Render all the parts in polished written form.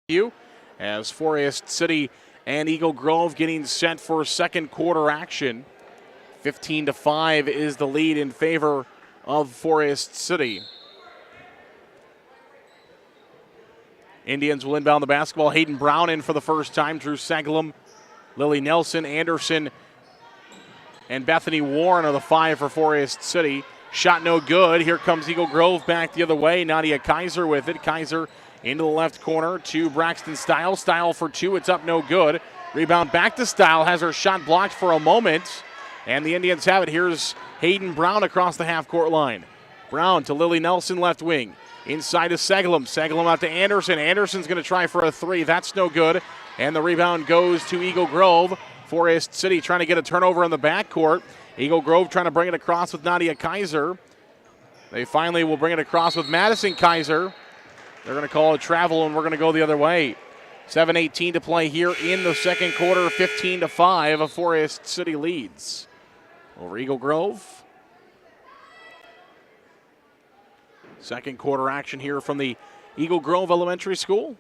you as Forest City and Eagle Grove getting set for second quarter action. 15-5 is the lead in favor of Forest City. Indians will inbound the basketball. Hayden Brown in for the first time. Drew Seglum, Lily Nelson, Anderson, and Bethany Warren are the five for Forest City. Shot no good. Here comes Eagle Grove back the other way. Nadia Kaiser with it. Kaiser into the left corner to Braxton Stile. Stile for two. It's up no good. Rebound back to Stile. Has her shot blocked for a moment. And the Indians have it. Here's Hayden Brown across the half-court line. Brown to Lily Nelson, left wing. Inside to Seglum. Seglum out to Anderson. Anderson's going to try for a three. That's no good. And the rebound goes to Eagle Grove. Forest City trying to get a turnover in the backcourt. Eagle Grove trying to bring it across with Nadia Kaiser. They finally will bring it across with Madison Kaiser. They're going to call it travel, and we're going to go the other way. 7:18 to play here in the second quarter. 15-5. A Forest City leads over Eagle Grove. Second quarter action here from the Eagle Grove Elementary School.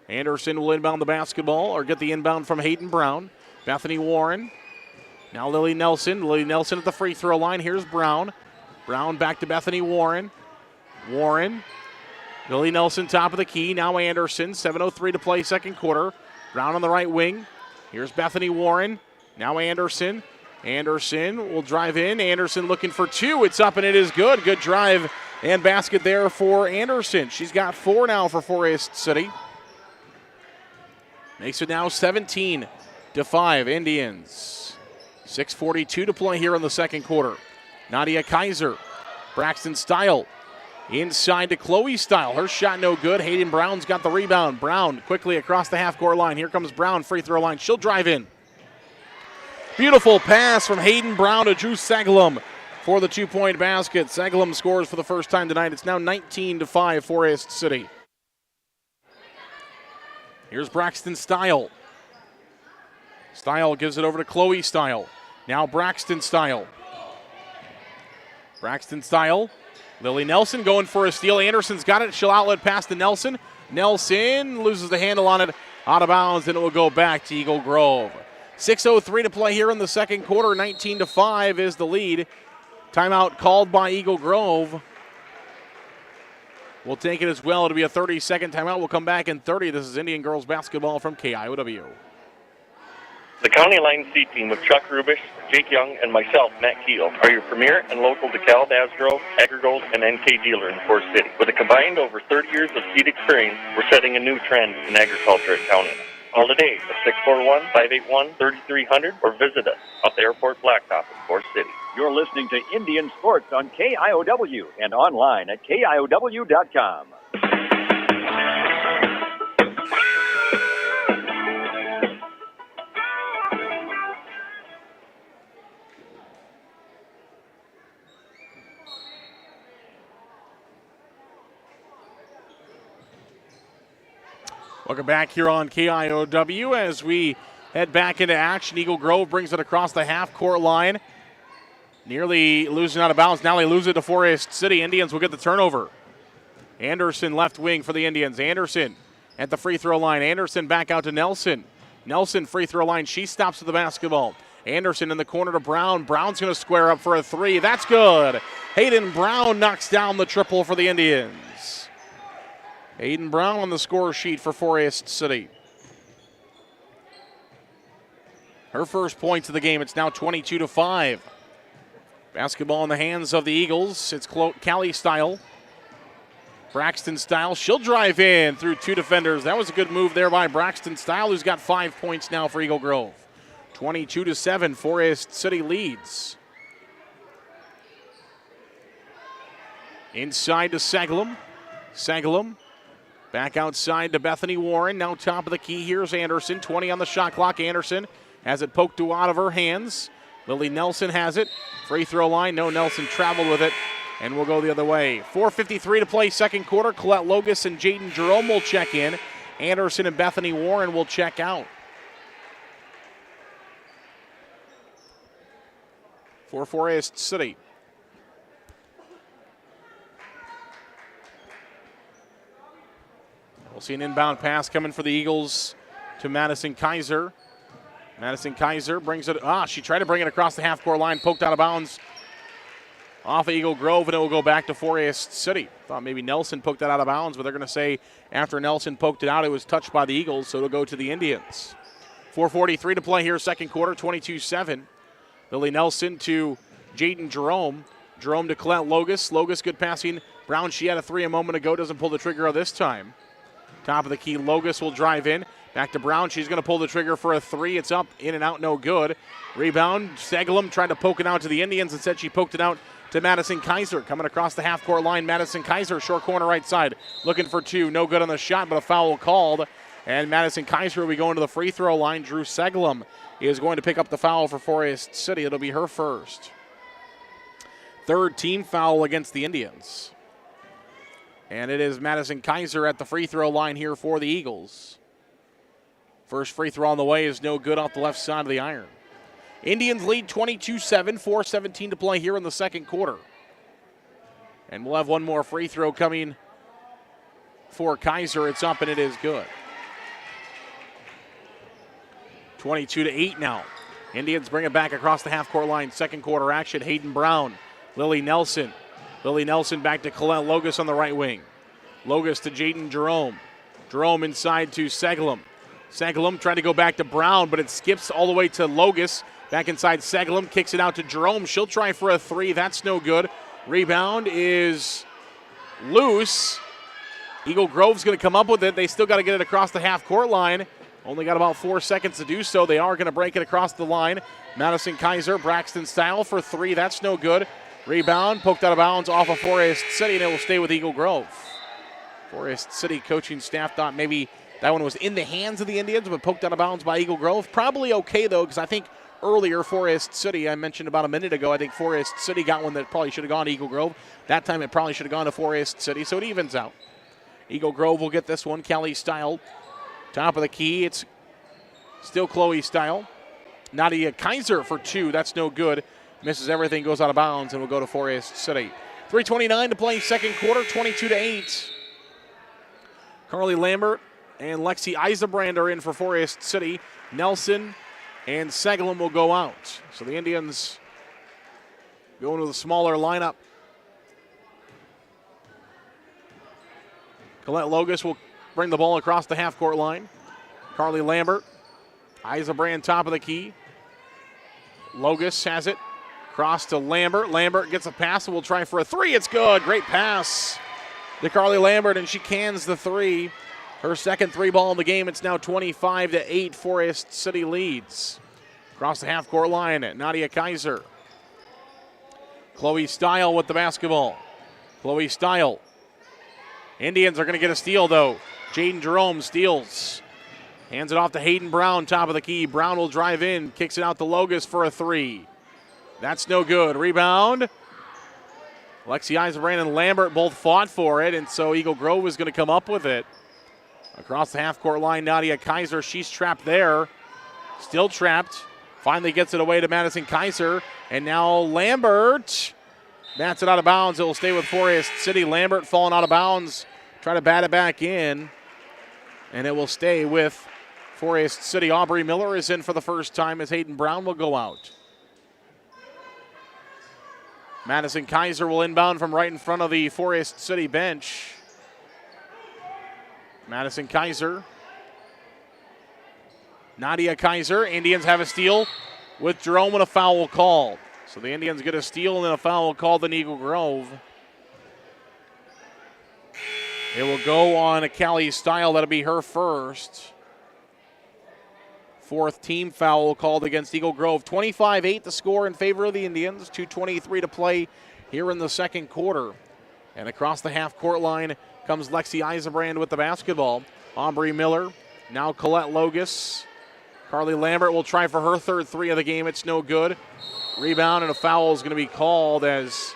Anderson will inbound the basketball, or get the inbound from Hayden Brown. Bethany Warren. Now Lily Nelson. Lily Nelson at the free throw line. Here's Brown. Brown back to Bethany Warren. Warren. Lily Nelson top of the key. Now Anderson. 7:03 to play second quarter. Brown on the right wing. Here's Bethany Warren. Now Anderson. Anderson will drive in. Anderson looking for two. It's up and it is good. Good drive and basket there for Anderson. She's got four now for Forest City. Makes it now 17-5 Indians. 6:42 to play here in the second quarter. Nadia Kaiser. Braxton Stile. Inside to Chloe Stile. Her shot no good. Hayden Brown's got the rebound. Brown quickly across the half-court line. Here comes Brown, free throw line. She'll drive in. Beautiful pass from Hayden Brown to Drew Seglum for the two-point basket. Seglum scores for the first time tonight. It's now 19-5 Forest City. Here's Braxton Stile. Stile gives it over to Chloe Stile. Now Braxton Stile. Braxton Stile. Lily Nelson going for a steal. Anderson's got it. She'll outlet pass to Nelson. Nelson loses the handle on it out of bounds, and it will go back to Eagle Grove. 6:03 to play here in the second quarter. 19-5 is the lead. Timeout called by Eagle Grove. We'll take it as well. It'll be a 30-second timeout. We'll come back in 30. This is Indian girls basketball from KIOW. The County Line C team of Chuck Rubish, Jake Young, and myself, Matt Keel, are your premier and local DeKalb, Asgrove, AgriGold, and NK dealer in Forest City. With a combined over 30 years of seed experience, we're setting a new trend in agriculture at County Line. Call today at 641-581-3300 or visit us at the Airport Blacktop in Forest City. You're listening to Indian Sports on KIOW and online at KIOW.com. Welcome back here on KIOW as we head back into action. Eagle Grove brings it across the half-court line. Nearly losing out of bounds. Now they lose it to Forest City. Indians will get the turnover. Anderson left wing for the Indians. Anderson at the free throw line. Anderson back out to Nelson. Nelson free throw line. She stops with the basketball. Anderson in the corner to Brown. Brown's going to square up for a three. That's good. Hayden Brown knocks down the triple for the Indians. Hayden Brown on the score sheet for Forest City. Her first points of the game. It's now 22-5. Basketball in the hands of the Eagles. It's Callie Stile. Braxton Stile. She'll drive in through two defenders. That was a good move there by Braxton Stile, who's got 5 points now for Eagle Grove. 22-7. Forest City leads. Inside to Seglum. Seglum. Back outside to Bethany Warren. Now top of the key. Here's Anderson. 20 on the shot clock. Anderson has it poked out of her hands. Lily Nelson has it. Free throw line. No, Nelson traveled with it. And we'll go the other way. 4:53 to play second quarter. Colette Logus and Jaden Jerome will check in. Anderson and Bethany Warren will check out. For Forest City. We'll see an inbound pass coming for the Eagles to Madison Kaiser. Madison Kaiser brings it. She tried to bring it across the half-court line, poked out of bounds off of Eagle Grove, and it will go back to Forest City. Thought maybe Nelson poked that out of bounds, but they're going to say after Nelson poked it out, it was touched by the Eagles, so it'll go to the Indians. 4:43 to play here, second quarter, 22-7. Lily Nelson to Jaden Jerome. Jerome to Colette Logus. Logus, good passing. Brown, she had a three a moment ago, doesn't pull the trigger this time. Top of the key, Logus will drive in. Back to Brown, she's going to pull the trigger for a three. It's up, in and out, no good. Rebound, Segelum tried to poke it out to the Indians. Instead, she poked it out to Madison Kaiser. Coming across the half-court line, Madison Kaiser, short corner right side. Looking for two, no good on the shot, but a foul called. And Madison Kaiser will be going to the free throw line. Drew Segelum is going to pick up the foul for Forest City. It'll be her first. Third team foul against the Indians. And it is Madison Kaiser at the free throw line here for the Eagles. First free throw on the way is no good off the left side of the iron. Indians lead 22-7, 4:17 to play here in the second quarter. And we'll have one more free throw coming for Kaiser. It's up and it is good. 22-8 now. Indians bring it back across the half-court line. Second quarter action. Hayden Brown, Lily Nelson. Lily Nelson back to Colette Logus on the right wing. Logus to Jaden Jerome. Jerome inside to Segelum. Segelum trying to go back to Brown, but it skips all the way to Logus. Back inside Segelum, kicks it out to Jerome. She'll try for a three. That's no good. Rebound is loose. Eagle Grove's going to come up with it. They still got to get it across the half-court line. Only got about 4 seconds to do so. They are going to break it across the line. Madison Kaiser, Braxton Style for three. That's no good. Rebound, poked out of bounds off of Forest City, and it will stay with Eagle Grove. Forest City coaching staff thought maybe that one was in the hands of the Indians, but poked out of bounds by Eagle Grove. Probably okay, though, because I think earlier Forest City, I mentioned about a minute ago, I think Forest City got one that probably should have gone to Eagle Grove. That time it probably should have gone to Forest City, so it evens out. Eagle Grove will get this one. Kelly Style, top of the key. It's still Chloe Style. Nadia Kaiser for two. That's no good. Misses everything, goes out of bounds, and will go to Forest City. 3:29 to play second quarter, 22-8. Carly Lambert and Lexi Eisenbrand are in for Forest City. Nelson and Segelum will go out. So the Indians going to the smaller lineup. Colette Logus will bring the ball across the half-court line. Carly Lambert, Eisenbrand top of the key. Logus has it. Cross to Lambert. Lambert gets a pass and will try for a three. It's good. Great pass to Carly Lambert, and she cans the three. Her second three ball in the game. It's now 25-8. Forest City leads. Across the half-court line, Nadia Kaiser. Chloe Style with the basketball. Chloe Style. Indians are going to get a steal, though. Jaden Jerome steals. Hands it off to Hayden Brown, top of the key. Brown will drive in, kicks it out to Logus for a three. That's no good. Rebound. Lexi Eisenbrand and Lambert both fought for it, and so Eagle Grove is going to come up with it. Across the half-court line, Nadia Kaiser, she's trapped there. Still trapped. Finally gets it away to Madison Kaiser, and now Lambert bats it out of bounds. It will stay with Forest City. Lambert falling out of bounds. Try to bat it back in, and it will stay with Forest City. Aubrey Miller is in for the first time as Hayden Brown will go out. Madison Kaiser will inbound from right in front of the Forest City bench. Madison Kaiser. Nadia Kaiser. Indians have a steal with Jerome and a foul called. So the Indians get a steal and then a foul called in Eagle Grove. It will go on a Callie Style. That'll be her first. Fourth team foul called against Eagle Grove. 25-8 the score in favor of the Indians. 2:23 to play here in the second quarter. And across the half-court line comes Lexi Eisenbrand with the basketball. Aubrey Miller, now Colette Logus. Carly Lambert will try for her third three of the game. It's no good. Rebound and a foul is going to be called as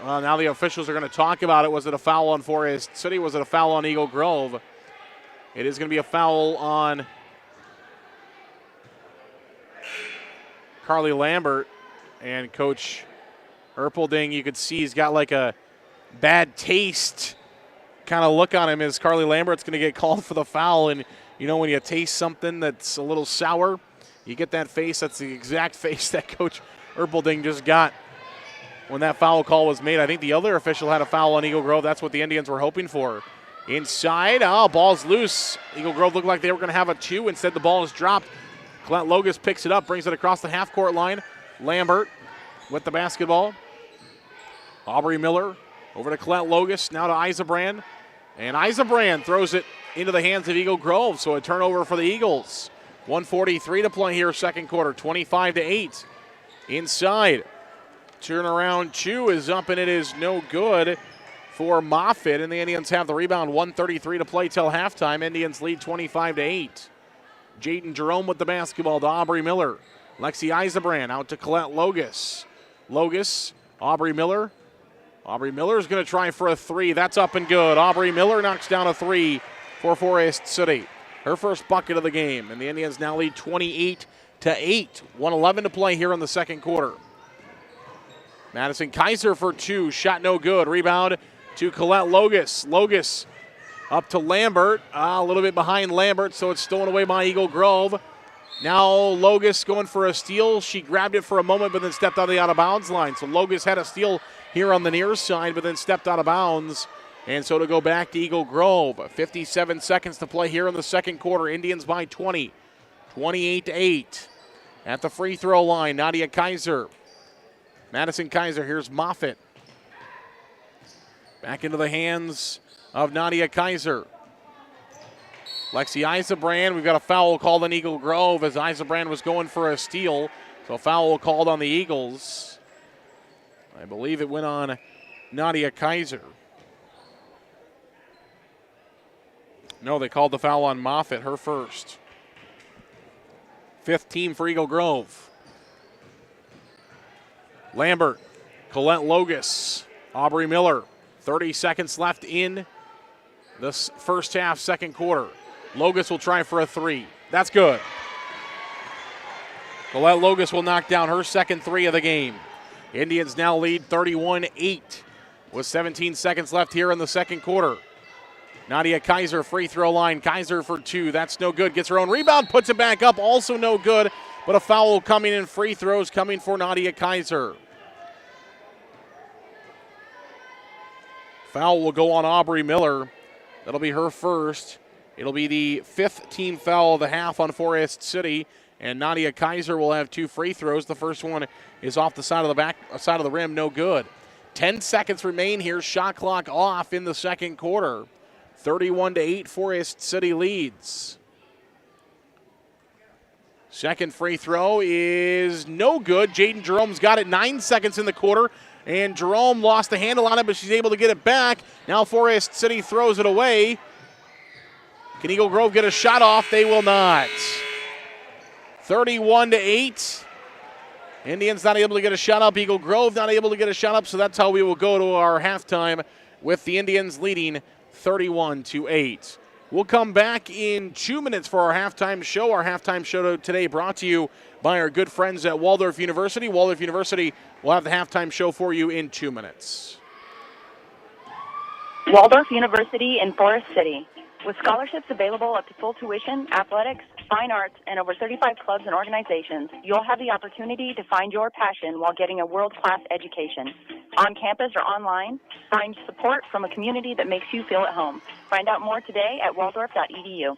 now the officials are going to talk about it. Was it a foul on Forest City? Was it a foul on Eagle Grove? It is going to be a foul on Carly Lambert, and Coach Erpelding, you could see he's got like a bad taste kind of look on him is Carly Lambert's going to get called for the foul. And, you know, when you taste something that's a little sour, you get that face. That's the exact face that Coach Erpelding just got when that foul call was made. I think the other official had a foul on Eagle Grove. That's what the Indians were hoping for. Inside, ball's loose. Eagle Grove looked like they were going to have a 2. Instead, the ball is dropped. Colette Logus picks it up, brings it across the half-court line. Lambert with the basketball. Aubrey Miller over to Colette Logus, now to Eisenbrand. And Eisenbrand throws it into the hands of Eagle Grove, so a turnover for the Eagles. 1:43 to play here, second quarter, 25-8. Inside, turnaround 2 is up, and it is no good for Moffitt, and the Indians have the rebound. 1:33 to play till halftime. Indians lead 25-8. Jaden Jerome with the basketball to Aubrey Miller. Lexi Eisenbrand out to Colette Logus. Logus, Aubrey Miller. Aubrey Miller is going to try for a 3. That's up and good. Aubrey Miller knocks down a 3 for Forest City. Her first bucket of the game, and the Indians now lead 28-8. 1:11 to play here in the second quarter. Madison Kaiser for 2. Shot no good. Rebound to Colette Logus. Logus up to Lambert. A little bit behind Lambert, so it's stolen away by Eagle Grove. Now Logus going for a steal. She grabbed it for a moment, but then stepped out of the out-of-bounds line. So Logus had a steal here on the near side, but then stepped out of bounds. And so to go back to Eagle Grove. 57 seconds to play here in the second quarter. Indians by 20. 28-8. At the free throw line, Nadia Kaiser. Madison Kaiser, here's Moffitt. Back into the hands of Nadia Kaiser. Lexi Eisenbrand, we've got a foul called on Eagle Grove as Eisenbrand was going for a steal. So a foul called on the Eagles. I believe it went on Nadia Kaiser. No, they called the foul on Moffitt, her first. 5th team for Eagle Grove. Lambert, Colette Logus, Aubrey Miller. 30 seconds left in this first half, second quarter. Logus will try for a 3. That's good. Colette Logus will knock down her second 3 of the game. Indians now lead 31-8 with 17 seconds left here in the second quarter. Nadia Kaiser, free throw line. Kaiser for 2. That's no good. Gets her own rebound, puts it back up. Also no good, but a foul coming in. Free throws coming for Nadia Kaiser. Foul will go on Aubrey Miller. That'll be her first. It'll be the 5th team foul of the half on Forest City, and Nadia Kaiser will have 2 free throws. The first one is off the side of the rim, no good. 10 seconds remain here. Shot clock off in the second quarter. 31-8, Forest City leads. Second free throw is no good. Jaden Jerome's got it. 9 seconds in the quarter, and Jerome lost the handle on it, but she's able to get it back. Now Forest City throws it away. Can Eagle Grove get a shot off? They will not. 31-8. Indians not able to get a shot up. Eagle Grove not able to get a shot up, so that's how we will go to our halftime with the Indians leading 31-8. We'll come back in 2 minutes for our halftime show. Our halftime show today brought to you by our good friends at Waldorf University. Waldorf University will have the halftime show for you in 2 minutes. Waldorf University in Forest City. With scholarships available up to full tuition, athletics, fine arts, and over 35 clubs and organizations, you'll have the opportunity to find your passion while getting a world-class education. On campus or online, find support from a community that makes you feel at home. Find out more today at waldorf.edu.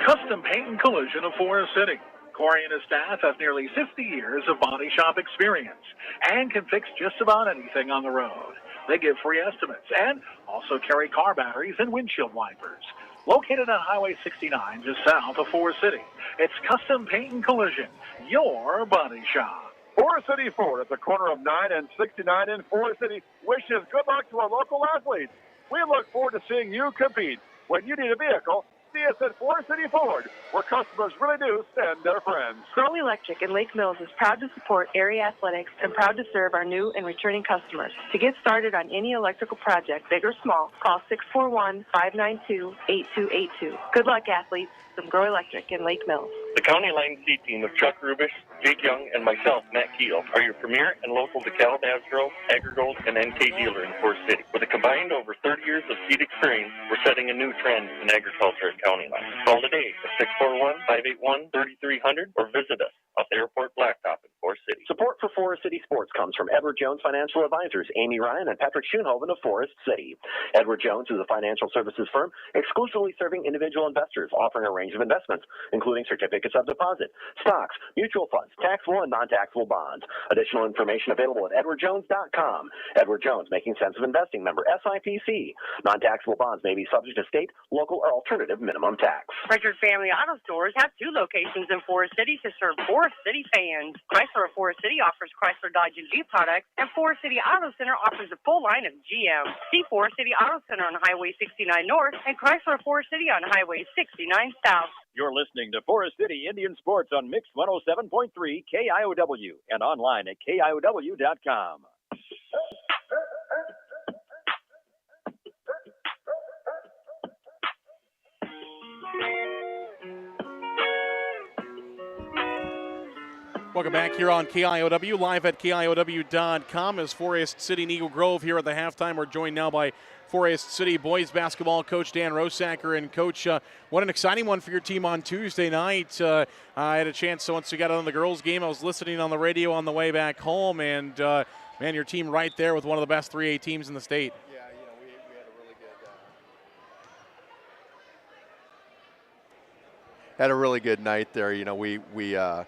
Custom Paint and Collision of Forest City. Corey and his staff have nearly 50 years of body shop experience and can fix just about anything on the road. They give free estimates and also carry car batteries and windshield wipers. Located on Highway 69 just south of Forest City, it's Custom Paint and Collision, your body shop. Forest City Ford at the corner of 9 and 69 in Forest City wishes good luck to our local athletes. We look forward to seeing you compete. When you need a vehicle, see us at Forest City Ford, where customers really do send their friends. Grow Electric in Lake Mills is proud to support area athletics and proud to serve our new and returning customers. To get started on any electrical project, big or small, call 641-592-8282. Good luck, athletes, from Grow Electric in Lake Mills. The County Line C team of Chuck Rubish, Jake Young, and myself, Matt Keel, are your premier and local DeKalb, Asgrow, AgriGold, and NK dealer in Forest City. With a combined over 30 years of seed experience, we're setting a new trend in agriculture at County Line. Call today at 641-581-3300 or visit us off the Airport Blacktop in Forest City. Support for Forest City Sports comes from Edward Jones Financial Advisors, Amy Ryan and Patrick Schoenhoven of Forest City. Edward Jones is a financial services firm exclusively serving individual investors, offering a range of investments, including certificates of deposit, stocks, mutual funds, taxable and non-taxable bonds. Additional information available at edwardjones.com. Edward Jones, making sense of investing, member SIPC. Non-taxable bonds may be subject to state, local, or alternative minimum tax. Frederick Family Auto Stores have 2 locations in Forest City to serve Forest City fans. Chrysler of Forest City offers Chrysler, Dodge, and Jeep products, and Forest City Auto Center offers a full line of GM. See Forest City Auto Center on Highway 69 North and Chrysler of Forest City on Highway 69 South. You're listening to Forest City Indian Sports on Mix 107.3 KIOW and online at KIOW.com. Welcome back here on KIOW, live at KIOW.com as Forest City and Eagle Grove here at the halftime. We're joined now by Forest City boys basketball coach Dan Rosacker. And Coach, what an exciting one for your team on Tuesday night. I had a chance, so once we got on the girls' game, I was listening on the radio on the way back home, and man, your team right there with one of the best 3A teams in the state. Yeah, we had a really good had a really good night there.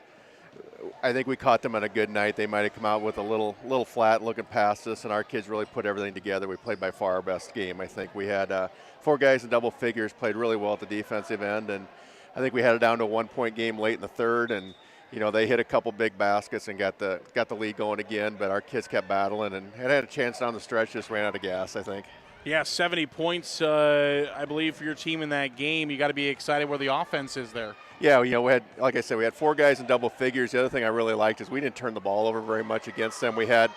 I think we caught them on a good night. They might have come out with a little flat looking past us, and our kids really put everything together. We played by far our best game. I think we had 4 guys in double figures, played really well at the defensive end, and I think we had it down to a 1-point game late in the third, and they hit a couple big baskets and got the lead going again, but our kids kept battling and had a chance down the stretch, just ran out of gas, I think. Yeah, 70 points, I believe, for your team in that game. You got to be excited where the offense is there. Yeah, we had, like I said, we had 4 guys in double figures. The other thing I really liked is we didn't turn the ball over very much against them. We had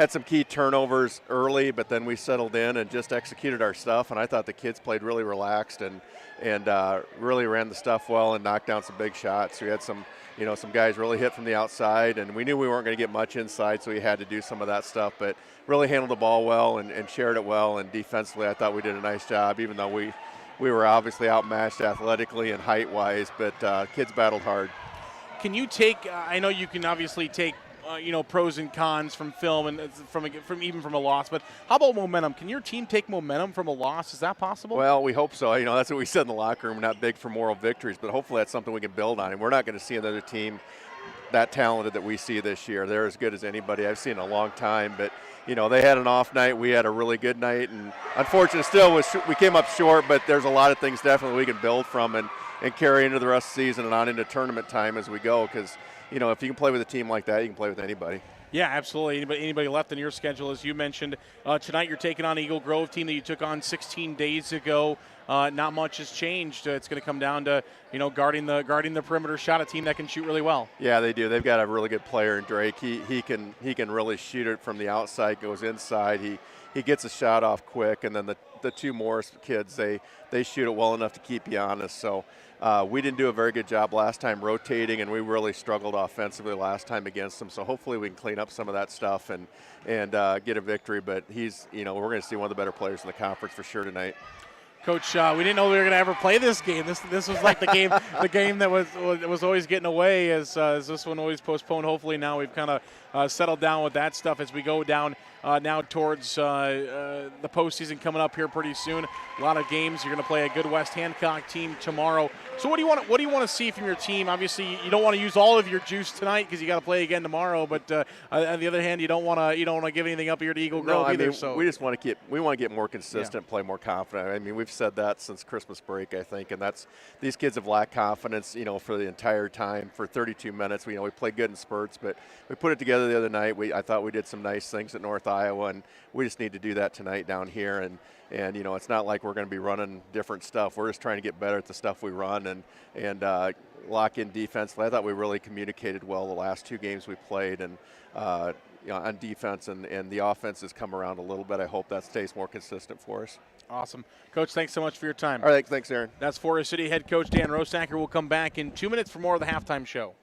some key turnovers early, but then we settled in and just executed our stuff. And I thought the kids played really relaxed and really ran the stuff well and knocked down some big shots. We had some guys really hit from the outside, and we knew we weren't going to get much inside, so we had to do some of that stuff. But really handled the ball well and shared it well. And defensively, I thought we did a nice job, even though we were obviously outmatched athletically and height-wise, but kids battled hard. Can you take, I know you can obviously take, pros and cons from film and from even from a loss, but how about momentum? Can your team take momentum from a loss? Is that possible? Well, we hope so. That's what we said in the locker room, not big for moral victories, but hopefully that's something we can build on. And we're not going to see another team that talented that we see this year. They're as good as anybody I've seen in a long time, but they had an off night. We had a really good night, and unfortunately still we came up short, but there's a lot of things definitely we can build from and carry into the rest of the season and on into tournament time as we go, because if you can play with a team like that, you can play with anybody. Yeah, absolutely. Anybody left in your schedule, as you mentioned. Tonight you're taking on Eagle Grove, team that you took on 16 days ago. Not much has changed. It's going to come down to guarding the perimeter shot, a team that can shoot really well. Yeah, they do. They've got a really good player in Drake. He can really shoot it from the outside, goes inside. He gets a shot off quick, and then the 2 Morris kids, they shoot it well enough to keep you honest. So we didn't do a very good job last time rotating, and we really struggled offensively last time against them. So hopefully we can clean up some of that stuff and get a victory. But we're going to see one of the better players in the conference for sure tonight. Coach, we didn't know we were going to ever play this game. This was like the game that was always getting away as this one always postponed. Hopefully now we've kind of settled down with that stuff as we go down now towards the postseason coming up here pretty soon. A lot of games. You're going to play a good West Hancock team tomorrow. So what do you want to see from your team? Obviously, you don't want to use all of your juice tonight because you got to play again tomorrow. But on the other hand, you don't want to give anything up here to Eagle Grove either. So we just want to get more consistent, play more confident. I mean, we've said that since Christmas break, I think, and these kids have lacked confidence, for the entire time. For 32 minutes, we played good in spurts, but we put it together the other night. I thought we did some nice things at North Iowa, and we just need to do that tonight down here. And it's not like we're going to be running different stuff. We're just trying to get better at the stuff we run and lock in defensively. I thought we really communicated well the last 2 games we played, and on defense, and the offense has come around a little bit. I hope that stays more consistent for us. Awesome. Coach, thanks so much for your time. All right, thanks, Aaron. That's Forest City head coach Dan Rosacker. We'll come back in 2 minutes for more of the halftime show.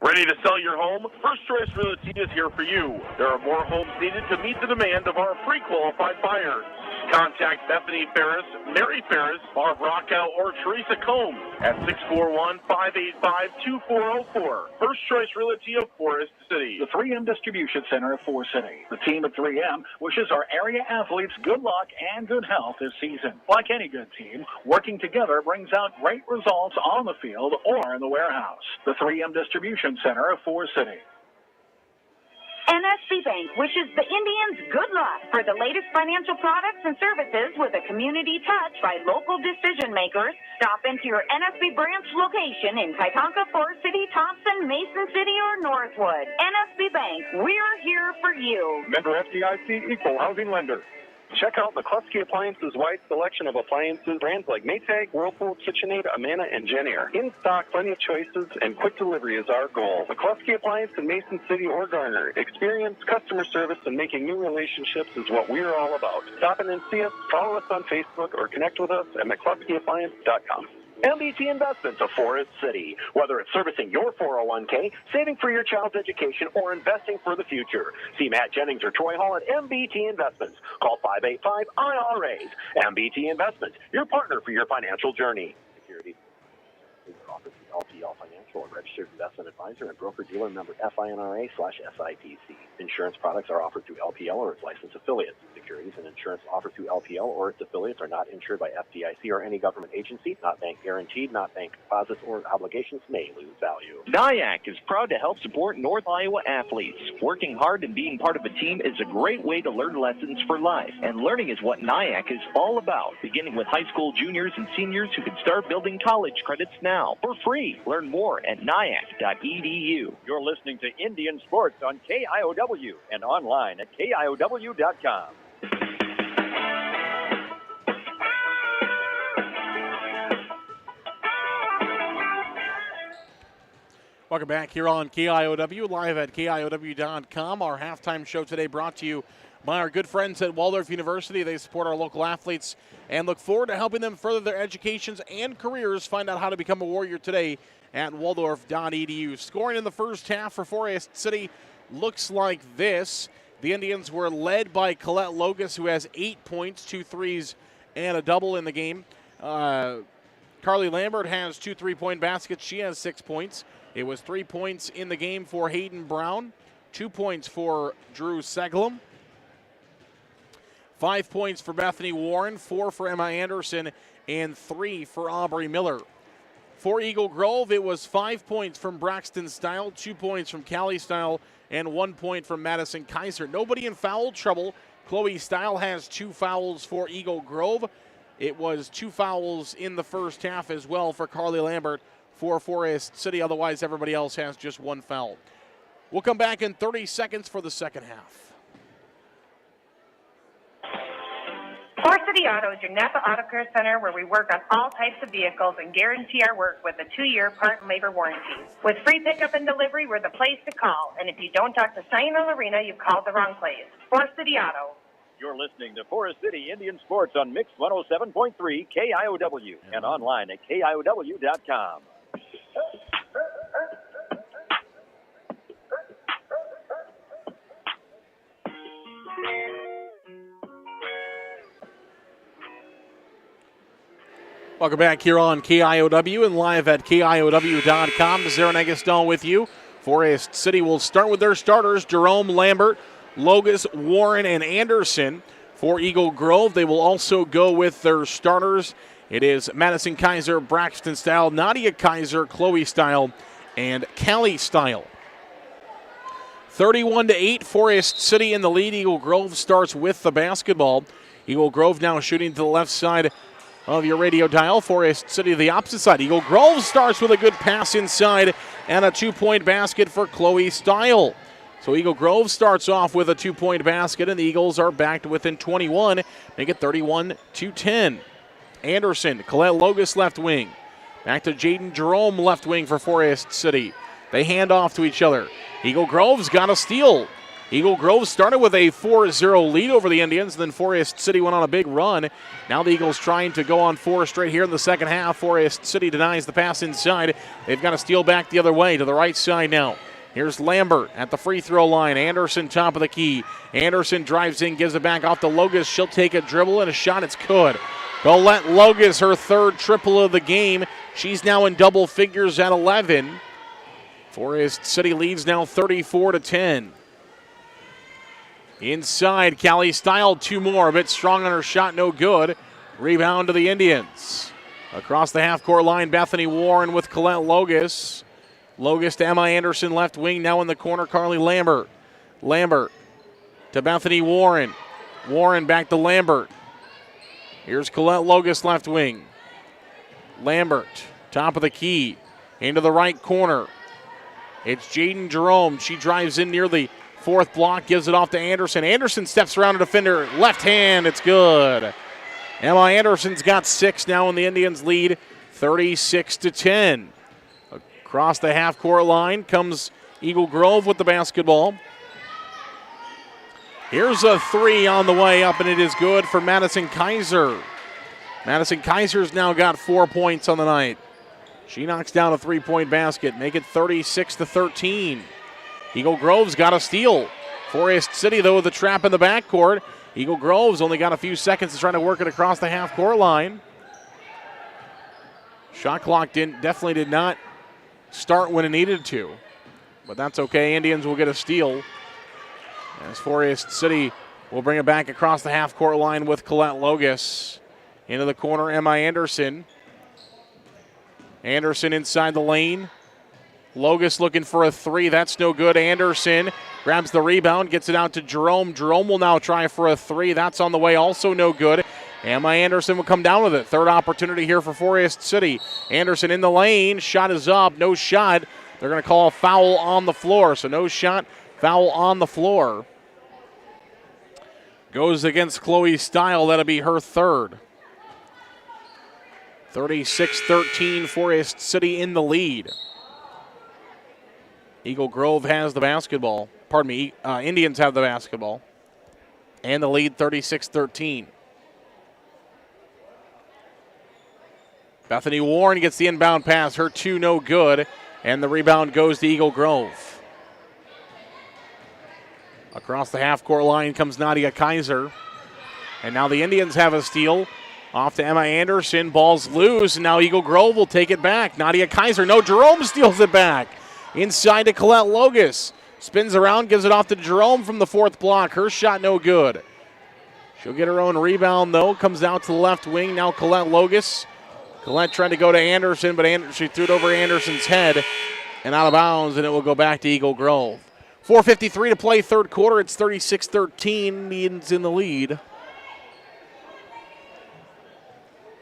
Ready to sell your home? First Choice Realty is here for you. There are more homes needed to meet the demand of our pre-qualified buyers. Contact Bethany Ferris, Mary Ferris, Barb Rockow, or Teresa Combs at 641-585-2404. First Choice Realty of Forest City. The 3M Distribution Center of Forest City. The team at 3M wishes our area athletes good luck and good health this season. Like any good team, working together brings out great results on the field or in the warehouse. The 3M Distribution Center of Forest City. NSB Bank wishes the Indians good luck for the latest financial products and services with a community touch by local decision makers. Stop into your NSB branch location in Titonka, Forest City, Thompson, Mason City, or Northwood. NSB Bank, we're here for you. Member FDIC, equal housing lender. Check out McCluskey Appliances' wide selection of appliances, brands like Maytag, Whirlpool, KitchenAid, Amana, and Jennier. In stock, plenty of choices, and quick delivery is our goal. McCluskey Appliance in Mason City or Garner. Experience, customer service, and making new relationships is what we're all about. Stop in and see us, follow us on Facebook, or connect with us at McCluskeyAppliance.com. MBT Investments of Forest City. Whether it's servicing your 401k, saving for your child's education, or investing for the future. See Matt Jennings or Troy Hall at MBT Investments. Call 585-IRAs. MBT Investments, your partner for your financial journey. Security. Office LPL Financial, a registered investment advisor and broker-dealer member FINRA/SIPC. Insurance products are offered through LPL or its licensed affiliates. Securities and insurance offered through LPL or its affiliates are not insured by FDIC or any government agency, not bank guaranteed, not bank deposits or obligations may lose value. NIAC is proud to help support North Iowa athletes. Working hard and being part of a team is a great way to learn lessons for life, and learning is what NIAC is all about, beginning with high school juniors and seniors who can start building college credits now for free. Learn more at NIAC.edu. You're listening to Indian Sports on KIOW and online at KIOW.com. Welcome back here on KIOW, live at KIOW.com. Our halftime show today brought to you by our good friends at Waldorf University. They support our local athletes and look forward to helping them further their educations and careers. Find out how to become a Warrior today at Waldorf.edu. Scoring in the first half for Forest City looks like this. The Indians were led by Colette Logus, who has 8 points, 2 threes, and a double in the game. Carly Lambert has 2 3-point baskets. She has 6 points. It was 3 points in the game for Hayden Brown, 2 points for Drew Seglum, 5 points for Bethany Warren, 4 for Emma Anderson, and 3 for Aubrey Miller. For Eagle Grove, it was 5 points from Braxton Style, 2 points from Callie Style, and 1 point from Madison Kaiser. Nobody in foul trouble. Chloe Style has 2 fouls for Eagle Grove. It was 2 fouls in the first half as well for Carly Lambert for Forest City. Otherwise, everybody else has just 1 foul. We'll come back in 30 seconds for the second half. Forest City Auto is your Napa Auto Care Center where we work on all types of vehicles and guarantee our work with a 2-year part and labor warranty. With free pickup and delivery, we're the place to call. And if you don't talk to Cheyenne Arena, you've called the wrong place. Forest City Auto. You're listening to Forest City Indian Sports on Mix 107.3 KIOW and online at KIOW.com. Welcome back here on KIOW and live at KIOW.com. Aaron Eggleston with you. Forest City will start with their starters, Jerome Lambert, Logus, Warren, and Anderson. For Eagle Grove, they will also go with their starters. It is Madison Kaiser, Braxton Style, Nadia Kaiser, Chloe Style, and Callie Style. 31-8, Forest City in the lead. Eagle Grove starts with the basketball. Eagle Grove now shooting to the left side of your radio dial. Forest City the opposite side. Eagle Grove starts with a good pass inside and a 2-point basket for Chloe Style. So Eagle Grove starts off with a 2-point basket, and the Eagles are back to within 21, make it 31-10. Anderson, Colette Logus left wing. Back to Jaden Jerome left wing for Forest City. They hand off to each other. Eagle Grove's got a steal. Eagle Grove started with a 4-0 lead over the Indians, then Forest City went on a big run. Now the Eagles trying to go on 4 straight here in the second half. Forest City denies the pass inside. They've got to steal back the other way to the right side now. Here's Lambert at the free throw line. Anderson top of the key. Anderson drives in, gives it back off to Logus. She'll take a dribble and a shot. It's good. Colette Logus, her third triple of the game. She's now in double figures at 11. Forest City leads now 34-10. Inside, Callie Style, 2 more. A bit strong on her shot, no good. Rebound to the Indians. Across the half-court line, Bethany Warren with Colette Logus. Logus to Emma Anderson, left wing. Now in the corner, Carly Lambert. Lambert to Bethany Warren. Warren back to Lambert. Here's Colette Logus, left wing. Lambert, top of the key. Into the right corner. It's Jaden Jerome. She drives in near the 4th block, gives it off to Anderson. Anderson steps around a defender. Left hand, it's good. Emma Anderson's got 6 now, and the Indians lead 36-10. Across the half-court line comes Eagle Grove with the basketball. Here's a 3 on the way up, and it is good for Madison Kaiser. Madison Kaiser's now got 4 points on the night. She knocks down a 3-point basket, make it 36-13. Eagle Grove's got a steal. Forest City, though, with a trap in the backcourt. Eagle Grove's only got a few seconds to try to work it across the half-court line. Shot clock definitely did not start when it needed to, but that's okay. Indians will get a steal as Forest City will bring it back across the half-court line with Colette Logus. Into the corner, Emma Anderson. Anderson inside the lane. Logus looking for a 3. That's no good. Anderson grabs the rebound, gets it out to Jerome. Jerome will now try for a 3. That's on the way, also no good. Emma Anderson will come down with it. Third opportunity here for Forest City. Anderson in the lane. Shot is up. No shot. They're going to call a foul on the floor. So no shot, foul on the floor. Goes against Chloe Style. That'll be her third. 36-13, Forest City in the lead. Eagle Grove has the basketball. Pardon me, Indians have the basketball. And the lead 36-13. Bethany Warren gets the inbound pass. Her 2 no good. And the rebound goes to Eagle Grove. Across the half-court line comes Nadia Kaiser. And now the Indians have a steal. Off to Emma Anderson. Ball's loose. And now Eagle Grove will take it back. Nadia Kaiser. No, Jerome steals it back. Inside to Colette Logus. Spins around, gives it off to Jerome from the 4th block. Her shot no good. She'll get her own rebound, though. Comes out to the left wing. Now Colette Logus. Colette trying to go to Anderson, but she threw it over Anderson's head and out of bounds, and it will go back to Eagle Grove. 4:53 to play, third quarter. It's 36-13. Indians in the lead.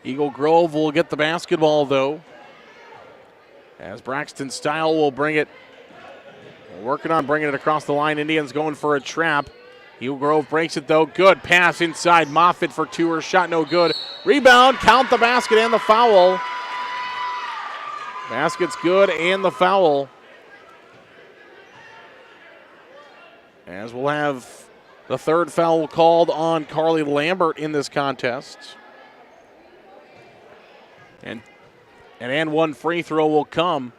Eagle Grove will get the basketball, though, as Braxton Style will bring it. Working on bringing it across the line. Indians going for a trap. Eagle Grove breaks it, though. Good pass inside. Moffitt for 2. Her shot no good. Rebound. Count the basket and the foul. Basket's good and the foul. As we'll have the third foul called on Carly Lambert in this contest. And one free throw will come.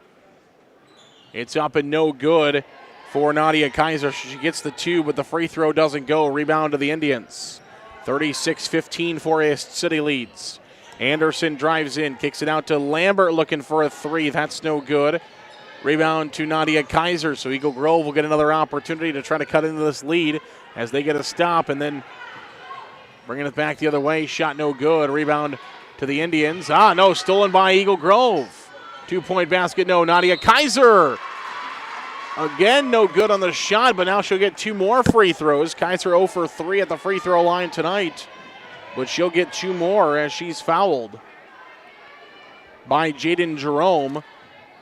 It's up and no good for Nadia Kaiser. She gets the 2, but the free throw doesn't go. Rebound to the Indians. 36-15, Forest City leads. Anderson drives in, kicks it out to Lambert looking for a 3. That's no good. Rebound to Nadia Kaiser, so Eagle Grove will get another opportunity to try to cut into this lead as they get a stop, and then bringing it back the other way. Shot no good. Rebound to the Indians. No, stolen by Eagle Grove. 2-point basket, no. Nadia Kaiser. Again, no good on the shot, but now she'll get 2 more free throws. Kaiser 0 for 3 at the free throw line tonight, but she'll get 2 more as she's fouled by Jaden Jerome.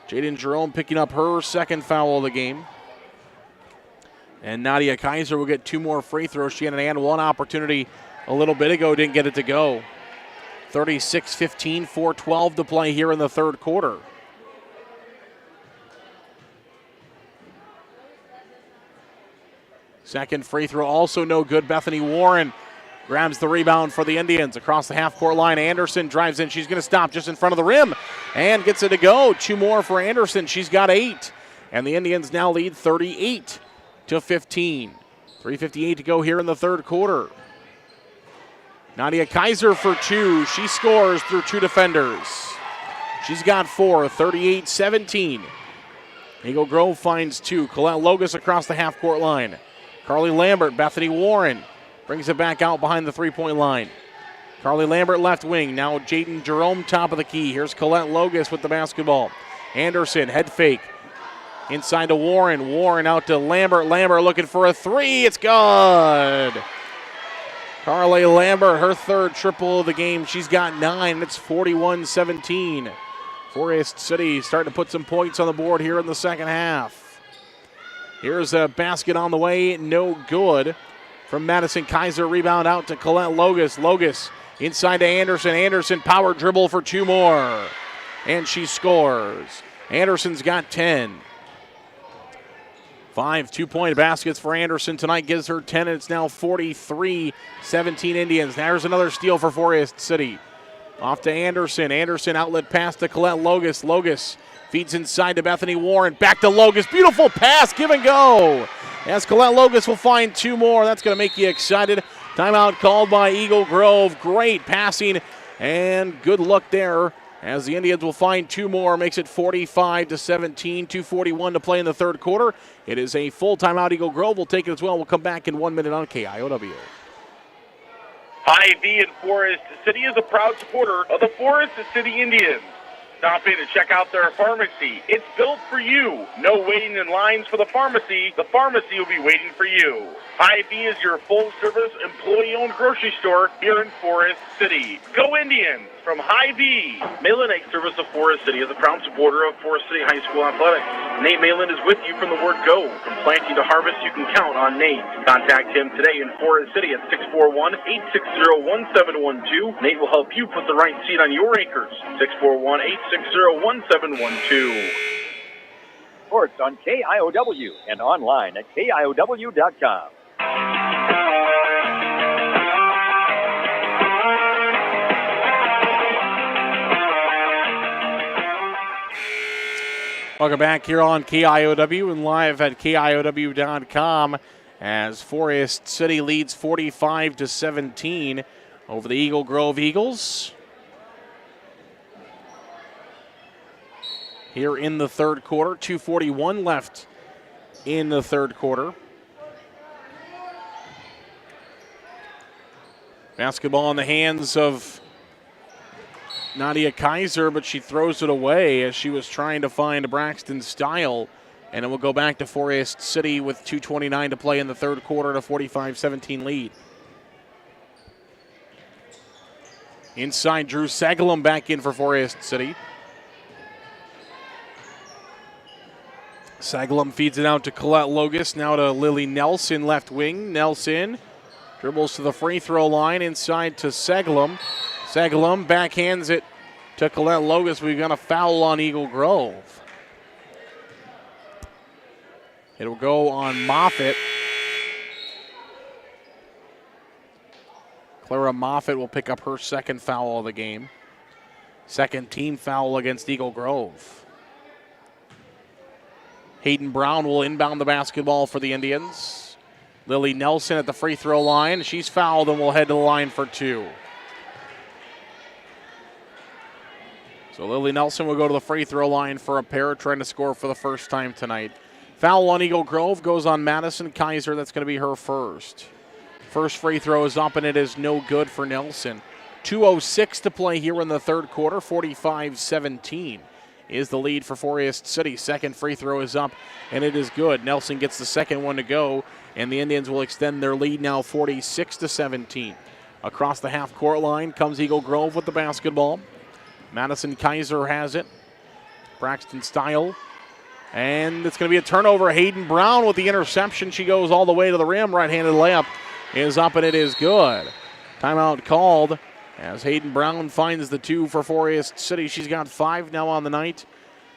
Jaden Jerome picking up her second foul of the game. And Nadia Kaiser will get 2 more free throws. She had an and one opportunity a little bit ago, didn't get it to go. 36-15, 4:12 to play here in the third quarter. Second free throw also no good. Bethany Warren grabs the rebound for the Indians. Across the half-court line, Anderson drives in. She's going to stop just in front of the rim and gets it to go. 2 more for Anderson. She's got 8. And the Indians now lead 38-15. 3:58 to go here in the third quarter. Nadia Kaiser for 2. She scores through 2 defenders. She's got 4, 38-17. Eagle Grove finds 2. Colette Logus across the half-court line. Carly Lambert, Bethany Warren brings it back out behind the three-point line. Carly Lambert left wing. Now Jaden Jerome top of the key. Here's Colette Logus with the basketball. Anderson, head fake. Inside to Warren. Warren out to Lambert. Lambert looking for a 3. It's good. Carly Lambert, her third triple of the game. She's got 9. It's 41-17. Forest City starting to put some points on the board here in the second half. Here's a basket on the way, no good. From Madison Kaiser, rebound out to Colette Logus. Logus inside to Anderson. Anderson power dribble for 2 more. And she scores. Anderson's got 10. 5 2-point baskets for Anderson tonight gives her 10, and it's now 43-17 Indians. There's another steal for Forest City. Off to Anderson. Anderson outlet pass to Colette Logus. Logus feeds inside to Bethany Warren. Back to Logus. Beautiful pass. Give and go. As Colette Logus will find 2 more. That's going to make you excited. Timeout called by Eagle Grove. Great passing and good luck there as the Indians will find 2 more. Makes it 45-17. 2:41 to play in the third quarter. It is a full timeout. Eagle Grove will take it as well. We'll come back in 1 minute on KIOW. Hy-Vee in Forest City is a proud supporter of the Forest City Indians. Stop in and check out their pharmacy. It's built for you. No waiting in lines for the pharmacy. The pharmacy will be waiting for you. Hy-Vee is your full-service, employee-owned grocery store here in Forest City. Go Indians from Hy-Vee. Malin Egg Service of Forest City is a proud supporter of Forest City High School athletics. Nate Malin is with you from the word go. From planting to harvest, you can count on Nate. Contact him today in Forest City at 641-860-1712. Nate will help you put the right seed on your acres. 641-860-1712. Sports on KIOW and online at KIOW.com. Welcome back here on KIOW and live at KIOW.com as Forest City leads 45-17 over the Eagle Grove Eagles. Here in the third quarter, 2:41 left in the third quarter. Basketball in the hands of Nadia Kaiser, but she throws it away as she was trying to find Braxton Stile. And it will go back to Forest City with 2:29 to play in the third quarter and a 45-17 lead. Inside, Drew Sagalum back in for Forest City. Sagalum feeds it out to Colette Logus, now to Lily Nelson, left wing. Nelson dribbles to the free throw line, inside to Sagalum. Sagalum backhands it to Colette Logus. We've got a foul on Eagle Grove. It'll go on Moffitt. Clara Moffitt will pick up her second foul of the game. Second team foul against Eagle Grove. Hayden Brown will inbound the basketball for the Indians. Lily Nelson at the free throw line. She's fouled and will head to the line for 2. So Lily Nelson will go to the free throw line for a pair, trying to score for the first time tonight. Foul on Eagle Grove goes on Madison Kaiser. That's going to be her first. First free throw is up and it is no good for Nelson. 2:06 to play here in the third quarter. 45-17 is the lead for Forest City. Second free throw is up and it is good. Nelson gets the second one to go and the Indians will extend their lead now 46-17. Across the half court line comes Eagle Grove with the basketball. Madison Kaiser has it. Braxton Stile. And it's going to be a turnover. Hayden Brown with the interception. She goes all the way to the rim. Right-handed layup is up and it is good. Timeout called as Hayden Brown finds the 2 for Forest City. She's got 5 now on the night.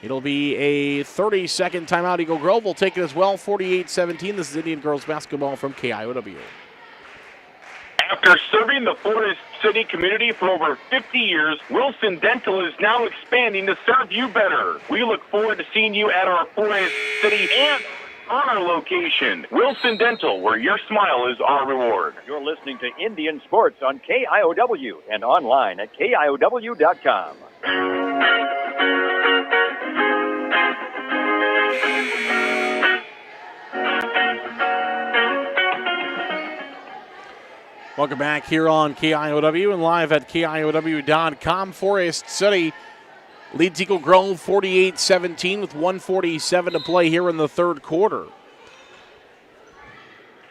It'll be a 30-second timeout. Eagle Grove will take it as well, 48-17. This is Indian girls basketball from KIOW. After serving the Forest City community for over 50 years, Wilson Dental is now expanding to serve you better. We look forward to seeing you at our Forest City and on our location. Wilson Dental, where your smile is our reward. You're listening to Indian Sports on KIOW and online at KIOW.com. Welcome back here on KIOW and live at KIOW.com. Forest City leads Eagle Grove 48-17 with 1:47 to play here in the third quarter.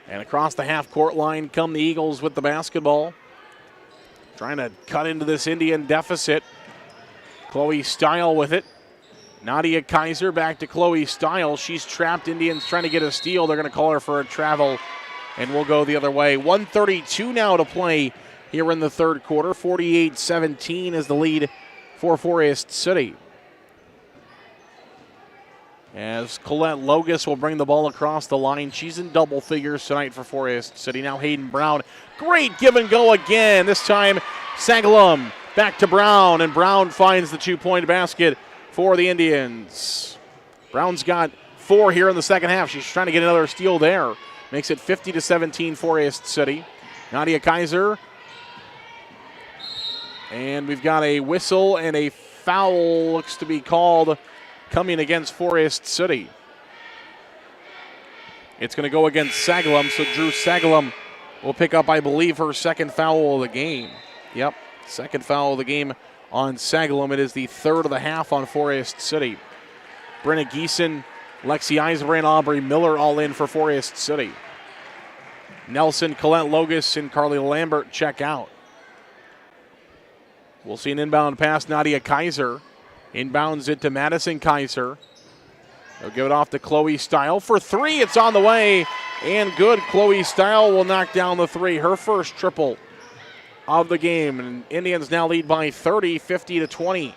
And across the half-court line come the Eagles with the basketball. Trying to cut into this Indian deficit. Chloe Stile with it. Nadia Kaiser back to Chloe Stile. She's trapped. Indians trying to get a steal. They're going to call her for a travel, and we'll go the other way. 1:32 now to play here in the third quarter. 48-17 is the lead for Forest City. As Colette Logus will bring the ball across the line. She's in double figures tonight for Forest City. Now Hayden Brown. Great give and go again. This time Sagalum back to Brown, and Brown finds the two-point basket for the Indians. Brown's got 4 here in the second half. She's trying to get another steal there. Makes it 50-17 Forest City. Nadia Kaiser. And we've got a whistle and a foul looks to be called coming against Forest City. It's going to go against Sagalum, so Drew Sagalum will pick up, I believe, her second foul of the game. Yep, second foul of the game on Sagalum. It is the third of the half on Forest City. Brenna Geeson, Lexi Eisenbrand, Aubrey Miller all in for Forest City. Nelson, Colette Logus, and Carly Lambert check out. We'll see an inbound pass, Nadia Kaiser. Inbounds it to Madison Kaiser. They'll give it off to Chloe Stile for 3. It's on the way and good. Chloe Stile will knock down the 3. Her first triple of the game. And Indians now lead by 30, 50-20.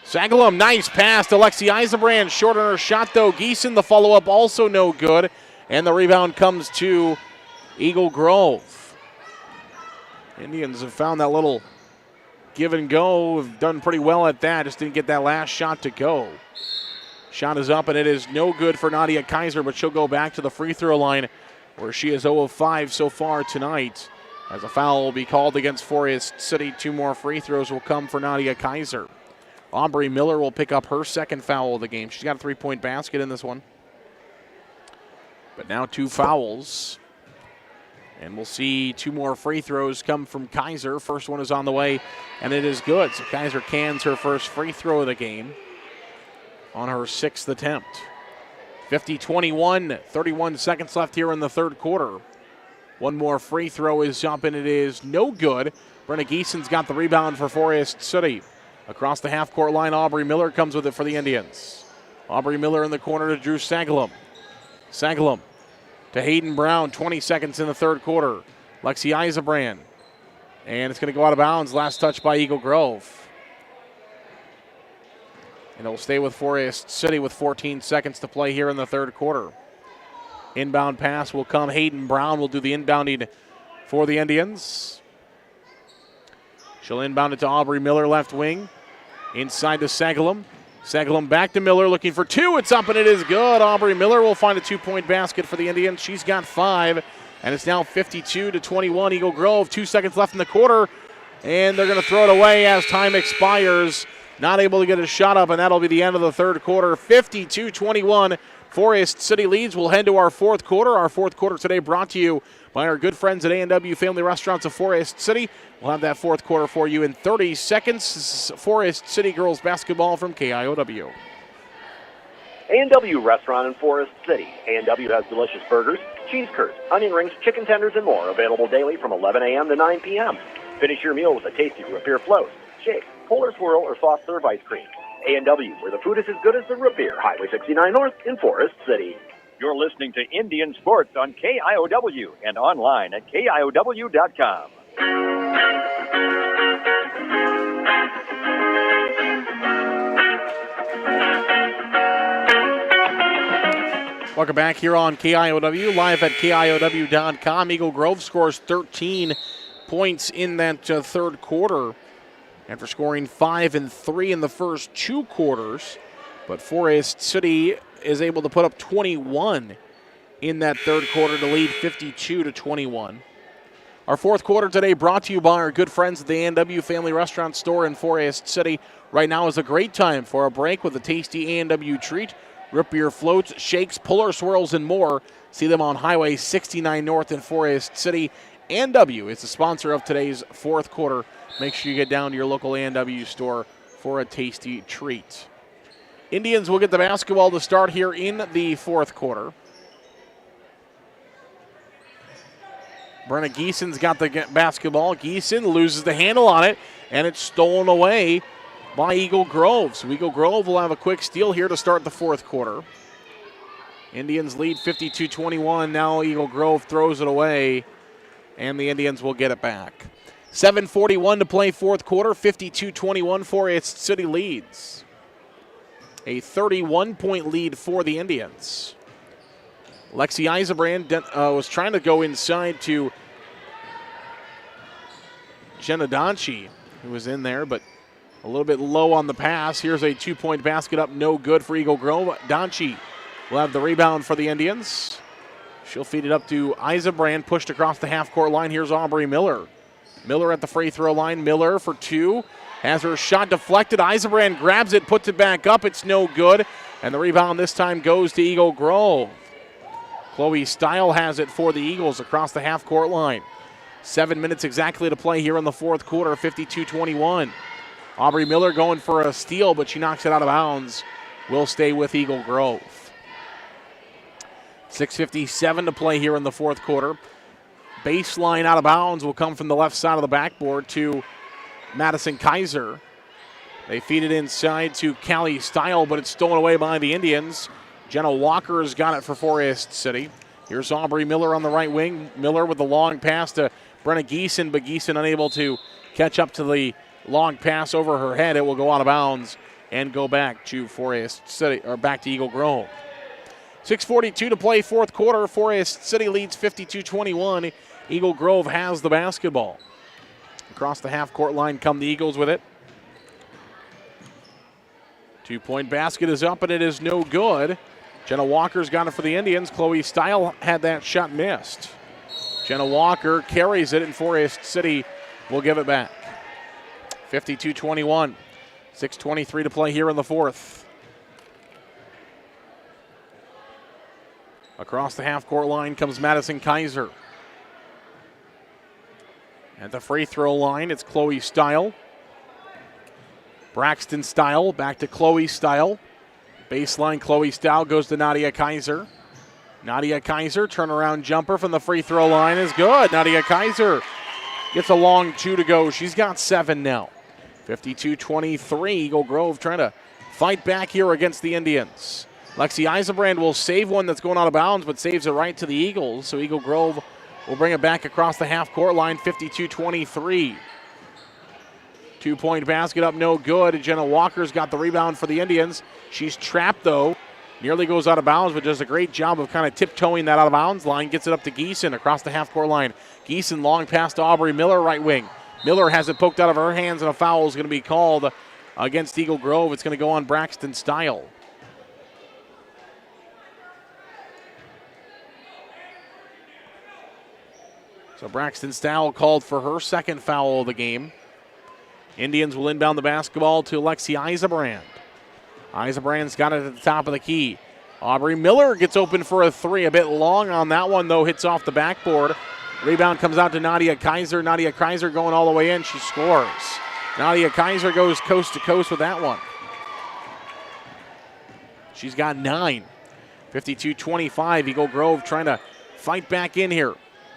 Sagalum, nice pass to Lexi Eisenbrand. Short on her shot though. Geeson, the follow-up also no good. And the rebound comes to Eagle Grove. Indians have found that little give and go. Have done pretty well at that. Just didn't get that last shot to go. Shot is up and it is no good for Nadia Kaiser, but she'll go back to the free throw line where she is 0 of 5 so far tonight. As a foul will be called against Forest City. 2 more free throws will come for Nadia Kaiser. Aubrey Miller will pick up her second foul of the game. She's got a 3-point basket in this one. But now 2 fouls. And we'll see 2 more free throws come from Kaiser. First one is on the way, and it is good. So Kaiser cans her first free throw of the game on her 6th attempt. 50-21, 31 seconds left here in the third quarter. 1 more free throw is up, and it is no good. Brenna Geeson's got the rebound for Forest City. Across the half-court line, Aubrey Miller comes with it for the Indians. Aubrey Miller in the corner to Drew Sagalum. Sagalum to Hayden Brown, 20 seconds in the third quarter. Lexi Eisenbrand. And it's going to go out of bounds. Last touch by Eagle Grove. And it will stay with Forest City with 14 seconds to play here in the third quarter. Inbound pass will come. Hayden Brown will do the inbounding for the Indians. She'll inbound it to Aubrey Miller, left wing. Inside to Sagalum. Sagalum back to Miller, looking for 2. It's up and it is good. Aubrey Miller will find a 2-point basket for the Indians. She's got 5, and it's now 52-21. Eagle Grove, 2 seconds left in the quarter, and they're going to throw it away as time expires. Not able to get a shot up, and that'll be the end of the third quarter. 52-21. Forest City leads. We'll head to our fourth quarter. Our fourth quarter today brought to you by our good friends at A&W Family Restaurants of Forest City. We'll have that fourth quarter for you in 30 seconds. Forest City girls basketball from KIOW. A&W Restaurant in Forest City. A&W has delicious burgers, cheese curds, onion rings, chicken tenders, and more. Available daily from 11 a.m. to 9 p.m. Finish your meal with a tasty root beer float, shake, polar swirl, or soft serve ice cream. A&W, where the food is as good as the root beer. Highway 69 North in Forest City. You're listening to Indian Sports on KIOW and online at KIOW.com. Welcome back here on KIOW, live at KIOW.com. Eagle Grove scores 13 points in that third quarter after scoring 5 and 3 in the first 2 quarters. But Forest City is able to put up 21 in that third quarter to lead 52-21. Our fourth quarter today brought to you by our good friends at the A&W Family Restaurant Store in Forest City. Right now is a great time for a break with a tasty A&W treat. Root beer floats, shakes, puller swirls, and more. See them on Highway 69 North in Forest City. A&W is the sponsor of today's fourth quarter. Make sure you get down to your local A&W store for a tasty treat. Indians will get the basketball to start here in the fourth quarter. Brenna Geeson's got the basketball. Geeson loses the handle on it, and it's stolen away by Eagle Grove. So Eagle Grove will have a quick steal here to start the fourth quarter. Indians lead 52-21. Now Eagle Grove throws it away, and the Indians will get it back. 7:41 to play fourth quarter. 52-21 Forest City leads. A 31-point lead for the Indians. Lexi Eisenbrand was trying to go inside to Jenna Donchi, who was in there, but a little bit low on the pass. Here's a 2-point basket up, no good for Eagle Grove. Donchi will have the rebound for the Indians. She'll feed it up to Eisenbrand, pushed across the half-court line. Here's Aubrey Miller. Miller at the free throw line. Miller for 2. Has her shot deflected. Eisenbrand grabs it, puts it back up. It's no good. And the rebound this time goes to Eagle Grove. Chloe Stile has it for the Eagles across the half-court line. 7 minutes exactly to play here in the fourth quarter, 52-21. Aubrey Miller going for a steal, but she knocks it out of bounds. Will stay with Eagle Grove. 6:57 to play here in the fourth quarter. Baseline out of bounds will come from the left side of the backboard to Madison Kaiser. They feed it inside to Callie Stile, but it's stolen away by the Indians. Jenna Walker has got it for Forest City. Here's Aubrey Miller on the right wing. Miller with the long pass to Brenna Geeson, but Geeson unable to catch up to the long pass over her head. It will go out of bounds and go back to Forest City, or back to Eagle Grove. 6:42 to play fourth quarter. Forest City leads 52-21. Eagle Grove has the basketball. Across the half-court line come the Eagles with it. 2-point basket is up, and it is no good. Jenna Walker's got it for the Indians. Chloe Stile had that shot missed. Jenna Walker carries it, and Forest City will give it back. 52-21. 6:23 to play here in the fourth. Across the half-court line comes Madison Kaiser. At the free throw line, it's Chloe Stile. Braxton Stile back to Chloe Stile. Baseline Chloe Stile goes to Nadia Kaiser. Nadia Kaiser, turnaround jumper from the free throw line is good. Nadia Kaiser gets a long 2 to go. She's got 7 now. 52-23. Eagle Grove trying to fight back here against the Indians. Lexi Eisenbrand will save one that's going out of bounds, but saves it right to the Eagles. So Eagle Grove will bring it back across the half-court line, 52-23. 2-point basket up, no good. Jenna Walker's got the rebound for the Indians. She's trapped, though. Nearly goes out of bounds, but does a great job of kind of tiptoeing that out of bounds line. Gets it up to Geeson across the half-court line. Geeson long pass to Aubrey Miller, right wing. Miller has it poked out of her hands, and a foul is going to be called against Eagle Grove. It's going to go on Braxton Stile. So Braxton Stile called for her second foul of the game. Indians will inbound the basketball to Lexi Eisenbrand. Eisenbrand's got it at the top of the key. Aubrey Miller gets open for a 3. A bit long on that one, though. Hits off the backboard. Rebound comes out to Nadia Kaiser. Nadia Kaiser going all the way in. She scores. Nadia Kaiser goes coast to coast with that one. She's got 9. 52-25. Eagle Grove trying to fight back in here.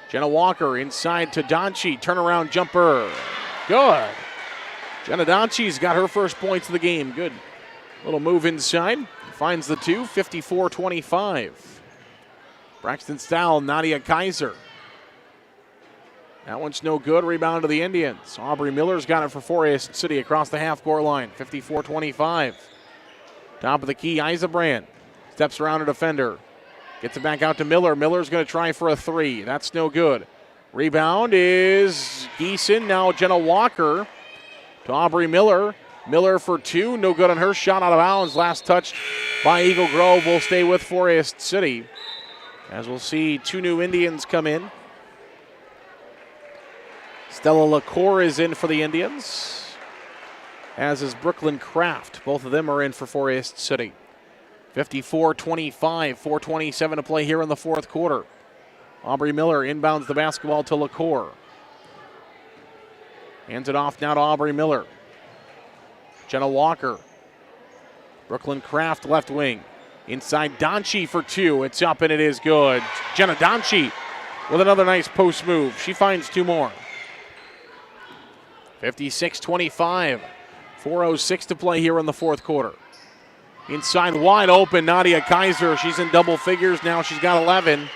Jenna Walker inside to Donchi. Turnaround jumper. Good. Jenna Donchi's got her first points of the game. Good little move inside. Finds the 2. 54-25. Braxton Stile, Nadia Kaiser. That one's no good. Rebound to the Indians. Aubrey Miller's got it for Forest City across the half-court line. 54-25. Top of the key, Eisenbrand. Steps around a defender. Gets it back out to Miller. Miller's going to try for a three. That's no good. Rebound is Geeson. Now Jenna Walker to Aubrey Miller. Miller for two. No good on her shot, out of bounds. Last touch by Eagle Grove will stay with Forest City. As we'll see two new Indians come in. Stella LaCour is in for the Indians, as is Brooklyn Kraft. Both of them are in for Forest City. 54-25, 4:27 to play here in the fourth quarter. Aubrey Miller inbounds the basketball to LaCour. Hands it off now to Aubrey Miller. Jenna Walker. Brooklyn Kraft left wing. Inside Donchi for two. It's up and it is good. Jenna Donchi with another nice post move. She finds two more. 56-25. 4:06 to play here in the fourth quarter. Inside wide open, Nadia Kaiser. She's in double figures now. She's got 11.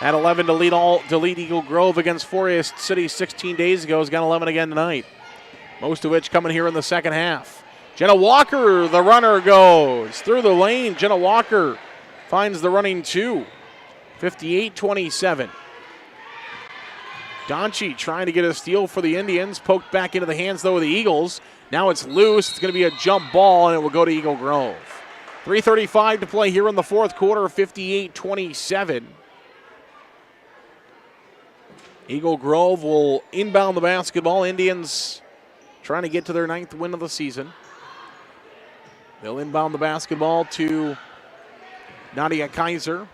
At 11 to lead Eagle Grove against Forest City 16 days ago. Has got 11 again tonight. Most of which coming here in the second half. Jenna Walker, the runner, goes through the lane. Jenna Walker finds the running two. 58-27. Donchi trying to get a steal for the Indians. Poked back into the hands, though, of the Eagles. Now it's loose. It's going to be a jump ball, and it will go to Eagle Grove. 3:35 to play here in the fourth quarter, 58-27. Eagle Grove will inbound the basketball. Indians trying to get to their 9th win of the season. They'll inbound the basketball to Nadia Kaiser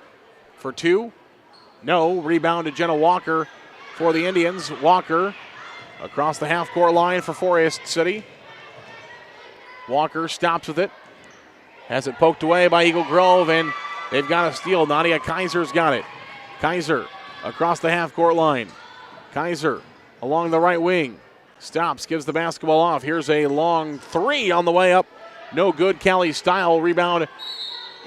for two. No. Rebound to Jenna Walker for the Indians. Walker across the half-court line for Forest City. Walker stops with it. Has it poked away by Eagle Grove, and they've got a steal. Nadia Kaiser's got it. Kaiser across the half-court line. Kaiser along the right wing. Stops, gives the basketball off. Here's a long three on the way up. No good. Callie Style. Rebound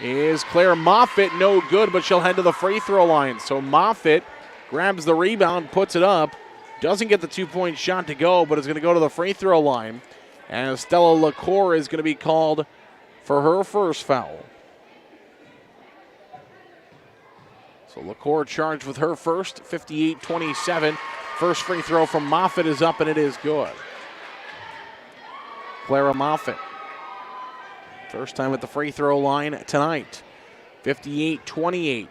is Claire Moffitt. No good, but she'll head to the free throw line. So Moffitt grabs the rebound, puts it up. Doesn't get the two-point shot to go, but is going to go to the free throw line. And Stella LaCour is going to be called for her first foul. So LaCour charged with her first, 58-27. First free throw from Moffitt is up, and it is good. Clara Moffitt. First time at the free throw line tonight. 58-28.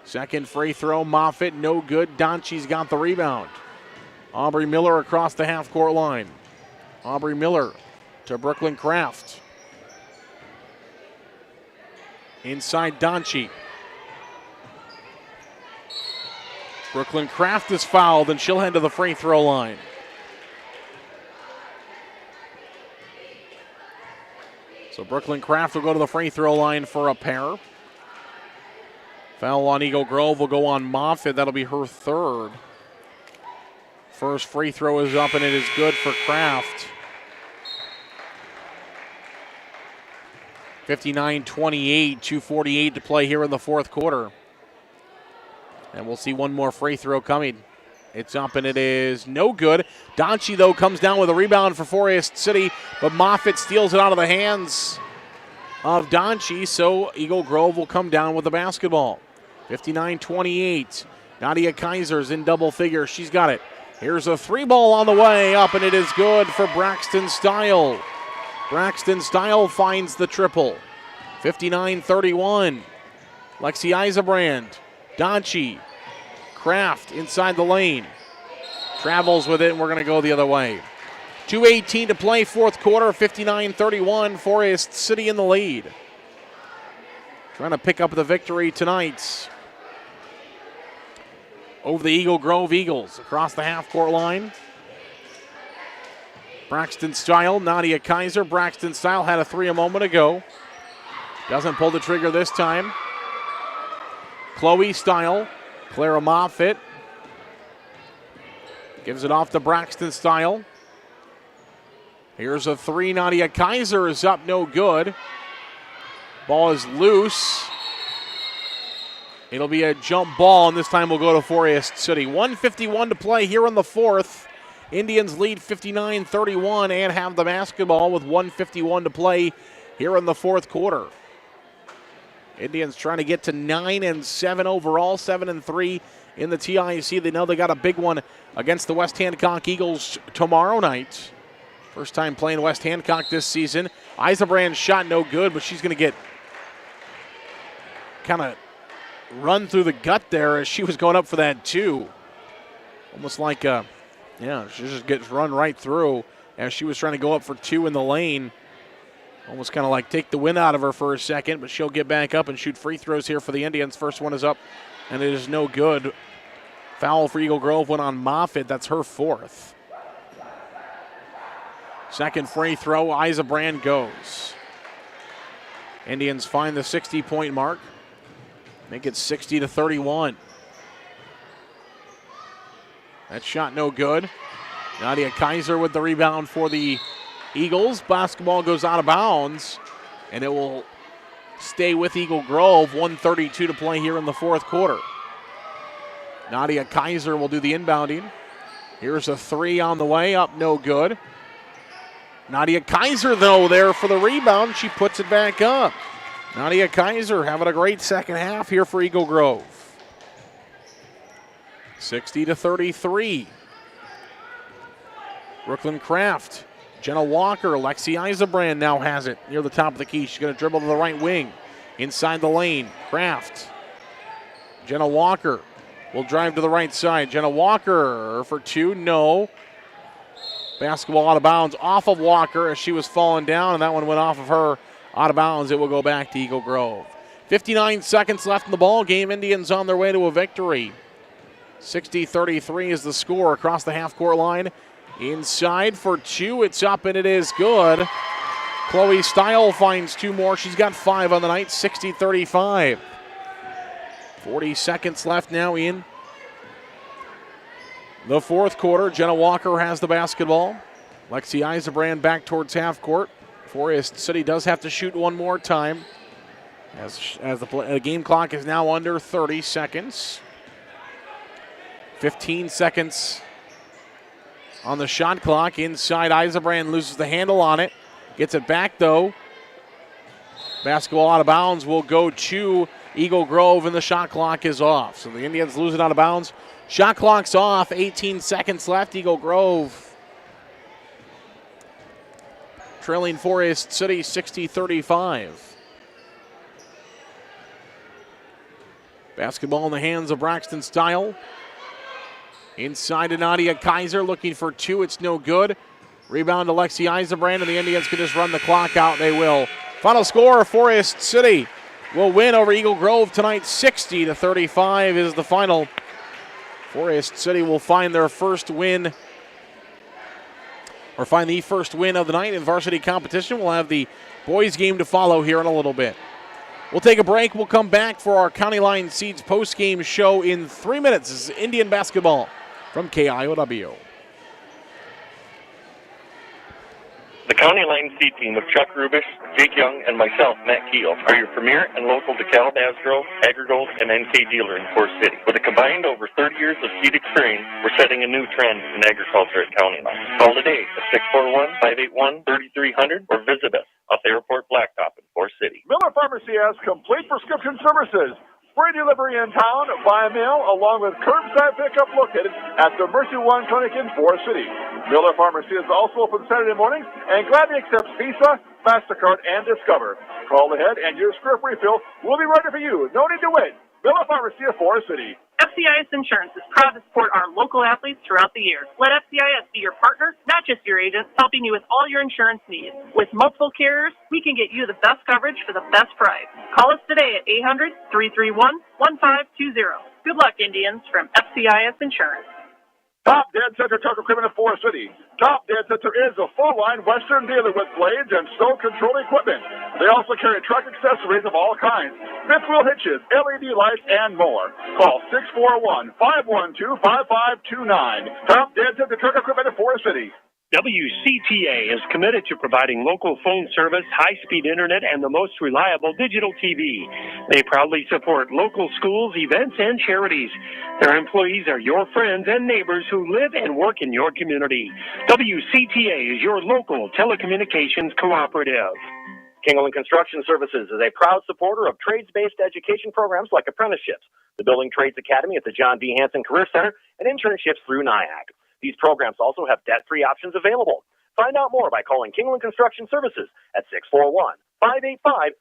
Second free throw, Moffitt, no good. Donchi's got the rebound. Aubrey Miller across the half-court line. Aubrey Miller to Brooklyn Kraft. Inside Donchi. Brooklyn Kraft is fouled, and she'll head to the free throw line. So Brooklyn Kraft will go to the free throw line for a pair. Foul on Eagle Grove will go on Moffitt. That'll be her third. First free throw is up, and it is good for Kraft. 59-28, 2:48 to play here in the fourth quarter. And we'll see one more free throw coming. It's up, and it is no good. Donchi, though, comes down with a rebound for Forest City, but Moffitt steals it out of the hands of Donchi, so Eagle Grove will come down with the basketball. 59-28. Nadia Kaiser's in double figures. She's got it. Here's a three ball on the way up, and it is good for Braxton Style. Braxton Style finds the triple. 59-31. Lexi Eisenbrand. Donchi. Kraft inside the lane. Travels with it, and we're going to go the other way. 2:18 to play, fourth quarter, 59-31. Forest City in the lead. Trying to pick up the victory tonight over the Eagle Grove Eagles. Across the half-court line. Braxton Style, Nadia Kaiser. Braxton Style had a three a moment ago. Doesn't pull the trigger this time. Chloe Style, Clara Moffitt. Gives it off to Braxton Style. Here's a three. Nadia Kaiser is up, no good. Ball is loose. It'll be a jump ball, and this time we'll go to Forest City. 1:51 to play here in the fourth. Indians lead 59-31 and have the basketball with 1:51 to play here in the fourth quarter. Indians trying to get to 9-7 overall, 7-3 in the TIC. They know they got a big one against the West Hancock Eagles tomorrow night. First time playing West Hancock this season. Eisenbrand's shot no good, but she's going to get kind of run through the gut there as she was going up for that two. Almost like, she just gets run right through as she was trying to go up for two in the lane. Almost kind of like take the wind out of her for a second, but she'll get back up and shoot free throws here for the Indians. First one is up, and it is no good. Foul for Eagle Grove went on Moffitt. That's her fourth. Second free throw, Eisenbrand goes. Indians find the 60-point mark. Make it 60-31. That shot no good. Nadia Kaiser with the rebound for the Eagles. Basketball goes out of bounds, and it will stay with Eagle Grove. 1:32 to play here in the fourth quarter. Nadia Kaiser will do the inbounding. Here's a three on the way, up no good. Nadia Kaiser, though, there for the rebound. She puts it back up. Nadia Kaiser having a great second half here for Eagle Grove. 60-33. Brooklyn Kraft. Jenna Walker. Lexi Eisenbrand now has it near the top of the key. She's going to dribble to the right wing. Inside the lane. Kraft. Jenna Walker will drive to the right side. Jenna Walker for two. No. Basketball out of bounds off of Walker as she was falling down, and that one went off of her out of bounds. It will go back to Eagle Grove. 59 seconds left in the ball game. Indians on their way to a victory. 60-33 is the score across the half-court line. Inside for two. It's up, and it is good. Chloe Stile finds two more. She's got 5 on the night. 60-35. 40 seconds left now in the fourth quarter. Jenna Walker has the basketball. Lexi Eisenbrand back towards half court. Forest City does have to shoot one more time as the game clock is now under 30 seconds. 15 seconds on the shot clock. Inside, Eisenbrand loses the handle on it. Gets it back, though. Basketball out of bounds will go to Eagle Grove, and the shot clock is off. So the Indians lose it out of bounds. Shot clock's off. 18 seconds left. Eagle Grove trailing Forest City 60-35. Basketball in the hands of Braxton Stile. Inside to Nadia Kaiser, looking for two. It's no good. Rebound to Lexi Eisenbrand, and the Indians can just run the clock out. They will. Final score, Forest City will win over Eagle Grove tonight. 60-35 is the final. Forest City will find their first win, or find the first win of the night in varsity competition. We'll have the boys game to follow here in a little bit. We'll take a break. We'll come back for our County Line Seeds post-game show in 3 minutes. This is Indian basketball from KIOW. The County Line C team of Chuck Rubish, Jake Young, and myself, Matt Keel, are your premier and local DeKalb, Asgrow, AgriGold, and NK dealer in Forest City. With a combined over 30 years of seed experience, we're setting a new trend in agriculture at County Line. Call today at 641-581-3300 or visit us off Airport Blacktop in Forest City. Miller Pharmacy has complete prescription services. Free delivery in town, by mail, along with curbside pickup located at the Mercy One Clinic in Forest City. Miller Pharmacy is also open Saturday mornings and gladly accepts Visa, MasterCard, and Discover. Call ahead and your script refill will be ready for you. No need to wait. Miller Pharmacy of Forest City. FCIS Insurance is proud to support our local athletes throughout the year. Let FCIS be your partner, not just your agent, helping you with all your insurance needs. With multiple carriers, we can get you the best coverage for the best price. Call us today at 800-331-1520. Good luck, Indians, from FCIS Insurance. Top Dead Center Truck Equipment in Forest City. Top Dead Center is a full-line Western dealer with blades and snow control equipment. They also carry truck accessories of all kinds, fifth wheel hitches, LED lights, and more. Call 641-512-5529. Top Dead Center Truck Equipment in Forest City. WCTA is committed to providing local phone service, high-speed internet, and the most reliable digital TV. They proudly support local schools, events, and charities. Their employees are your friends and neighbors who live and work in your community. WCTA is your local telecommunications cooperative. Kingland Construction Services is a proud supporter of trades-based education programs like apprenticeships, the Building Trades Academy at the John B. Hanson Career Center, and internships through NIAC. These programs also have debt-free options available. Find out more by calling Kingland Construction Services at 641-585-0101.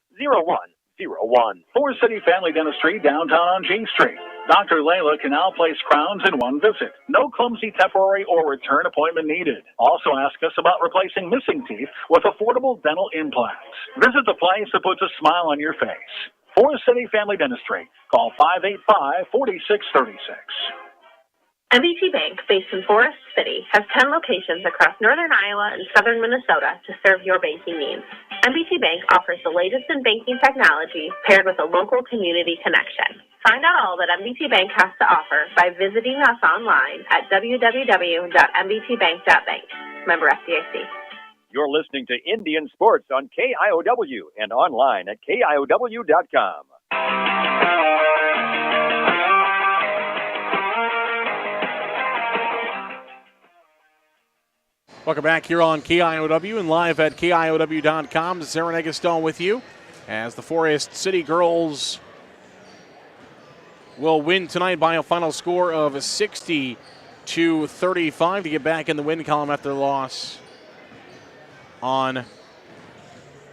Forest City Family Dentistry, downtown on G Street. Dr. Layla can now place crowns in one visit. No clumsy temporary or return appointment needed. Also ask us about replacing missing teeth with affordable dental implants. Visit the place that puts a smile on your face. Forest City Family Dentistry. Call 585-4636. MBT Bank, based in Forest City, has 10 locations across northern Iowa and southern Minnesota to serve your banking needs. MBT Bank offers the latest in banking technology paired with a local community connection. Find out all that MBT Bank has to offer by visiting us online at www.mbtbank.bank. Member FDIC. You're listening to Indian Sports on KIOW and online at KIOW.com. Welcome back here on KIOW and live at KIOW.com. Aaron Eggleston with you as the Forest City girls will win tonight by a final score of 60-35 to get back in the win column after their loss on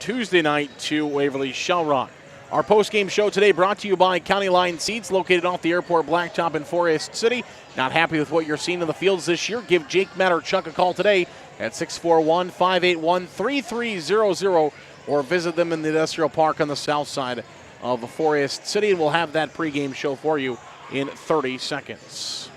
Tuesday night to Waverly Shellrock. Our post-game show today brought to you by County Line Seats, located off the airport blacktop in Forest City. Not happy with what you're seeing in the fields this year? Give Jake Matt or Chuck a call today at 641-581-3300 or visit them in the industrial park on the south side of Forest City, and we'll have that pregame show for you in 30 seconds.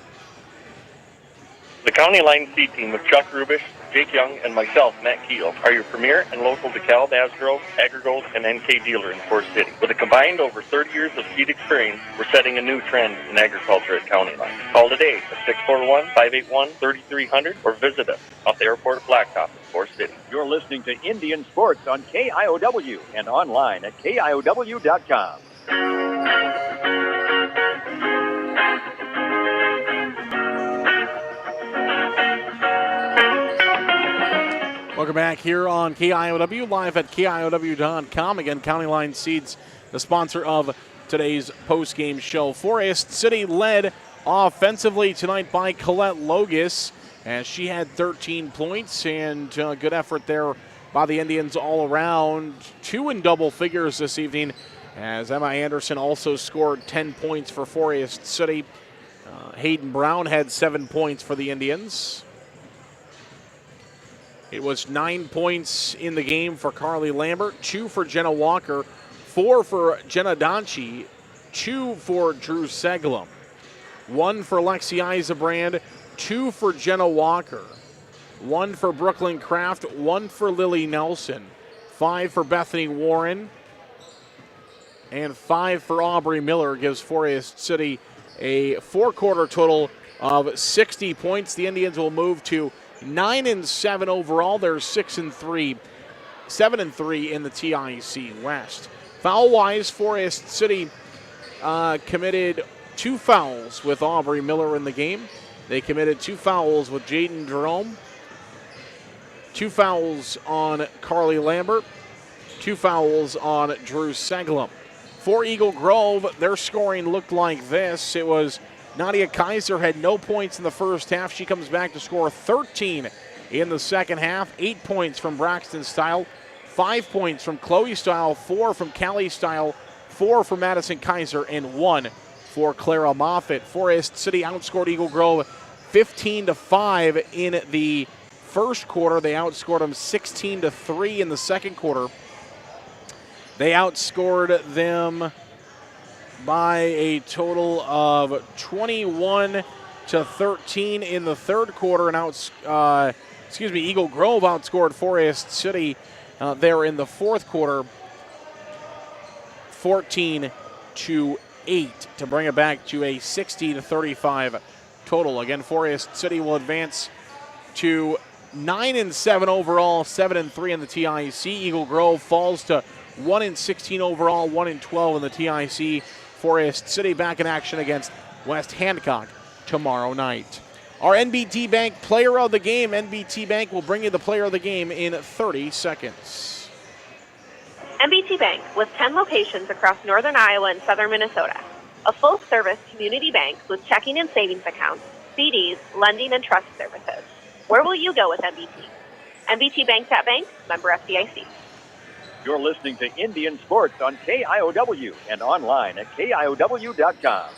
The County Line C team of Chuck Rubish, Jake Young, and myself, Matt Keel, are your premier and local DeKalb, Asgrove, AgriGold, and NK dealer in Forest City. With a combined over 30 years of seed experience, we're setting a new trend in agriculture at County Line. Call today at 641-581-3300 or visit us off the airport blacktop in Forest City. You're listening to Indian Sports on KIOW and online at KIOW.com. Welcome back here on KIOW, live at KIOW.com. Again, County Line Seeds, the sponsor of today's post-game show. Forest City led offensively tonight by Colette Logus, as she had 13 points, and good effort there by the Indians all around. 2 in double figures this evening, as Emma Anderson also scored 10 points for Forest City. Hayden Brown had 7 points for the Indians. It was 9 points in the game for Carly Lambert, 2 for Jenna Walker, 4 for Jenna Donchi, 2 for Drew Seglum, 1 for Lexi Eisebrand, 2 for Jenna Walker, 1 for Brooklyn Kraft, 1 for Lily Nelson, 5 for Bethany Warren, and 5 for Aubrey Miller. Gives Forest City a 4-quarter total of 60 points. The Indians will move to 9-7 overall. They're 7-3 in the TIC West. Foul-wise, Forest City committed 2 fouls with Aubrey Miller in the game. They committed 2 fouls with Jaden Jerome, 2 fouls on Carly Lambert, 2 fouls on Drew Seglum. For Eagle Grove, their scoring looked like this. It was Nadia Kaiser had no points in the first half. She comes back to score 13 in the second half. 8 points from Braxton Style, 5 points from Chloe Style, 4 from Callie Style, 4 from Madison Kaiser, and 1 for Clara Moffitt. Forest City outscored Eagle Grove 15-5 in the first quarter. They outscored them 16-3 in the second quarter. They outscored them by a total of 21-13 in the third quarter, and Eagle Grove outscored Forest City there in the fourth quarter 14-8 to bring it back to a 60-35 total. Again, Forest City will advance to 9-7 overall, 7-3 in the TIC. Eagle Grove falls to 1-16 overall, 1-12 in the TIC. Forest City back in action against West Hancock tomorrow night. Our NBT Bank player of the game. NBT Bank will bring you the player of the game in 30 seconds. MBT Bank, with 10 locations across northern Iowa and southern Minnesota. A full-service community bank with checking and savings accounts, CDs, lending, and trust services. Where will you go with MBT? MBT Bank, member FDIC. You're listening to Indian Sports on KIOW and online at KIOW.com.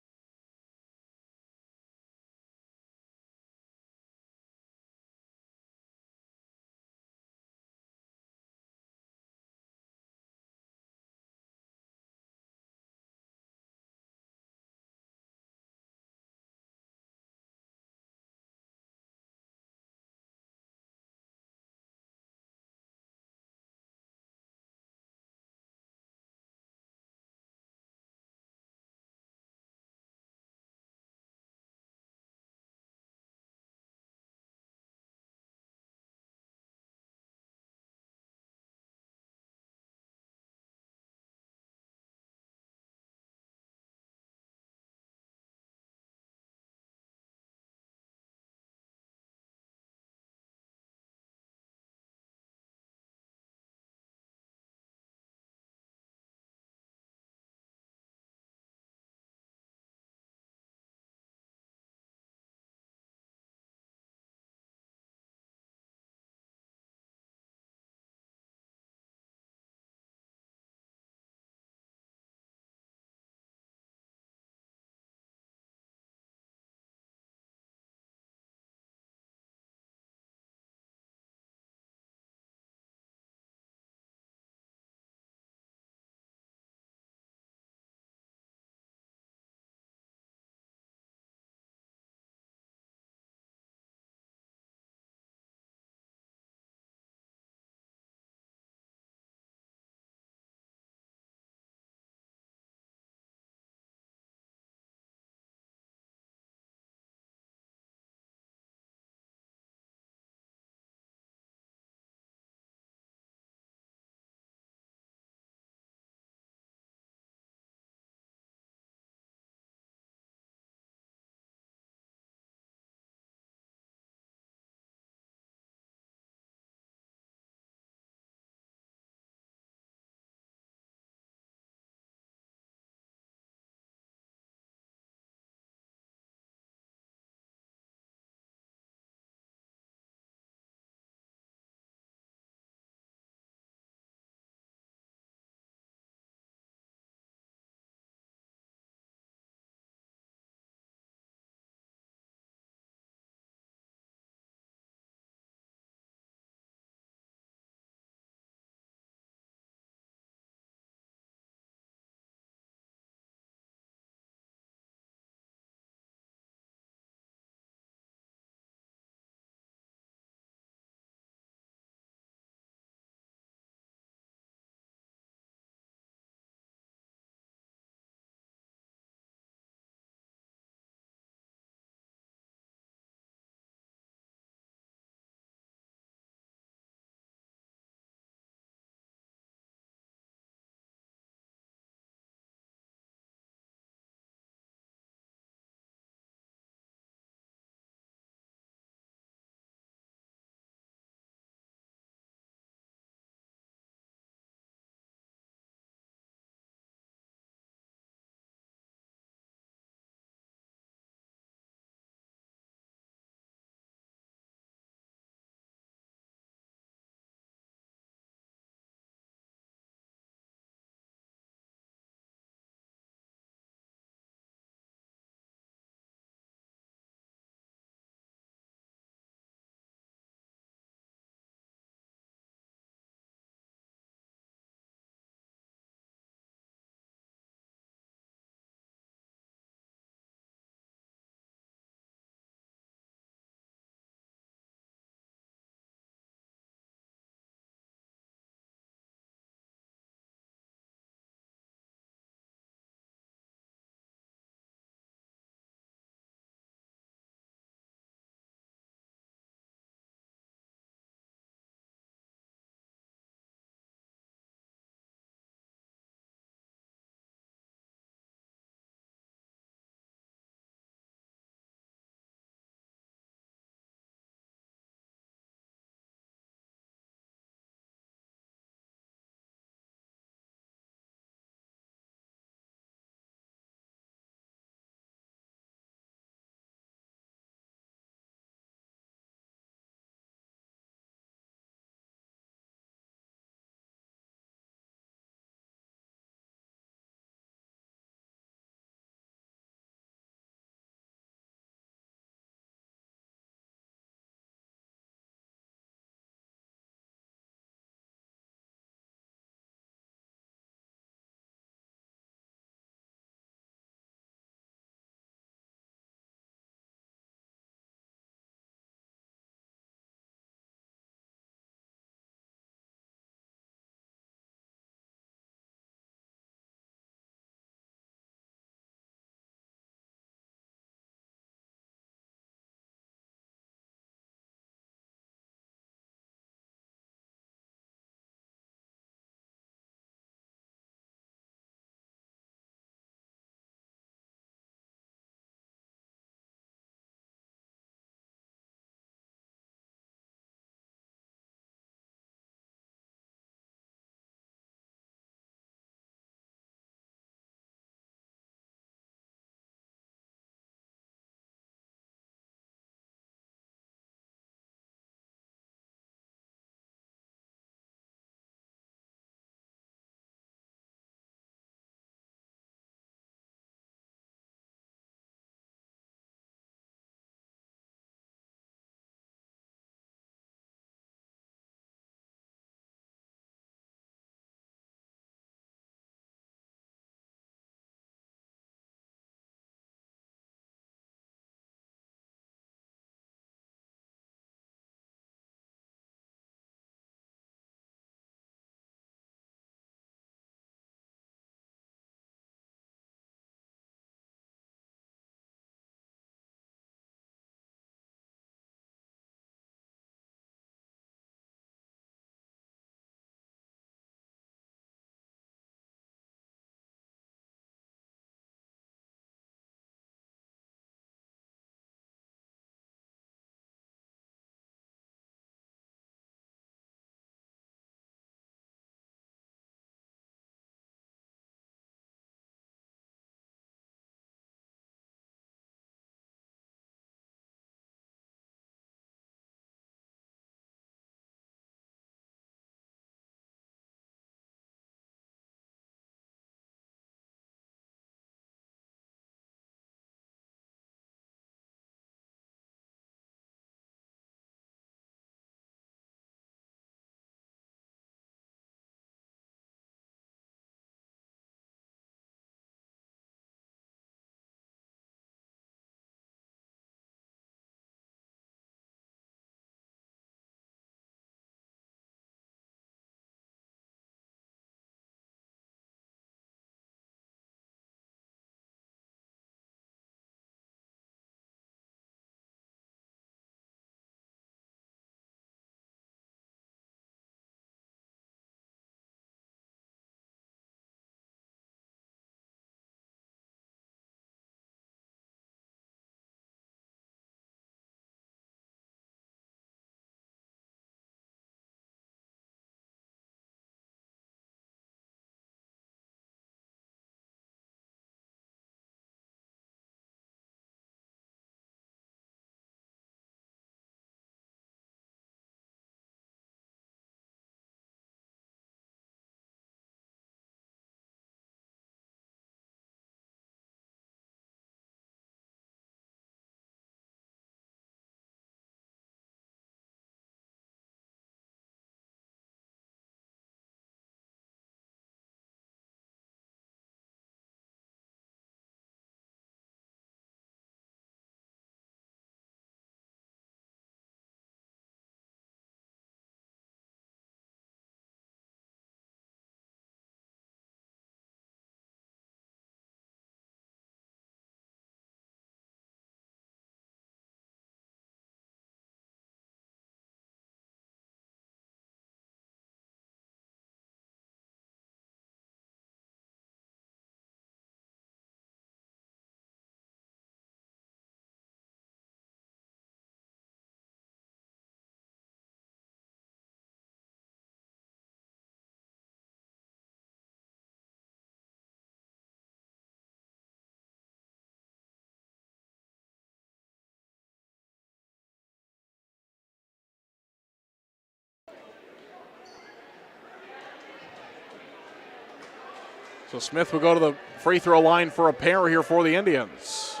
So Smith will go to the free throw line for a pair here for the Indians.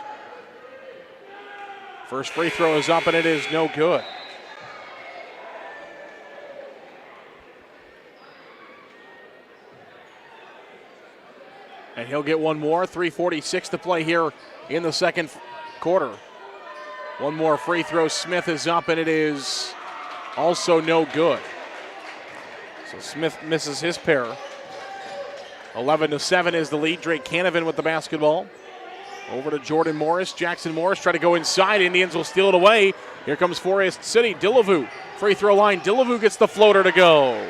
First free throw is up and it is no good. And he'll get one more. 3:46 to play here in the second quarter. One more free throw. Smith is up and it is also no good. So Smith misses his pair. 11-7 is the lead. Drake Canavan with the basketball. Over to Jordan Morris. Jackson Morris try to go inside. Indians will steal it away. Here comes Forest City. Dillevue, free throw line. Dillevue gets the floater to go.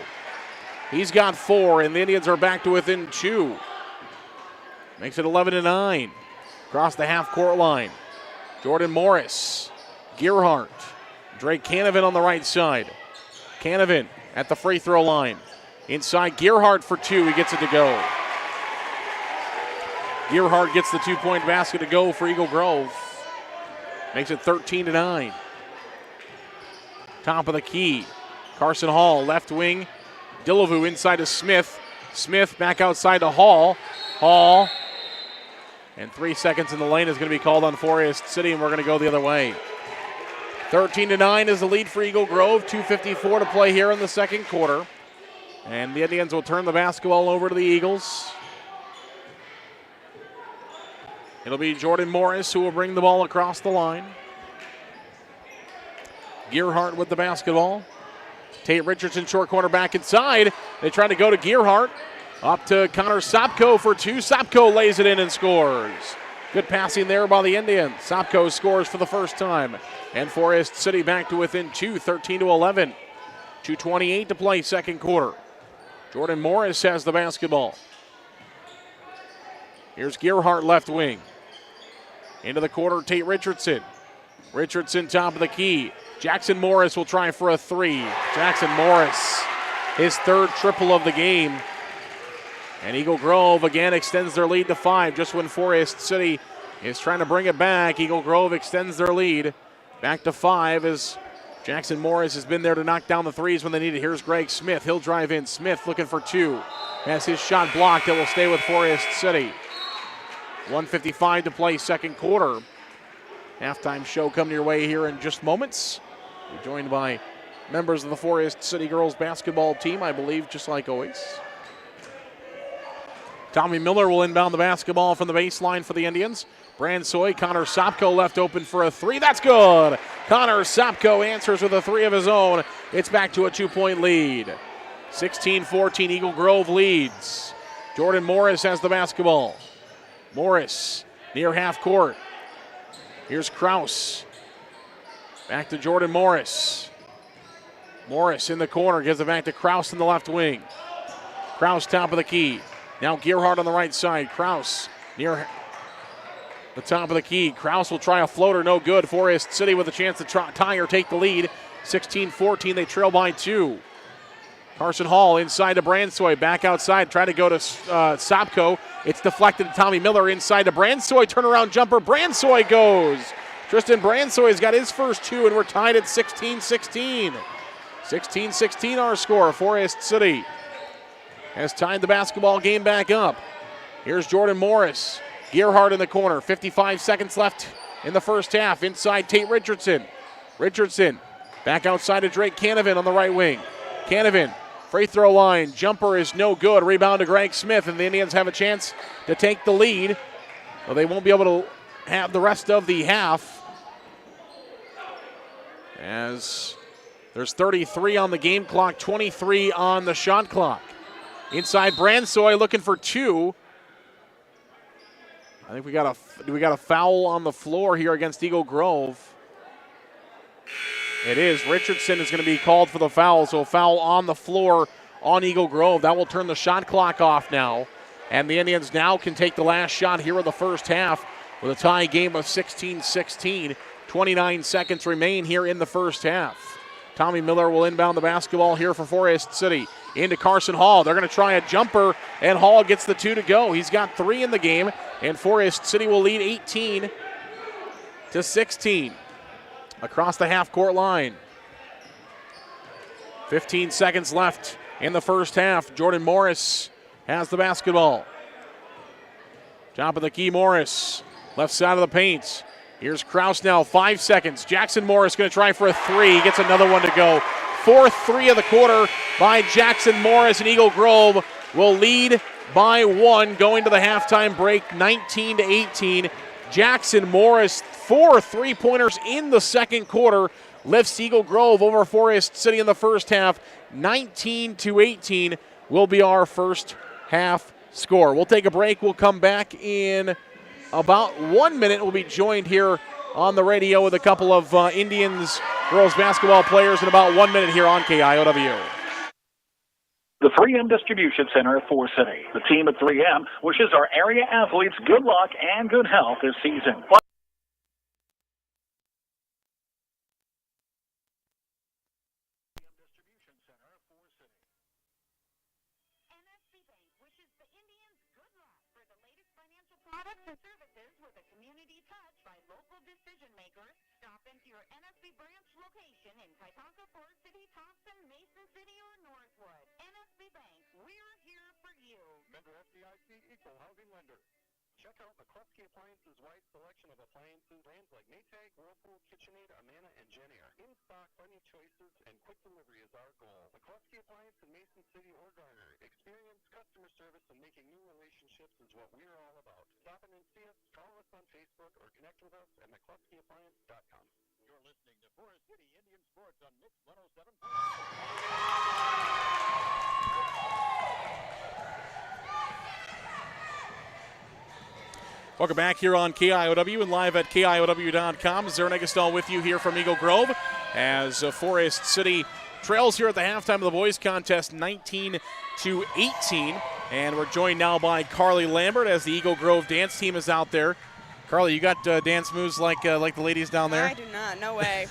He's got 4, and the Indians are back to within 2. Makes it 11-9. Across the half-court line. Jordan Morris. Gearhart. Drake Canavan on the right side. Canavan at the free throw line. Inside Gearhart for 2. He gets it to go. Gearhart gets the 2-point basket to go for Eagle Grove. Makes it 13-9. Top of the key. Carson Hall, left wing. Dillevue inside to Smith. Smith back outside to Hall. Hall. And 3 seconds in the lane is going to be called on Forest City, and we're going to go the other way. 13-9 is the lead for Eagle Grove. 2:54 to play here in the second quarter. And the Indians will turn the basketball over to the Eagles. It'll be Jordan Morris who will bring the ball across the line. Gearhart with the basketball. Tate Richardson, short corner back inside. They try to go to Gearhart. Up to Connor Sopko for 2. Sopko lays it in and scores. Good passing there by the Indians. Sopko scores for the first time. And Forest City back to within 2, 13-11. 2:28 to play second quarter. Jordan Morris has the basketball. Here's Gearhart left wing. Into the quarter, Tate Richardson. Richardson top of the key. Jackson Morris will try for a 3. Jackson Morris, his third triple of the game. And Eagle Grove again extends their lead to 5. Just when Forest City is trying to bring it back, Eagle Grove extends their lead back to 5 as Jackson Morris has been there to knock down the threes when they need it. Here's Greg Smith. He'll drive in. Smith looking for 2. Has his shot blocked. It will stay with Forest City. 1:55 to play second quarter. Halftime show coming your way here in just moments. We're joined by members of the Forest City girls basketball team, I believe, just like always. Tommy Miller will inbound the basketball from the baseline for the Indians. Bransoy, Connor Sopko left open for a 3. That's good. Connor Sopko answers with a 3 of his own. It's back to a 2-point lead. 16-14, Eagle Grove leads. Jordan Morris has the basketball. Morris near half court. Here's Kraus. Back to Jordan Morris. Morris in the corner, gives it back to Kraus in the left wing. Kraus top of the key. Now Gearhart on the right side. Kraus near the top of the key. Kraus will try a floater, no good. Forest City with a chance to tie or take the lead. 16-14, they trail by 2. Carson Hall inside to Bransoy, back outside, try to go to Sopko. It's deflected to Tommy Miller inside to Bransoy, turnaround jumper. Bransoy goes. Tristan Bransoy's got his first 2, and we're tied at 16-16. 16-16 our score. Forest City has tied the basketball game back up. Here's Jordan Morris. Gearhart in the corner. 55 seconds left in the first half. Inside Tate Richardson. Richardson back outside to Drake Canavan on the right wing. Canavan, free throw line. Jumper is no good. Rebound to Greg Smith, and the Indians have a chance to take the lead. Well, they won't be able to have the rest of the half, as there's 33 on the game clock, 23 on the shot clock. Inside Bransoy looking for 2. I think we got a foul on the floor here against Eagle Grove. It is. Richardson is going to be called for the foul, so a foul on the floor on Eagle Grove. That will turn the shot clock off now. And the Indians now can take the last shot here in the first half with a tie game of 16-16. 29 seconds remain here in the first half. Tommy Miller will inbound the basketball here for Forest City. Into Carson Hall. They're going to try a jumper, and Hall gets the 2 to go. He's got 3 in the game, and Forest City will lead 18-16 across the half-court line. 15 seconds left in the first half. Jordan Morris has the basketball. Top of the key, Morris. Left side of the paint. Here's Kraus now, 5 seconds. Jackson Morris going to try for a three. He gets another one to go. Fourth three of the quarter by Jackson Morris, and Eagle Grove will lead by one going to the halftime break, 19-18. Jackson Morris, 4 3-pointers in the second quarter, lifts Eagle Grove over Forest City in the first half. 19-18 will be our first half score. We'll take a break. We'll come back in about 1 minute. We'll be joined here on the radio with a couple of Indians girls basketball players in about 1 minute here on KIOW. The 3M Distribution Center at Forest City. The team at 3M wishes our area athletes good luck and good health this season. Products and services with a community touch by local decision makers. Stop into your NSB branch location in Titanca, Forest City, Thompson, Mason City, or Northwood. NSB Bank, we're here for you. Member FDIC Equal Housing Lender. Check out McCluskey Appliances' wide selection of appliances, brands like Maytag, Whirlpool, KitchenAid, Amana, and Jennier. In stock, plenty of choices, and quick delivery is our goal. McCluskey Appliance in Mason City or Garner. Experience, customer service, and making new relationships is what we're all about. Stop in and see us, call us on Facebook, or connect with us at McCluskeyAppliance.com. You're listening to Forest City Indian Sports on Mix 107. Welcome back here on KIOW and live at KIOW.com. Zarin Egestal with you here from Eagle Grove as Forest City trails here at the halftime of the boys contest 19-18. And we're joined now by Carly Lambert as the Eagle Grove dance team is out there. Carly, you got dance moves like the ladies down there? I do not. No way.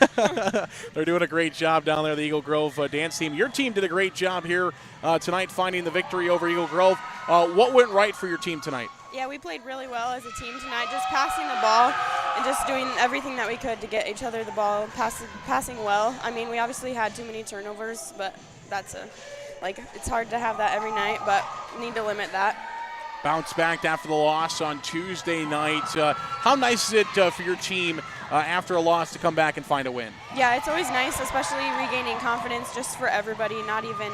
They're doing a great job down there, the Eagle Grove dance team. Your team did a great job here tonight finding the victory over Eagle Grove. What went right for your team tonight? Yeah, we played really well as a team tonight, just passing the ball and just doing everything that we could to get each other the ball, passing well. I mean, we obviously had too many turnovers, but that's it's hard to have that every night, but we need to limit that. Bounced back after the loss on Tuesday night. How nice is it for your team after a loss to come back and find a win? Yeah, it's always nice, especially regaining confidence just for everybody, not even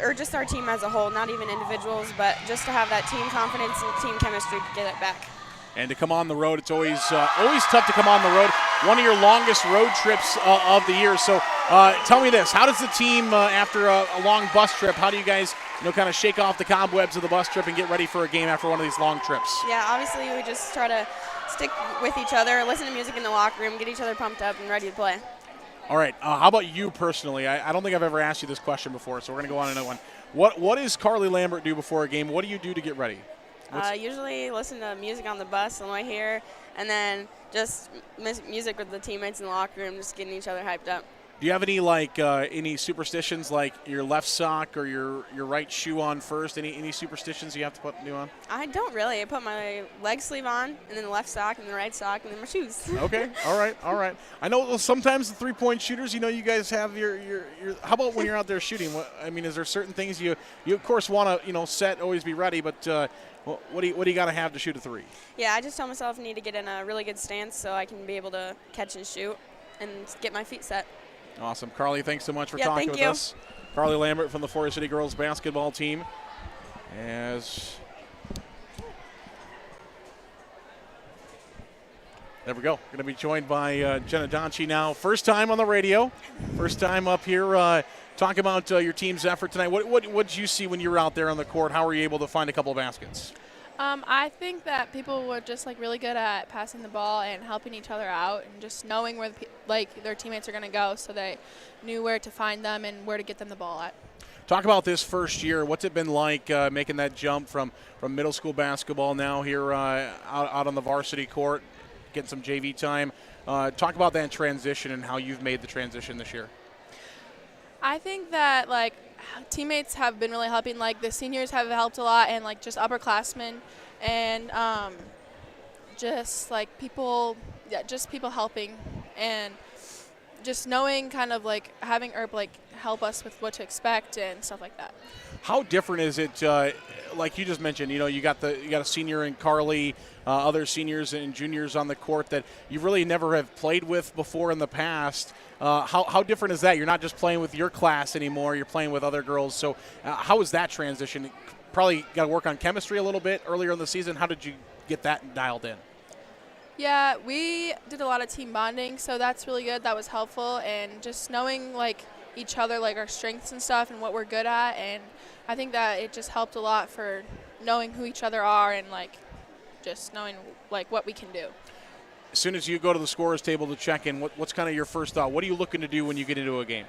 or just our team as a whole, not even individuals, but just to have that team confidence and team chemistry to get it back. And to come on the road, it's always tough to come on the road. One of your longest road trips of the year. So tell me this, how does the team, after a long bus trip, how do you guys kind of shake off the cobwebs of the bus trip and get ready for a game after one of these long trips? Yeah, obviously we just try to stick with each other, listen to music in the locker room, get each other pumped up and ready to play. All right, how about you personally? I don't think I've ever asked you this question before, so we're going to go on another one. What does Carly Lambert do before a game? What do you do to get ready? Usually listen to music on the bus on the way here, and then just music with the teammates in the locker room, just getting each other hyped up. Do you have any any superstitions, like your left sock or your right shoe on first? Any superstitions you have to put new on? I don't really. I put my leg sleeve on, and then the left sock, and the right sock, and then my shoes. Okay, all right. I know sometimes the three-point shooters, you guys have your. How about when you're out there shooting? Is there certain things you of course want to set, always be ready, but what do you got to have to shoot a three? Yeah, I just tell myself I need to get in a really good stance so I can be able to catch and shoot and get my feet set. Awesome. Carly, thanks so much for talking with us. Carly Lambert from the Forest City girls basketball team. There we go. Going to be joined by Jenna Donchie now. First time on the radio. First time up here talking about your team's effort tonight. What did you see when you were out there on the court? How were you able to find a couple of baskets? I think that people were just really good at passing the ball and helping each other out and just knowing where their teammates are going to go, so they knew where to find them and where to get them the ball at. Talk about this first year. What's it been like making that jump from middle school basketball now here out on the varsity court, getting some JV time? Talk about that transition and how you've made the transition this year. I think that teammates have been really helping. The seniors have helped a lot, and just upperclassmen, and people helping, and just knowing kind of having help us with what to expect and stuff like that. How different is it? Like you just mentioned, you got a senior in Carly, other seniors and juniors on the court that you really never have played with before in the past. How different is that? You're not just playing with your class anymore; you're playing with other girls. So, how is that transition? Probably got to work on chemistry a little bit earlier in the season. How did you get that dialed in? Yeah, we did a lot of team bonding, so that's really good. That was helpful, and just knowing each other, our strengths and stuff, and what we're good at, and I think that it just helped a lot for knowing who each other are and just knowing what we can do. As soon as you go to the scorer's table to check in, what's kind of your first thought? What are you looking to do when you get into a game?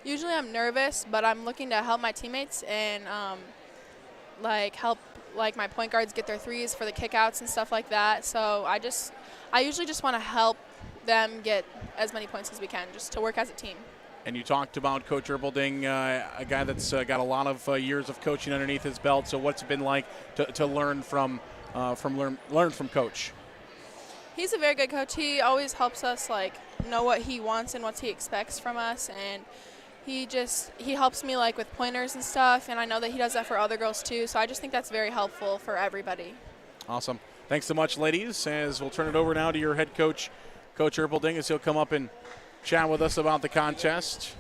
Usually I'm nervous, but I'm looking to help my teammates and help my point guards get their threes for the kickouts and stuff like that. So I usually just want to help them get as many points as we can, just to work as a team. And you talked about Coach Erbelding, a guy that's got a lot of years of coaching underneath his belt. So what's it been like to learn from Coach? He's a very good coach. He always helps us know what he wants and what he expects from us, and he helps me with pointers and stuff, and I know that he does that for other girls too. So I just think that's very helpful for everybody. Awesome. Thanks so much, ladies. As we'll turn it over now to your head coach, Coach Erbelding, as he'll come up and chat with us about the contest.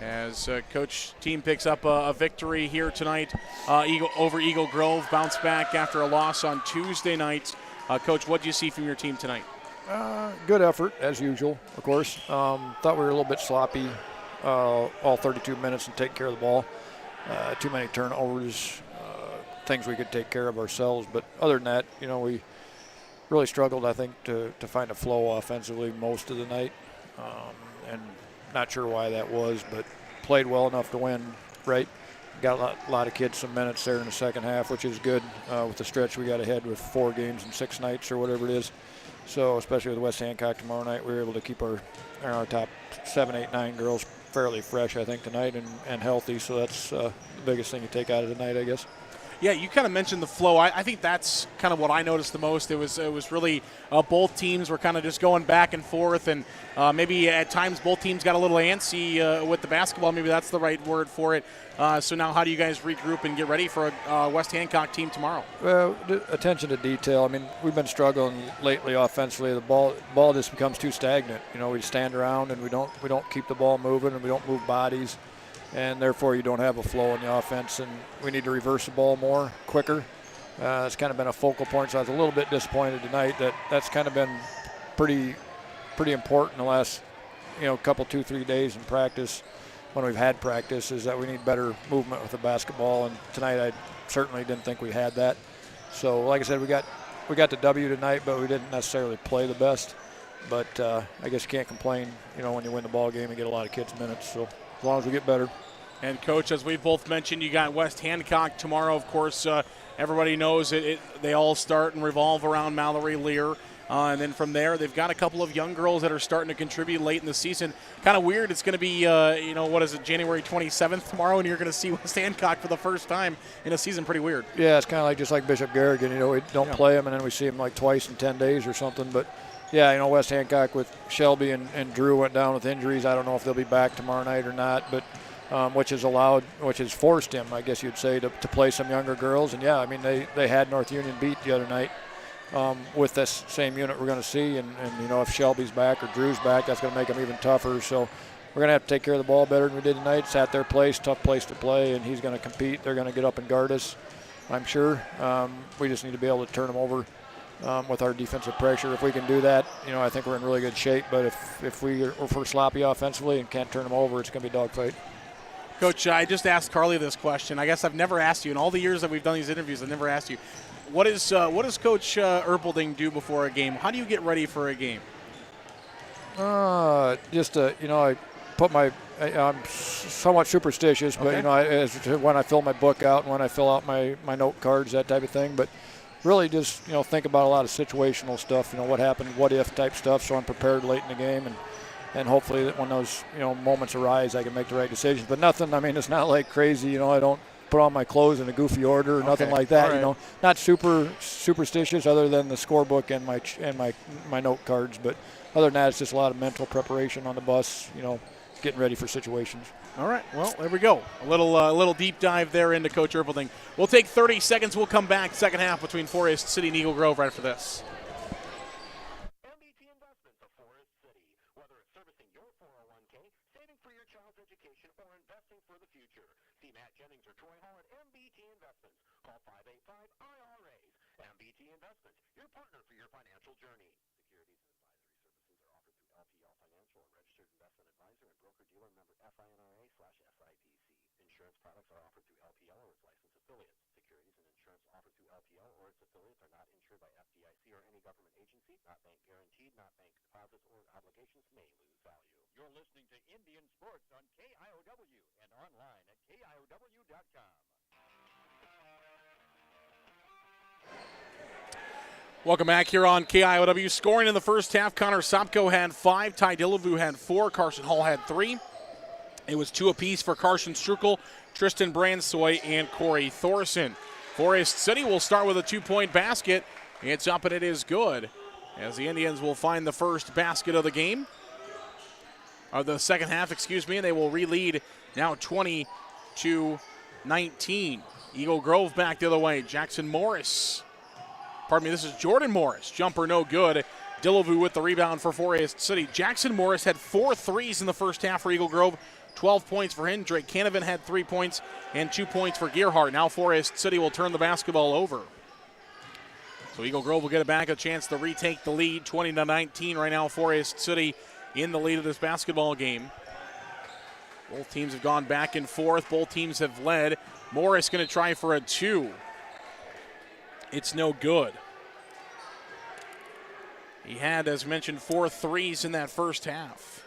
As Coach team picks up a victory here tonight over Eagle Grove, bounce back after a loss on Tuesday night. Coach, what do you see from your team tonight? Good effort, as usual, of course. Thought we were a little bit sloppy all 32 minutes and take care of the ball. Too many turnovers, things we could take care of ourselves. But other than that, we really struggled, I think, to find a flow offensively most of the night. And not sure why that was, but played well enough to win, right? Got a lot of kids some minutes there in the second half, which is good with the stretch we got ahead with 4 games in 6 nights or whatever it is. So especially with West Hancock tomorrow night, we were able to keep our top 7, 8, 9 girls fairly fresh, I think, tonight and healthy. So that's the biggest thing you take out of tonight, I guess. Yeah, you kind of mentioned the flow. I think that's kind of what I noticed the most. It was really both teams were kind of just going back and forth, and maybe at times both teams got a little antsy with the basketball. Maybe that's the right word for it. So now how do you guys regroup and get ready for a West Hancock team tomorrow? Well, Attention to detail. I mean, we've been struggling lately offensively. The ball just becomes too stagnant. We stand around and we don't keep the ball moving, and we don't move bodies. And therefore you don't have a flow in the offense, and we need to reverse the ball more, quicker. It's kind of been a focal point, so I was a little bit disappointed tonight that's kind of been pretty important in the last couple 2-3 days in practice when we've had practice, is that we need better movement with the basketball, and tonight I certainly didn't think we had that. So like I said, we got the W tonight, but we didn't necessarily play the best. But I guess you can't complain when you win the ball game and get a lot of kids minutes, so as long as we get better. And, Coach, as we both mentioned, you got West Hancock tomorrow. Of course, everybody knows they all start and revolve around Mallory Lear. And then from there, they've got a couple of young girls that are starting to contribute late in the season. Kind of weird. It's going to be, January 27th tomorrow, and you're going to see West Hancock for the first time in a season. Pretty weird. Yeah, it's kind of just like Bishop Garrigan. We don't play them, and then we see them twice in 10 days or something. But, yeah, West Hancock with Shelby and Drew went down with injuries. I don't know if they'll be back tomorrow night or not, but which has forced him, I guess you'd say, to play some younger girls. And, yeah, they had North Union beat the other night. With this same unit we're going to see, and if Shelby's back or Drew's back, that's going to make them even tougher. So we're going to have to take care of the ball better than we did tonight. It's at their place, tough place to play, and he's going to compete. They're going to get up and guard us, I'm sure. We just need to be able to turn them over with our defensive pressure. If we can do that, I think we're in really good shape. But if we're sloppy offensively and can't turn them over, it's going to be a dogfight. Coach, I just asked Carly this question. I guess I've never asked you in all the years that we've done these interviews. I've never asked you. What does Coach Erbelding do before a game? How do you get ready for a game? I put I'm somewhat superstitious, but when I fill my book out and when I fill out my note cards, that type of thing. But really, just think about a lot of situational stuff. What happened, what if type stuff. So I'm prepared late in the game, and hopefully that when those moments arise, I can make the right decisions. But nothing. It's not like crazy. I don't put on my clothes in a goofy order or nothing like that. Right. Not super superstitious, other than the scorebook and my note cards. But other than that, it's just a lot of mental preparation on the bus. getting ready for situations. All right, well, there we go. A little deep dive there into Coach Erpelding. We'll take 30 seconds. We'll come back second half between Forest City and Eagle Grove right after this. You're listening to Indian Sports on KIOW and online at KIOW.com. Welcome back here on KIOW. Scoring in the first half, Connor Sopko had 5, Ty Dillevue had 4, Carson Hall had 3. It was 2 apiece for Carson Strukel, Tristan Bransoy, and Corey Thorson. Forest City will start with a 2-point basket. It's up and it is good, as the Indians will find the first basket of the game. Of the second half, and they will re-lead now 20-19. Eagle Grove back the other way. This is Jordan Morris. Jumper no good. Dillevue with the rebound for Forest City. Jackson Morris had 4 threes in the first half for Eagle Grove. 12 points for him. Drake Canavan had 3 points and 2 points for Gearhart. Now Forest City will turn the basketball over. So Eagle Grove will get a chance to retake the lead. 20-19 right now. Forest City in the lead of this basketball game. Both teams have gone back and forth. Both teams have led. Morris going to try for a 2. It's no good. He had, as mentioned, 4 threes in that first half.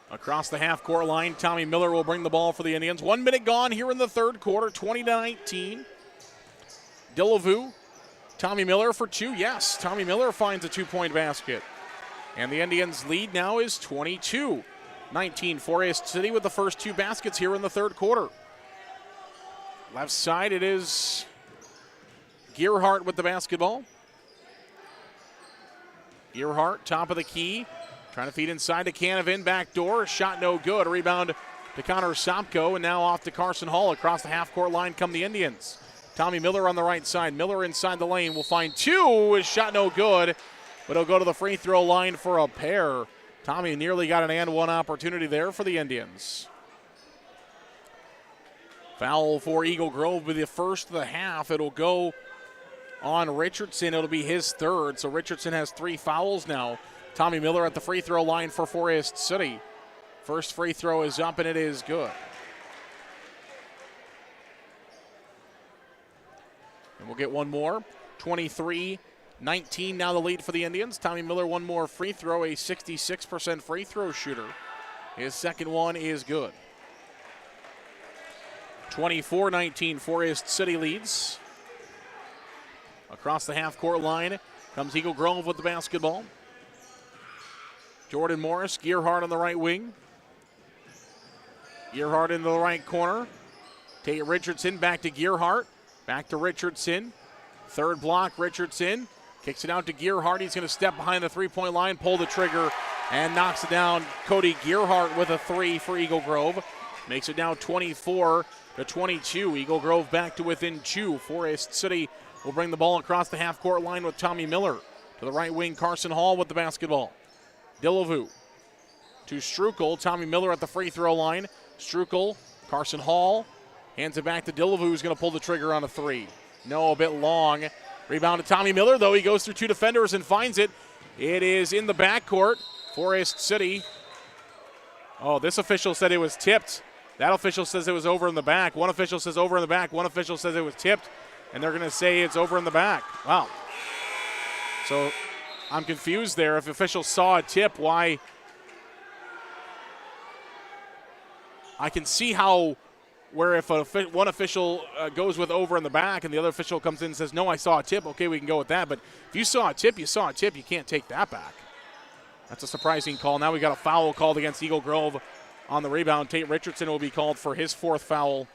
Across the half-court line, Tommy Miller will bring the ball for the Indians. 1 minute gone here in the third quarter, 20-19. Dillevue. Tommy Miller for 2. Yes, Tommy Miller finds a 2-point basket. And the Indians' lead now is 22-19. Forest City with the first 2 baskets here in the third quarter. Left side, it is Gearhart with the basketball. Gearhart, top of the key. Trying to feed inside to Canavan, back door. Shot no good. A rebound to Connor Sopko, and now off to Carson Hall. Across the half-court line come the Indians. Tommy Miller on the right side. Miller inside the lane will find 2. His shot no good, but he'll go to the free throw line for a pair. Tommy nearly got an and one opportunity there for the Indians. Foul for Eagle Grove with the first of the half. It'll go on Richardson. It'll be his third. So Richardson has 3 fouls now. Tommy Miller at the free throw line for Forest City. First free throw is up and it is good. And we'll get one more. 23-19 now the lead for the Indians. Tommy Miller one more free throw, a 66% free throw shooter. His second one is good. 24-19 Forest City leads. Across the half-court line comes Eagle Grove with the basketball. Jordan Morris, Gearhart on the right wing. Gearhart into the right corner. Tate Richardson back to Gearhart. Back to Richardson. Third block, Richardson. Kicks it out to Gearhart. He's going to step behind the three-point line, pull the trigger, and knocks it down. Cody Gearhart with a 3 for Eagle Grove. Makes it now 24-22. Eagle Grove back to within 2. Forest City will bring the ball across the half-court line with Tommy Miller. To the right wing, Carson Hall with the basketball. Dillevue to Strukel. Tommy Miller at the free throw line. Strukel, Carson Hall, hands it back to Dillevue, who's going to pull the trigger on a 3. No, a bit long. Rebound to Tommy Miller, though. He goes through 2 defenders and finds it. It is in the backcourt. Forest City. Oh, this official said it was tipped. That official says it was over in the back. One official says over in the back. One official says it was tipped. And they're going to say it's over in the back. Wow. So I'm confused there. If officials saw a tip, why? I can see how, where if one official goes with over in the back and the other official comes in and says, no, I saw a tip, okay, we can go with that. But if you saw a tip, you saw a tip. You can't take that back. That's a surprising call. Now we got a foul called against Eagle Grove on the rebound. Tate Richardson will be called for his 4th foul.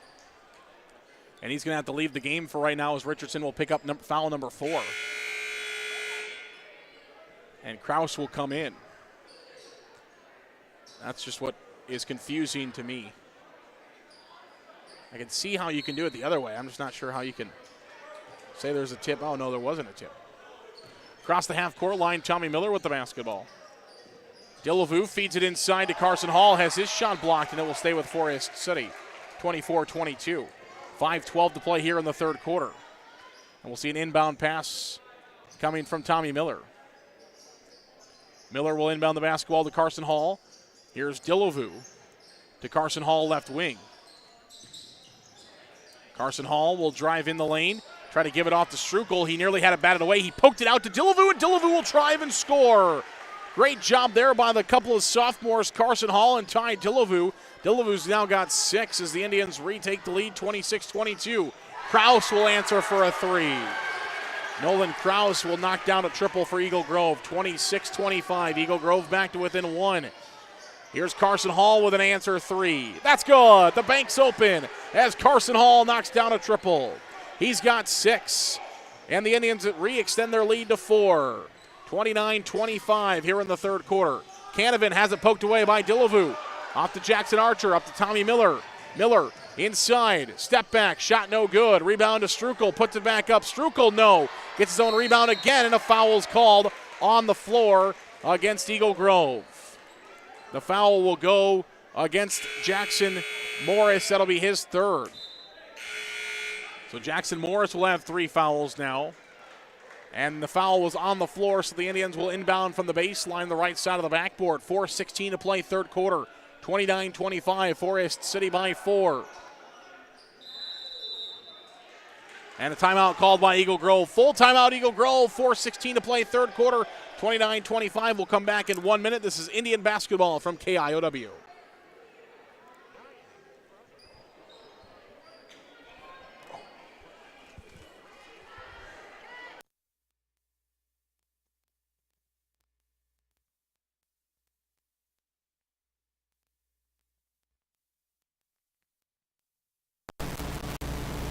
And he's going to have to leave the game for right now as Richardson will pick up foul number 4. And Kraus will come in. That's just what is confusing to me. I can see how you can do it the other way. I'm just not sure how you can say there's a tip. Oh, no, there wasn't a tip. Across the half-court line, Tommy Miller with the basketball. Delavu feeds it inside to Carson Hall, has his shot blocked, and it will stay with Forest City. 24-22. 5:12 to play here in the third quarter. And we'll see an inbound pass coming from Tommy Miller. Miller will inbound the basketball to Carson Hall. Here's Delavu to Carson Hall, left wing. Carson Hall will drive in the lane, try to give it off to Strukel. He nearly had it batted away. He poked it out to Delavu, and Delavu will drive and score. Great job there by the couple of sophomores, Carson Hall and Ty Delavu. Delavu's now got 6 as the Indians retake the lead, 26-22. Kraus will answer for a 3. Nolan Kraus will knock down a triple for Eagle Grove, 26-25. Eagle Grove back to within 1. Here's Carson Hall with an answer 3. That's good. The bank's open as Carson Hall knocks down a triple. He's got 6. And the Indians re-extend their lead to 4. 29-25 here in the third quarter. Canavan has it poked away by Delavu. Off to Jackson Archer, up to Tommy Miller. Miller inside, step back, shot no good. Rebound to Strukel, puts it back up. Strukel, no. Gets his own rebound again, and a foul's called on the floor against Eagle Grove. The foul will go against Jackson Morris. That'll be his third. So Jackson Morris will have 3 fouls now. And the foul was on the floor, so the Indians will inbound from the baseline, the right side of the backboard. 4:16 to play, third quarter. 29-25, Forest City by 4. And a timeout called by Eagle Grove. Full timeout, Eagle Grove. 4:16 to play, third quarter. 29-25. We'll come back in 1 minute. This is Indian basketball from KIOW.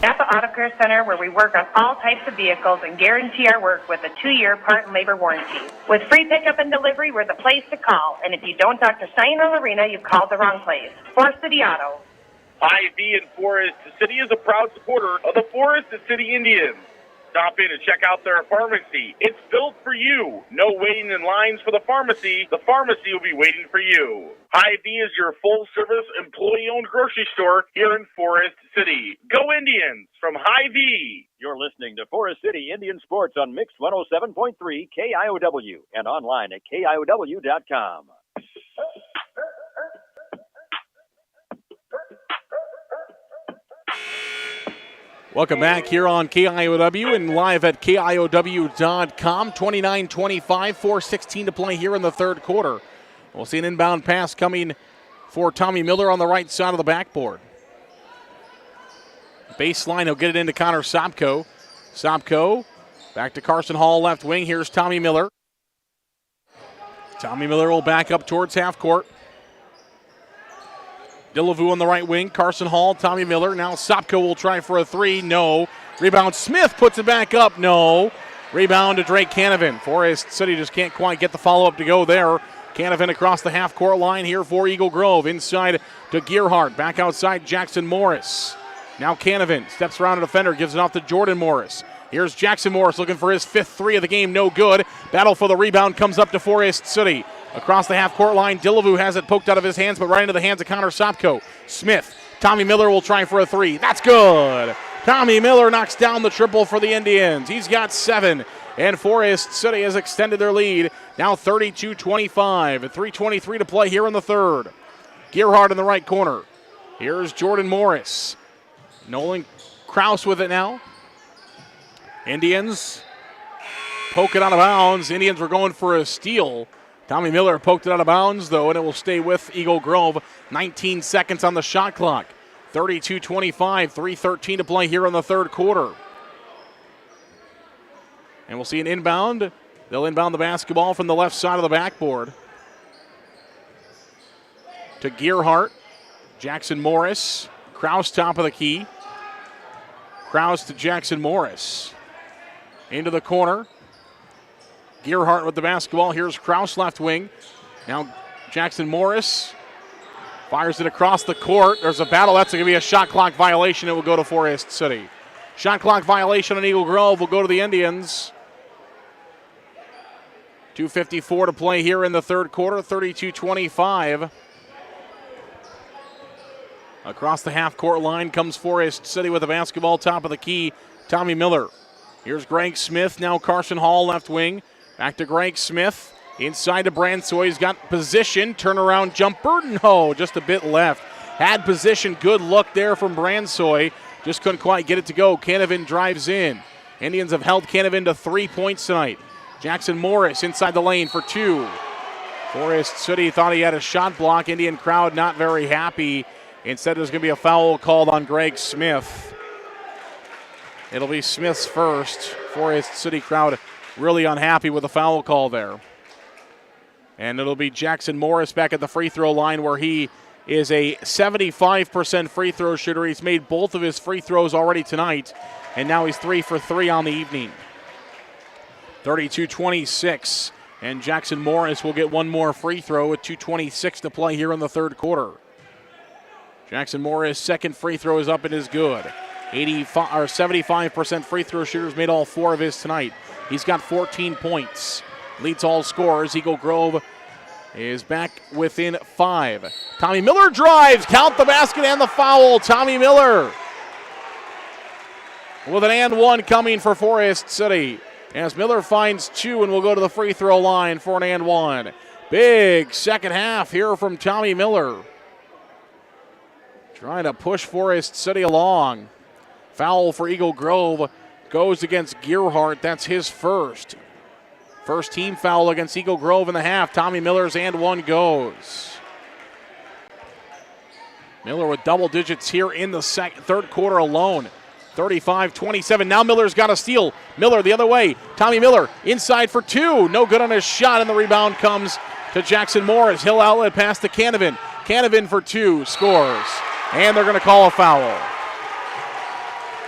Napa Auto Care Center, where we work on all types of vehicles and guarantee our work with a 2-year part and labor warranty. With free pickup and delivery, we're the place to call. And if you don't talk to Cheyenne Arena, you've called the wrong place. Forest City Auto. Hy-Vee in Forest City is a proud supporter of the Forest City Indians. Stop in and check out their pharmacy. It's built for you. No waiting in lines for the pharmacy. The pharmacy will be waiting for you. Hy-Vee is your full-service, employee-owned grocery store here in Forest City. Go Indians from Hy-Vee. You're listening to Forest City Indian Sports on Mix 107.3 KIOW and online at KIOW.com. Welcome back here on KIOW and live at KIOW.com. 29-25, 4:16 to play here in the third quarter. We'll see an inbound pass coming for Tommy Miller on the right side of the backboard. Baseline, he'll get it into Connor Sopko. Sopko back to Carson Hall, left wing. Here's Tommy Miller. Tommy Miller will back up towards half court. Delavu on the right wing, Carson Hall, Tommy Miller. Now Sopko will try for a 3, no. Rebound, Smith puts it back up, no. Rebound to Drake Canavan. Forest City just can't quite get the follow-up to go there. Canavan across the half-court line here for Eagle Grove. Inside to Gearhart, back outside Jackson Morris. Now Canavan steps around a defender, gives it off to Jordan Morris. Here's Jackson Morris looking for his 5th 3 of the game, no good. Battle for the rebound comes up to Forest City. Across the half-court line, Delavu has it poked out of his hands, but right into the hands of Connor Sopko. Smith, Tommy Miller will try for a 3. That's good. Tommy Miller knocks down the triple for the Indians. He's got 7, and Forest City has extended their lead. Now 32-25, at 3:23 to play here in the third. Gearhart in the right corner. Here's Jordan Morris. Nolan Kraus with it now. Indians poke it out of bounds. Indians were going for a steal. Tommy Miller poked it out of bounds, though, and it will stay with Eagle Grove. 19 seconds on the shot clock. 32-25, 3:13 to play here in the third quarter. And we'll see an inbound. They'll inbound the basketball from the left side of the backboard. To Gearhart. Jackson Morris. Kraus top of the key. Kraus to Jackson Morris. Into the corner. Gearhart with the basketball. Here's Kraus, left wing. Now Jackson Morris fires it across the court. There's a battle. That's going to be a shot clock violation. It will go to Forest City. Shot clock violation on Eagle Grove will go to the Indians. 2:54 to play here in the third quarter, 32-25. Across the half-court line comes Forest City with the basketball, top of the key, Tommy Miller. Here's Greg Smith, now Carson Hall, left wing. Back to Greg Smith, inside to Bransoy. He's got position, turnaround jumper, no, just a bit left. Had position, good look there from Bransoy. Just couldn't quite get it to go. Canavan drives in. Indians have held Canavan to 3 points tonight. Jackson Morris inside the lane for 2. Forest City thought he had a shot block. Indian crowd not very happy. Instead, there's going to be a foul called on Greg Smith. It'll be Smith's first. Forest City crowd really unhappy with the foul call there. And it'll be Jackson Morris back at the free throw line, where he is a 75% free throw shooter. He's made both of his free throws already tonight, and now he's 3 for 3 on the evening. 32-26, and Jackson Morris will get one more free throw with 2:26 to play here in the third quarter. Jackson Morris' second free throw is up and is good. 75% free throw shooters, made all 4 of his tonight. He's got 14 points. Leads all scorers. Eagle Grove is back within 5. Tommy Miller drives, count the basket and the foul. Tommy Miller with an and one coming for Forest City. As Miller finds 2 and will go to the free throw line for an and one. Big second half here from Tommy Miller. Trying to push Forest City along. Foul for Eagle Grove goes against Gearhart. That's his first. First team foul against Eagle Grove in the half. Tommy Miller's and one goes. Miller with double digits here in the third quarter alone. 35-27. Now Miller's got a steal. Miller the other way. Tommy Miller inside for 2. No good on his shot, and the rebound comes to Jackson Morris. Hill outlet pass to Canavan. Canavan for 2 scores. And they're going to call a foul.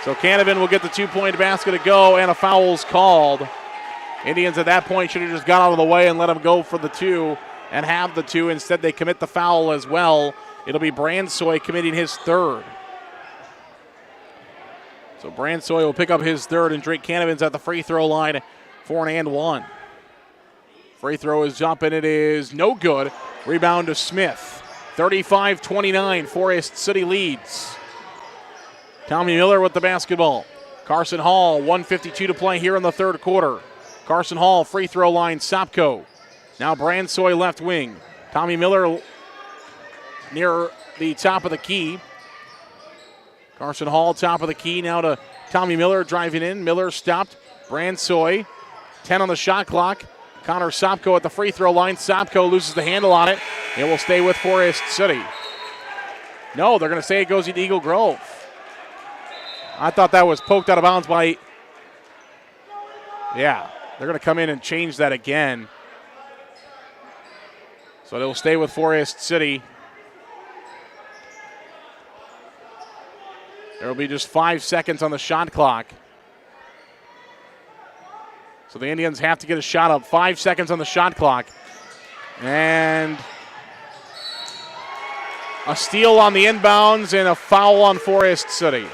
So Canavan will get the 2-point basket to go, and a foul's called. Indians at that point should have just got out of the way and let him go for the 2 and have the 2. Instead, they commit the foul as well. It'll be Bransoy committing his third. So Bransoy will pick up his third, and Drake Canavan's at the free throw line for an and one. Free throw is jumping. It is no good. Rebound to Smith. 35-29. Forest City leads. Tommy Miller with the basketball. Carson Hall, 1:52 to play here in the third quarter. Carson Hall, free throw line, Sopko. Now Bransoy left wing. Tommy Miller near the top of the key. Carson Hall, top of the key, now to Tommy Miller driving in. Miller stopped. Bransoy, 10 on the shot clock. Connor Sopko at the free throw line. Sopko loses the handle on it. It will stay with Forest City. No, they're going to say it goes to Eagle Grove. I thought that was poked out of bounds by... Yeah, they're going to come in and change that again. So they'll stay with Forest City. There will be just 5 seconds on the shot clock. So the Indians have to get a shot up. 5 seconds on the shot clock. And a steal on the inbounds and a foul on Forest City.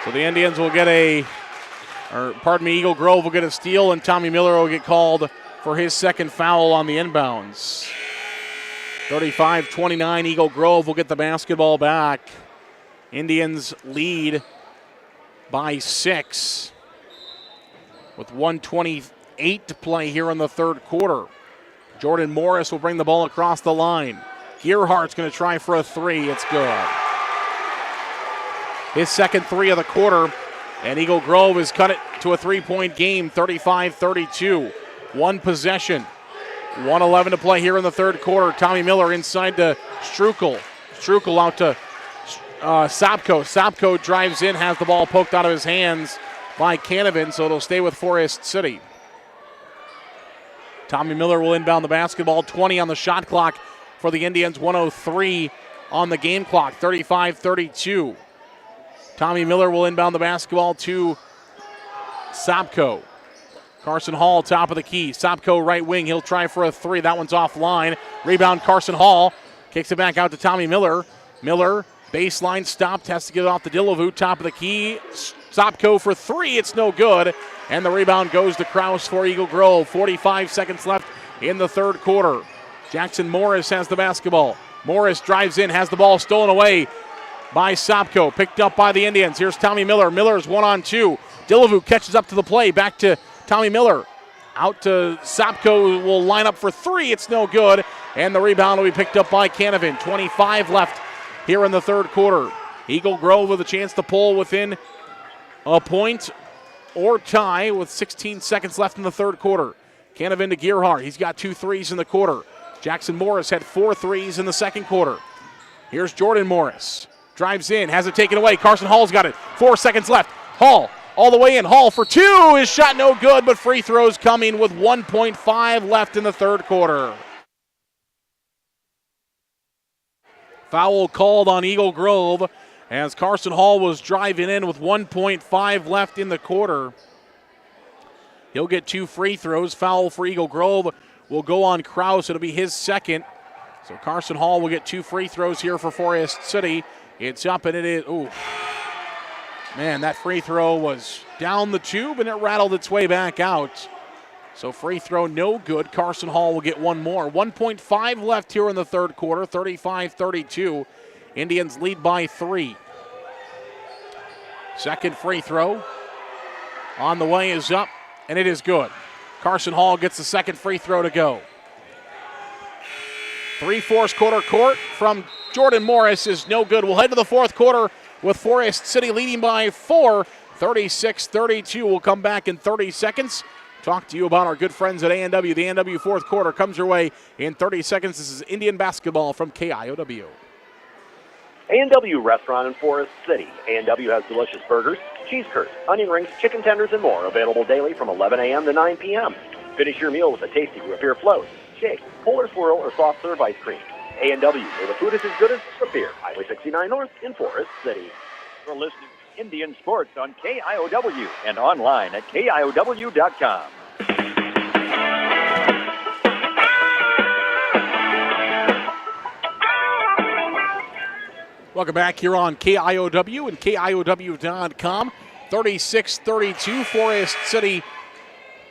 So the Indians will get Eagle Grove will get a steal, and Tommy Miller will get called for his second foul on the inbounds. 35-29, Eagle Grove will get the basketball back. Indians lead by 6 with 1:28 to play here in the third quarter. Jordan Morris will bring the ball across the line. Gearhart's going to try for a 3. It's good. His second 3 of the quarter, and Eagle Grove has cut it to a 3-point game, 35-32. One possession. 1:11 to play here in the third quarter. Tommy Miller inside to Strukel. Strukel out to Sopko. Sopko drives in, has the ball poked out of his hands by Canavan, so it'll stay with Forest City. Tommy Miller will inbound the basketball. 20 on the shot clock for the Indians. 1:03 on the game clock. 35-32. Tommy Miller will inbound the basketball to Sopko. Carson Hall, top of the key. Sopko, right wing. He'll try for a three. That one's offline. Rebound, Carson Hall. Kicks it back out to Tommy Miller. Miller, baseline stopped. Has to get it off the Dillavoot. Top of the key. Sopko for three. It's no good. And the rebound goes to Kraus for Eagle Grove. 45 seconds left in the third quarter. Jackson Morris has the basketball. Morris drives in, has the ball stolen away by Sopko. Picked up by the Indians. Here's Tommy Miller. Miller's 1-on-2. Dillavoot catches up to the play. Back to Tommy Miller. Out to Sopko, will line up for three. It's no good. And the rebound will be picked up by Canavan. 25 left here in the third quarter. Eagle Grove with a chance to pull within a point or tie with 16 seconds left in the third quarter. Canavan to Gearhart. He's got 2 threes in the quarter. Jackson Morris had 4 threes in the second quarter. Here's Jordan Morris. Drives in, has it taken away. Carson Hall's got it. 4 seconds left. Hall all the way in. Hall for 2. His shot no good, but free throws coming with 1.5 left in the third quarter. Foul called on Eagle Grove as Carson Hall was driving in with 1.5 left in the quarter. He'll get 2 free throws. Foul for Eagle Grove will go on Kraus. It'll be his second. So Carson Hall will get 2 free throws here for Forest City. It's up and it is, ooh. Man, that free throw was down the tube and it rattled its way back out. So free throw no good. Carson Hall will get 1 more. 1.5 left here in the third quarter, 35-32. Indians lead by 3. Second free throw on the way is up, and it is good. Carson Hall gets the second free throw to go. 3/4 quarter court from Jordan Morris is no good. We'll head to the fourth quarter with Forest City leading by 4, 36-32. We'll come back in 30 seconds. Talk to you about our good friends at A&W. The A&W fourth quarter comes your way in 30 seconds. This is Indian basketball from KIOW. A&W Restaurant in Forest City. A&W has delicious burgers, cheese curds, onion rings, chicken tenders, and more. Available daily from 11 a.m. to 9 p.m. Finish your meal with a tasty root beer float, shake, polar swirl, or soft serve ice cream. A&W, where the food is as good as the beer. Highway 69 North in Forest City. You're listening to Indian Sports on KIOW and online at KIOW.com. Welcome back here on KIOW and KIOW.com. 36-32. Forest City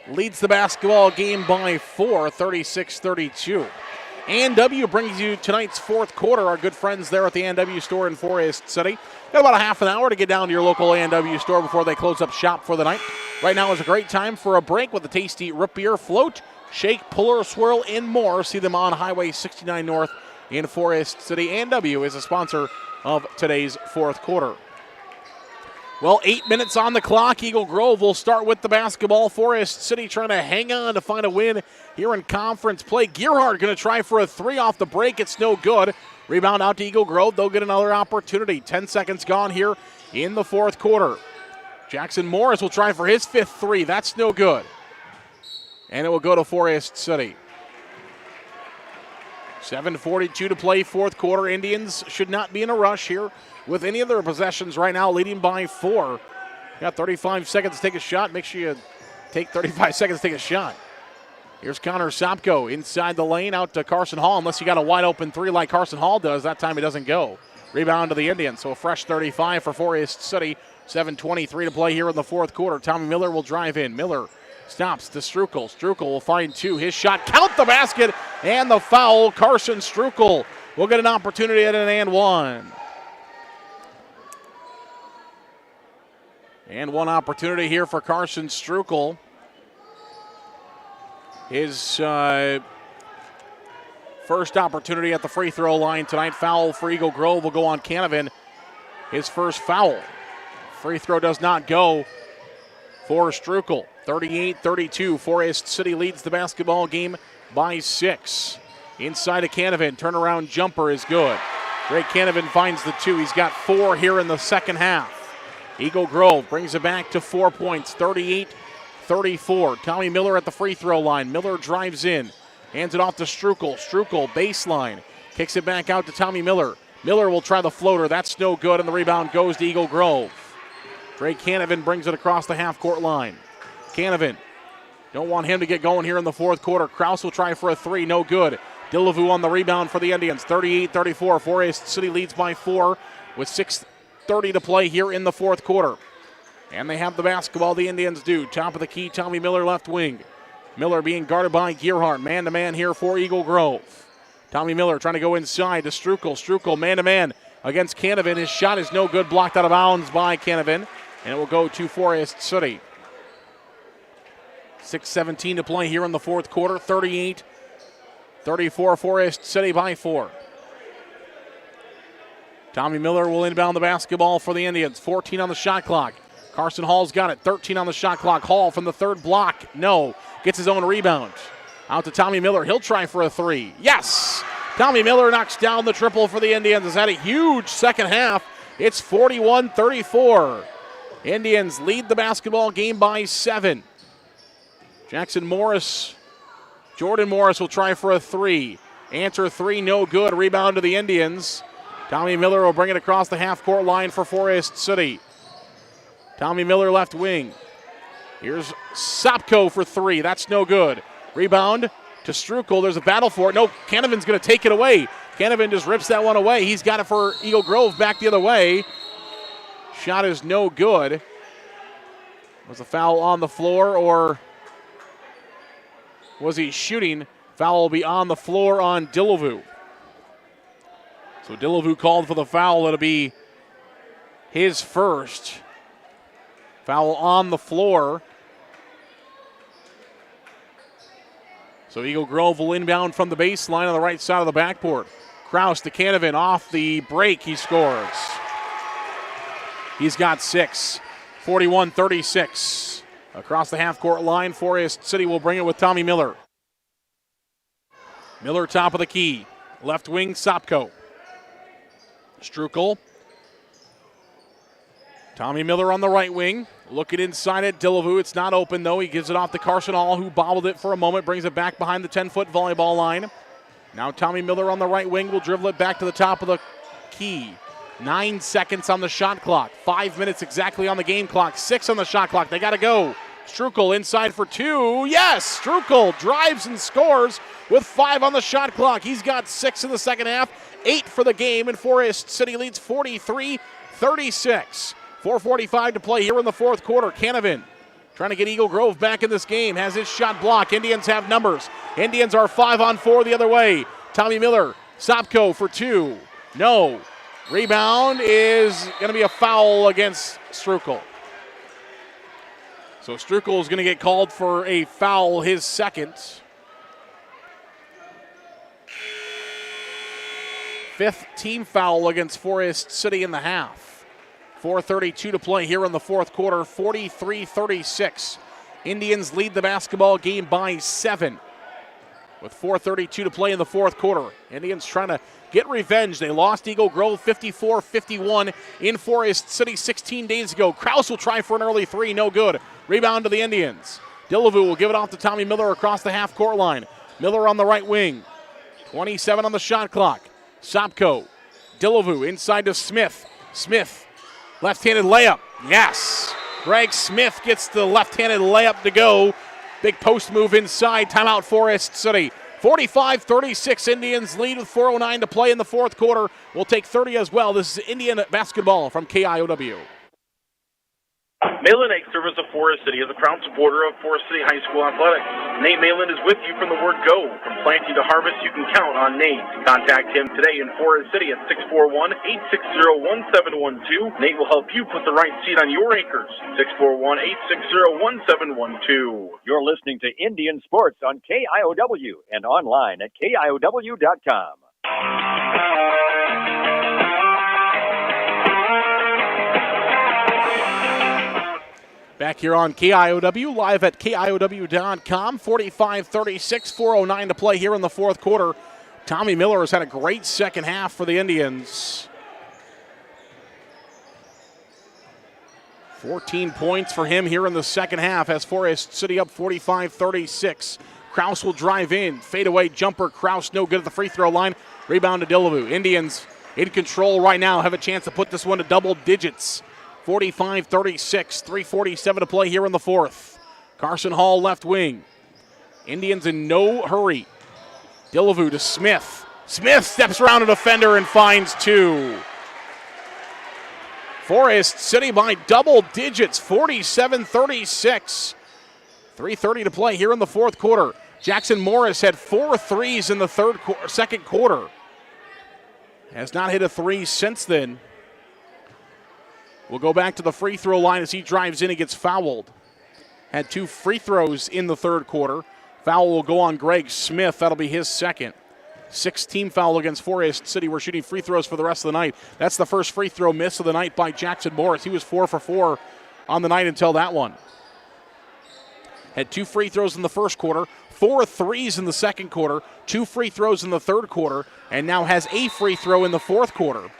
leads the basketball game by 4, 36-32. A&W brings you tonight's fourth quarter. Our good friends there at the A&W store in Forest City. Got about a half an hour to get down to your local A&W store before they close up shop for the night. Right now is a great time for a break with a tasty root beer float, shake, puller, swirl, and more. See them on Highway 69 North in Forest City. A&W is a sponsor of today's fourth quarter. Well, 8 minutes on the clock. Eagle Grove will start with the basketball. Forest City trying to hang on to find a win here in conference play. Gearhart going to try for a 3 off the break. It's no good. Rebound out to Eagle Grove. They'll get another opportunity. 10 seconds gone here in the fourth quarter. Jackson Morris will try for his 5th 3. That's no good. And it will go to Forest City. 7:42 to play, fourth quarter. Indians should not be in a rush here with any of their possessions right now, leading by 4. Got 35 seconds to take a shot. Make sure you take 35 seconds to take a shot. Here's Connor Sopko inside the lane out to Carson Hall. Unless you got a wide open 3 like Carson Hall does, that time it doesn't go. Rebound to the Indians, so a fresh 35 for Forest City. 7:23 to play here in the fourth quarter. Tommy Miller will drive in. Miller stops to Strukel. Strukel will find 2. His shot, count the basket, and the foul. Carson Strukel will get an opportunity at an and 1. And 1 opportunity here for Carson Strukel. His first opportunity at the free throw line tonight. Foul for Eagle Grove will go on Canavan. His first foul. Free throw does not go for Strukel. 38-32. Forest City leads the basketball game by 6. Inside of Canavan. Turnaround jumper is good. Drake Canavan finds the 2. He's got 4 here in the second half. Eagle Grove brings it back to 4 points. 38-34. Tommy Miller at the free throw line. Miller drives in. Hands it off to Strukel. Strukel baseline. Kicks it back out to Tommy Miller. Miller will try the floater. That's no good, and the rebound goes to Eagle Grove. Drake Canavan brings it across the half-court line. Canavan Don't want him to get going here in the fourth quarter. Kraus will try for a three, no good. Dillevue on the rebound for the Indians, 38-34. Forest City leads by 4 with 6:30 to play here in the fourth quarter. And they have the basketball, the Indians do. Top of the key, Tommy Miller, left wing. Miller being guarded by Gearhart. Man-to-man here for Eagle Grove. Tommy Miller trying to go inside to Strukel. Strukel man-to-man against Canavan. His shot is no good, blocked out of bounds by Canavan. And it will go to Forest City. 6:17 to play here in the fourth quarter. 38-34 Forest City by 4. Tommy Miller will inbound the basketball for the Indians. 14 on the shot clock. Carson Hall's got it. 13 on the shot clock. Hall from the third block. No. Gets his own rebound. Out to Tommy Miller. He'll try for a three. Yes! Tommy Miller knocks down the triple for the Indians. Has had a huge second half. It's 41-34. Indians lead the basketball game by 7. Jordan Morris will try for a three. Answer three, no good. Rebound to the Indians. Tommy Miller will bring it across the half-court line for Forest City. Tommy Miller left wing. Here's Sopko for three. That's no good. Rebound to Strukel. There's a battle for it. No, Canavan's going to take it away. Canavan just rips that one away. He's got it for Eagle Grove back the other way. Shot is no good. Was a foul on the floor, or was he shooting? Foul will be on the floor on Dillevue. So Dillevue called for the foul. It'll be his first. Foul on the floor. So Eagle Grove will inbound from the baseline on the right side of the backboard. Kraus to Canavan off the break. He scores. He's got 6. 41-36. Across the half-court line, Forest City will bring it with Tommy Miller. Miller top of the key. Left wing, Sopko. Strukel. Tommy Miller on the right wing. Looking inside at Dillevue. It's not open, though. He gives it off to Carson Hall, who bobbled it for a moment, brings it back behind the 10-foot volleyball line. Now Tommy Miller on the right wing will dribble it back to the top of the key. 9 seconds on the shot clock. 5 minutes exactly on the game clock. 6 on the shot clock. They got to go. Strukel inside for 2. Yes! Strukel drives and scores with 5 on the shot clock. He's got 6 in the second half. 8 for the game, and Forest City leads 43-36. 4:45 to play here in the fourth quarter. Canavan trying to get Eagle Grove back in this game. Has his shot blocked. Indians have numbers. Indians are 5-on-4 the other way. Tommy Miller, Sopko for 2. No. Rebound is going to be a foul against Strukel. So Strukel is going to get called for a foul, his second. 5th team foul against Forest City in the half. 4:32 to play here in the fourth quarter, 43-36. Indians lead the basketball game by 7. With 4:32 to play in the fourth quarter. Indians trying to get revenge. They lost Eagle Grove 54-51 in Forest City 16 days ago. Kraus will try for an early three, no good. Rebound to the Indians. Dillevue will give it off to Tommy Miller across the half-court line. Miller on the right wing. 27 on the shot clock. Sopko. Dillevue inside to Smith. Smith. Left-handed layup. Yes. Greg Smith gets the left-handed layup to go. Big post move inside. Timeout Forest City. 45-36. Indians lead with 4:09 to play in the fourth quarter. We'll take 30 as well. This is Indian basketball from KIOW. Malin Ag Service of Forest City is a proud supporter of Forest City High School athletics. Nate Malin is with you from the word go. From planting to harvest, you can count on Nate. Contact him today in Forest City at 641-860-1712. Nate will help you put the right seed on your acres. 641-860-1712. You're listening to Indian Sports on KIOW and online at KIOW.com. Back here on KIOW, live at KIOW.com. 45-36, 4:09 to play here in the fourth quarter. Tommy Miller has had a great second half for the Indians. 14 points for him here in the second half as Forest City up 45-36. Kraus will drive in. Fadeaway jumper. Kraus no good at the free throw line. Rebound to Dillevue. Indians in control right now. Have a chance to put this one to double digits. 45-36, 3:47 to play here in the fourth. Carson Hall left wing. Indians in no hurry. Dillevue to Smith. Smith steps around a defender and finds 2. Forest City by double digits, 47-36. 3:30 to play here in the fourth quarter. Jackson Morris had 4 threes in the second quarter. Has not hit a 3 since then. We'll go back to the free throw line as he drives in and gets fouled. Had 2 free throws in the third quarter. Foul will go on Greg Smith. That'll be his second. 6-team foul against Forest City. We're shooting free throws for the rest of the night. That's the first free throw miss of the night by Jackson Morris. He was 4 for 4 on the night until that one. Had 2 free throws in the first quarter, 4 threes in the second quarter, 2 free throws in the third quarter, and now has a free throw in the fourth quarter.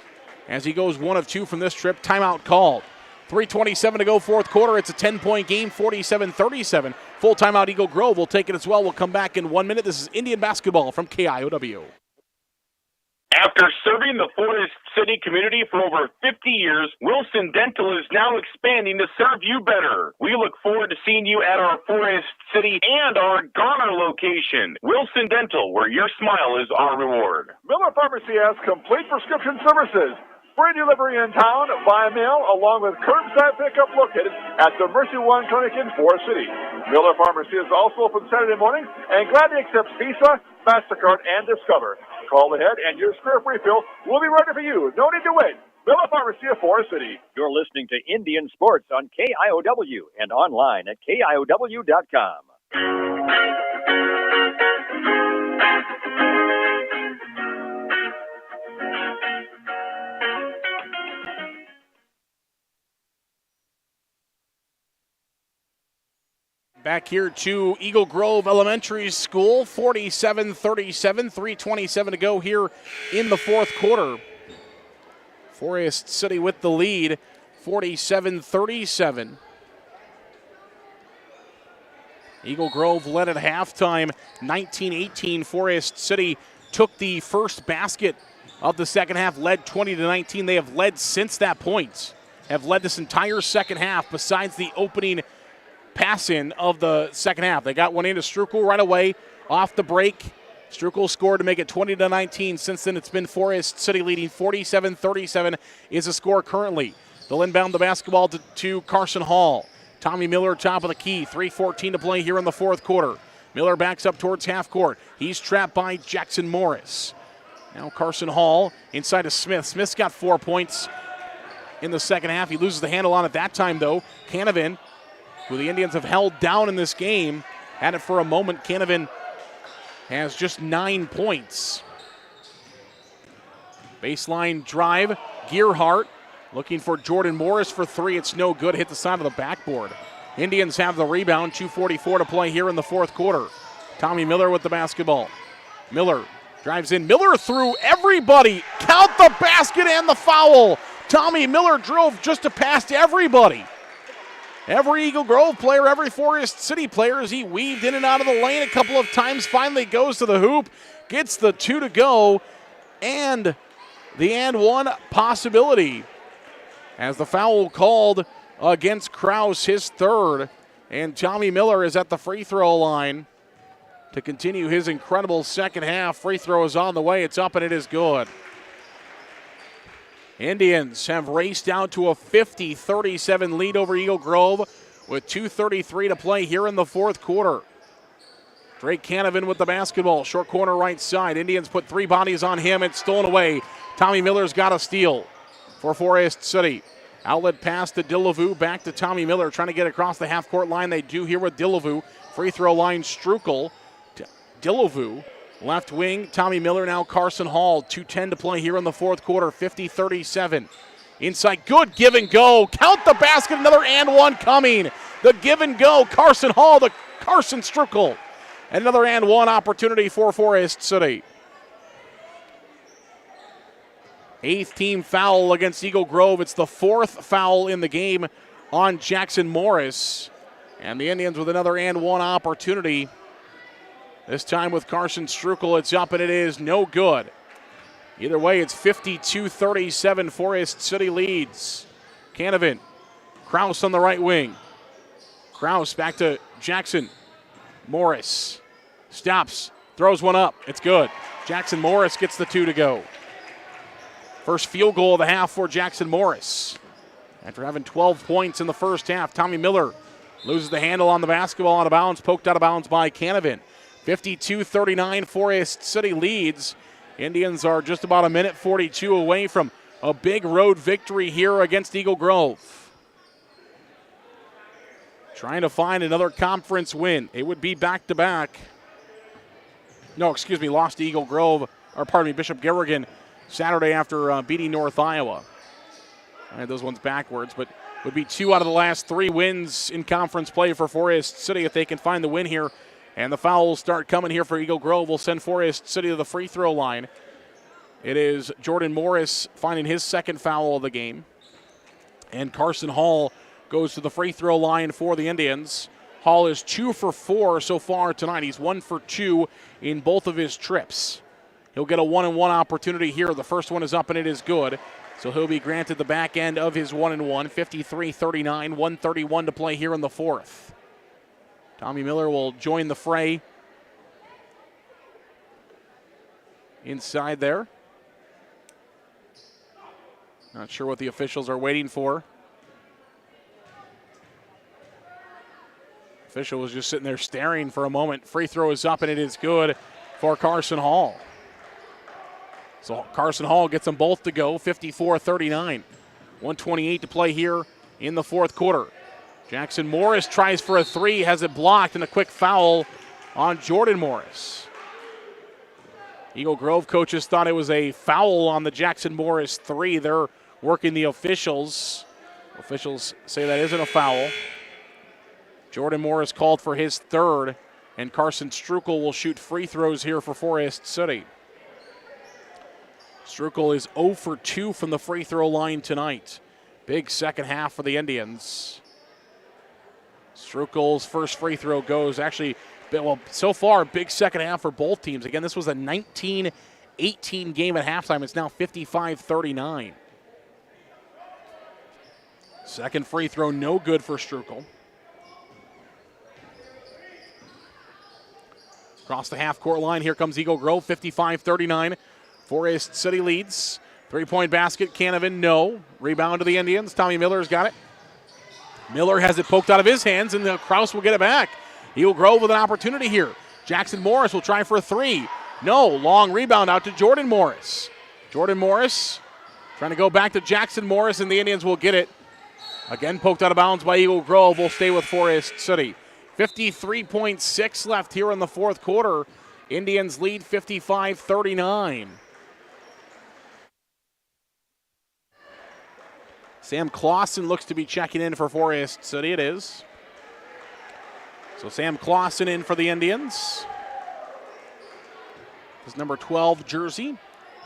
As he goes 1 of 2 from this trip, timeout called. 3:27 to go fourth quarter. It's a 10-point game, 47-37. Full timeout, Eagle Grove will take it as well. We'll come back in 1 minute. This is Indian basketball from KIOW. After serving the Forest City community for over 50 years, Wilson Dental is now expanding to serve you better. We look forward to seeing you at our Forest City and our Garner location. Wilson Dental, where your smile is our reward. Miller Pharmacy has complete prescription services. Free delivery in town, by mail, along with curbside pickup located at the Mercy One Clinic in Forest City. Miller Pharmacy is also open Saturday morning and gladly accepts Visa, MasterCard, and Discover. Call ahead and your script refill will be ready for you. No need to wait. Miller Pharmacy of Forest City. You're listening to Indian Sports on KIOW and online at KIOW.com. Back here to Eagle Grove Elementary School, 47-37, 3:27 to go here in the fourth quarter. Forest City with the lead, 47-37. Eagle Grove led at halftime, 19-18. Forest City took the first basket of the second half, led 20-19. They have led since that point, have led this entire second half besides the opening pass-in of the second half. They got one into Strukel right away off the break. Strukel scored to make it 20-19. Since then, it's been Forest City leading 47-37 is the score currently. They'll inbound the basketball to Carson Hall. Tommy Miller, top of the key. 3:14 to play here in the fourth quarter. Miller backs up towards half court. He's trapped by Jackson Morris. Now Carson Hall inside of Smith. Smith's got 4 points in the second half. He loses the handle on it that time, though. Canavan, who the Indians have held down in this game, had it for a moment. Canavan has just 9 points. Baseline drive. Gearhart looking for Jordan Morris for 3. It's no good. Hit the side of the backboard. Indians have the rebound. 2:44 to play here in the fourth quarter. Tommy Miller with the basketball. Miller drives in. Miller through everybody. Count the basket and the foul. Tommy Miller drove just to past everybody. Every Eagle Grove player, every Forest City player, as he weaved in and out of the lane a couple of times, finally goes to the hoop, gets the 2 to go, and the and one possibility. As the foul called against Kraus, his third, and Tommy Miller is at the free throw line to continue his incredible second half. Free throw is on the way. It's up and it is good. Indians have raced out to a 50-37 lead over Eagle Grove with 2:33 to play here in the fourth quarter. Drake Canavan with the basketball, short corner right side. Indians put 3 bodies on him. It's stolen away. Tommy Miller's got a steal for Forest City. Outlet pass to Dillevue, back to Tommy Miller, trying to get across the half-court line. They do here with Dillevue. Free throw line, Strukel. Dillevue. Left wing, Tommy Miller, now Carson Hall. 2:10 to play here in the fourth quarter, 50-37. Inside, good give and go. Count the basket, another and one coming. The give and go, Carson Hall, the Carson Strukel. Another and one opportunity for Forest City. 8th team foul against Eagle Grove. It's the 4th foul in the game on Jackson Morris. And the Indians with another and one opportunity. This time with Carson Strukel, it's up and it is no good. Either way, it's 52-37. Forest City leads. Canavan. Kraus on the right wing. Kraus back to Jackson Morris stops, throws one up. It's good. Jackson Morris gets the 2 to go. First field goal of the half for Jackson Morris. After having 12 points in the first half, Tommy Miller loses the handle on the basketball out of bounds, poked out of bounds by Canavan. 52-39, Forest City leads. Indians are just about a minute 42 away from a big road victory here against Eagle Grove. Trying to find another conference win. It would be back-to-back. No, excuse me, lost to Eagle Grove, or pardon me, Bishop Garrigan Saturday after beating North Iowa. I had those ones backwards, but would be 2 out of the last 3 wins in conference play for Forest City if they can find the win here. And the foul will start coming here for Eagle Grove. Will send Forest City to the free throw line. It is Jordan Morris finding his second foul of the game. And Carson Hall goes to the free throw line for the Indians. Hall is 2 for 4 so far tonight. He's 1 for 2 in both of his trips. He'll get a 1-and-1 opportunity here. The first one is up and it is good. So he'll be granted the back end of his 1-and-1. 53-39, 1:31 to play here in the fourth. Tommy Miller will join the fray inside there. Not sure what the officials are waiting for. Official was just sitting there staring for a moment. Free throw is up and it is good for Carson Hall. So Carson Hall gets them both to go, 54-39. 1:28 to play here in the fourth quarter. Jackson Morris tries for a 3, has it blocked, and a quick foul on Jordan Morris. Eagle Grove coaches thought it was a foul on the Jackson Morris 3. They're working the officials. Officials say that isn't a foul. Jordan Morris called for his 3rd, and Carson Strukel will shoot free throws here for Forest City. Strukel is 0 for 2 from the free throw line tonight. Big second half for the Indians. Strukel's first free throw goes actually, well, so far, big second half for both teams. Again, this was a 19-18 game at halftime. It's now 55-39. Second free throw, no good for Strukel. Across the half-court line, here comes Eagle Grove, 55-39. Forest City leads. Three-point basket, Canavan, no. Rebound to the Indians. Tommy Miller's got it. Miller has it poked out of his hands, and the Kraus will get it back. Eagle Grove with an opportunity here. Jackson Morris will try for a 3. No, long rebound out to Jordan Morris. Jordan Morris trying to go back to Jackson Morris, and the Indians will get it. Again, poked out of bounds by Eagle Grove. Will stay with Forest City. 53.6 left here in the fourth quarter. Indians lead 55-39. Sam Clausen looks to be checking in for Forest City. It is. So Sam Clausen in for the Indians. His number 12 jersey.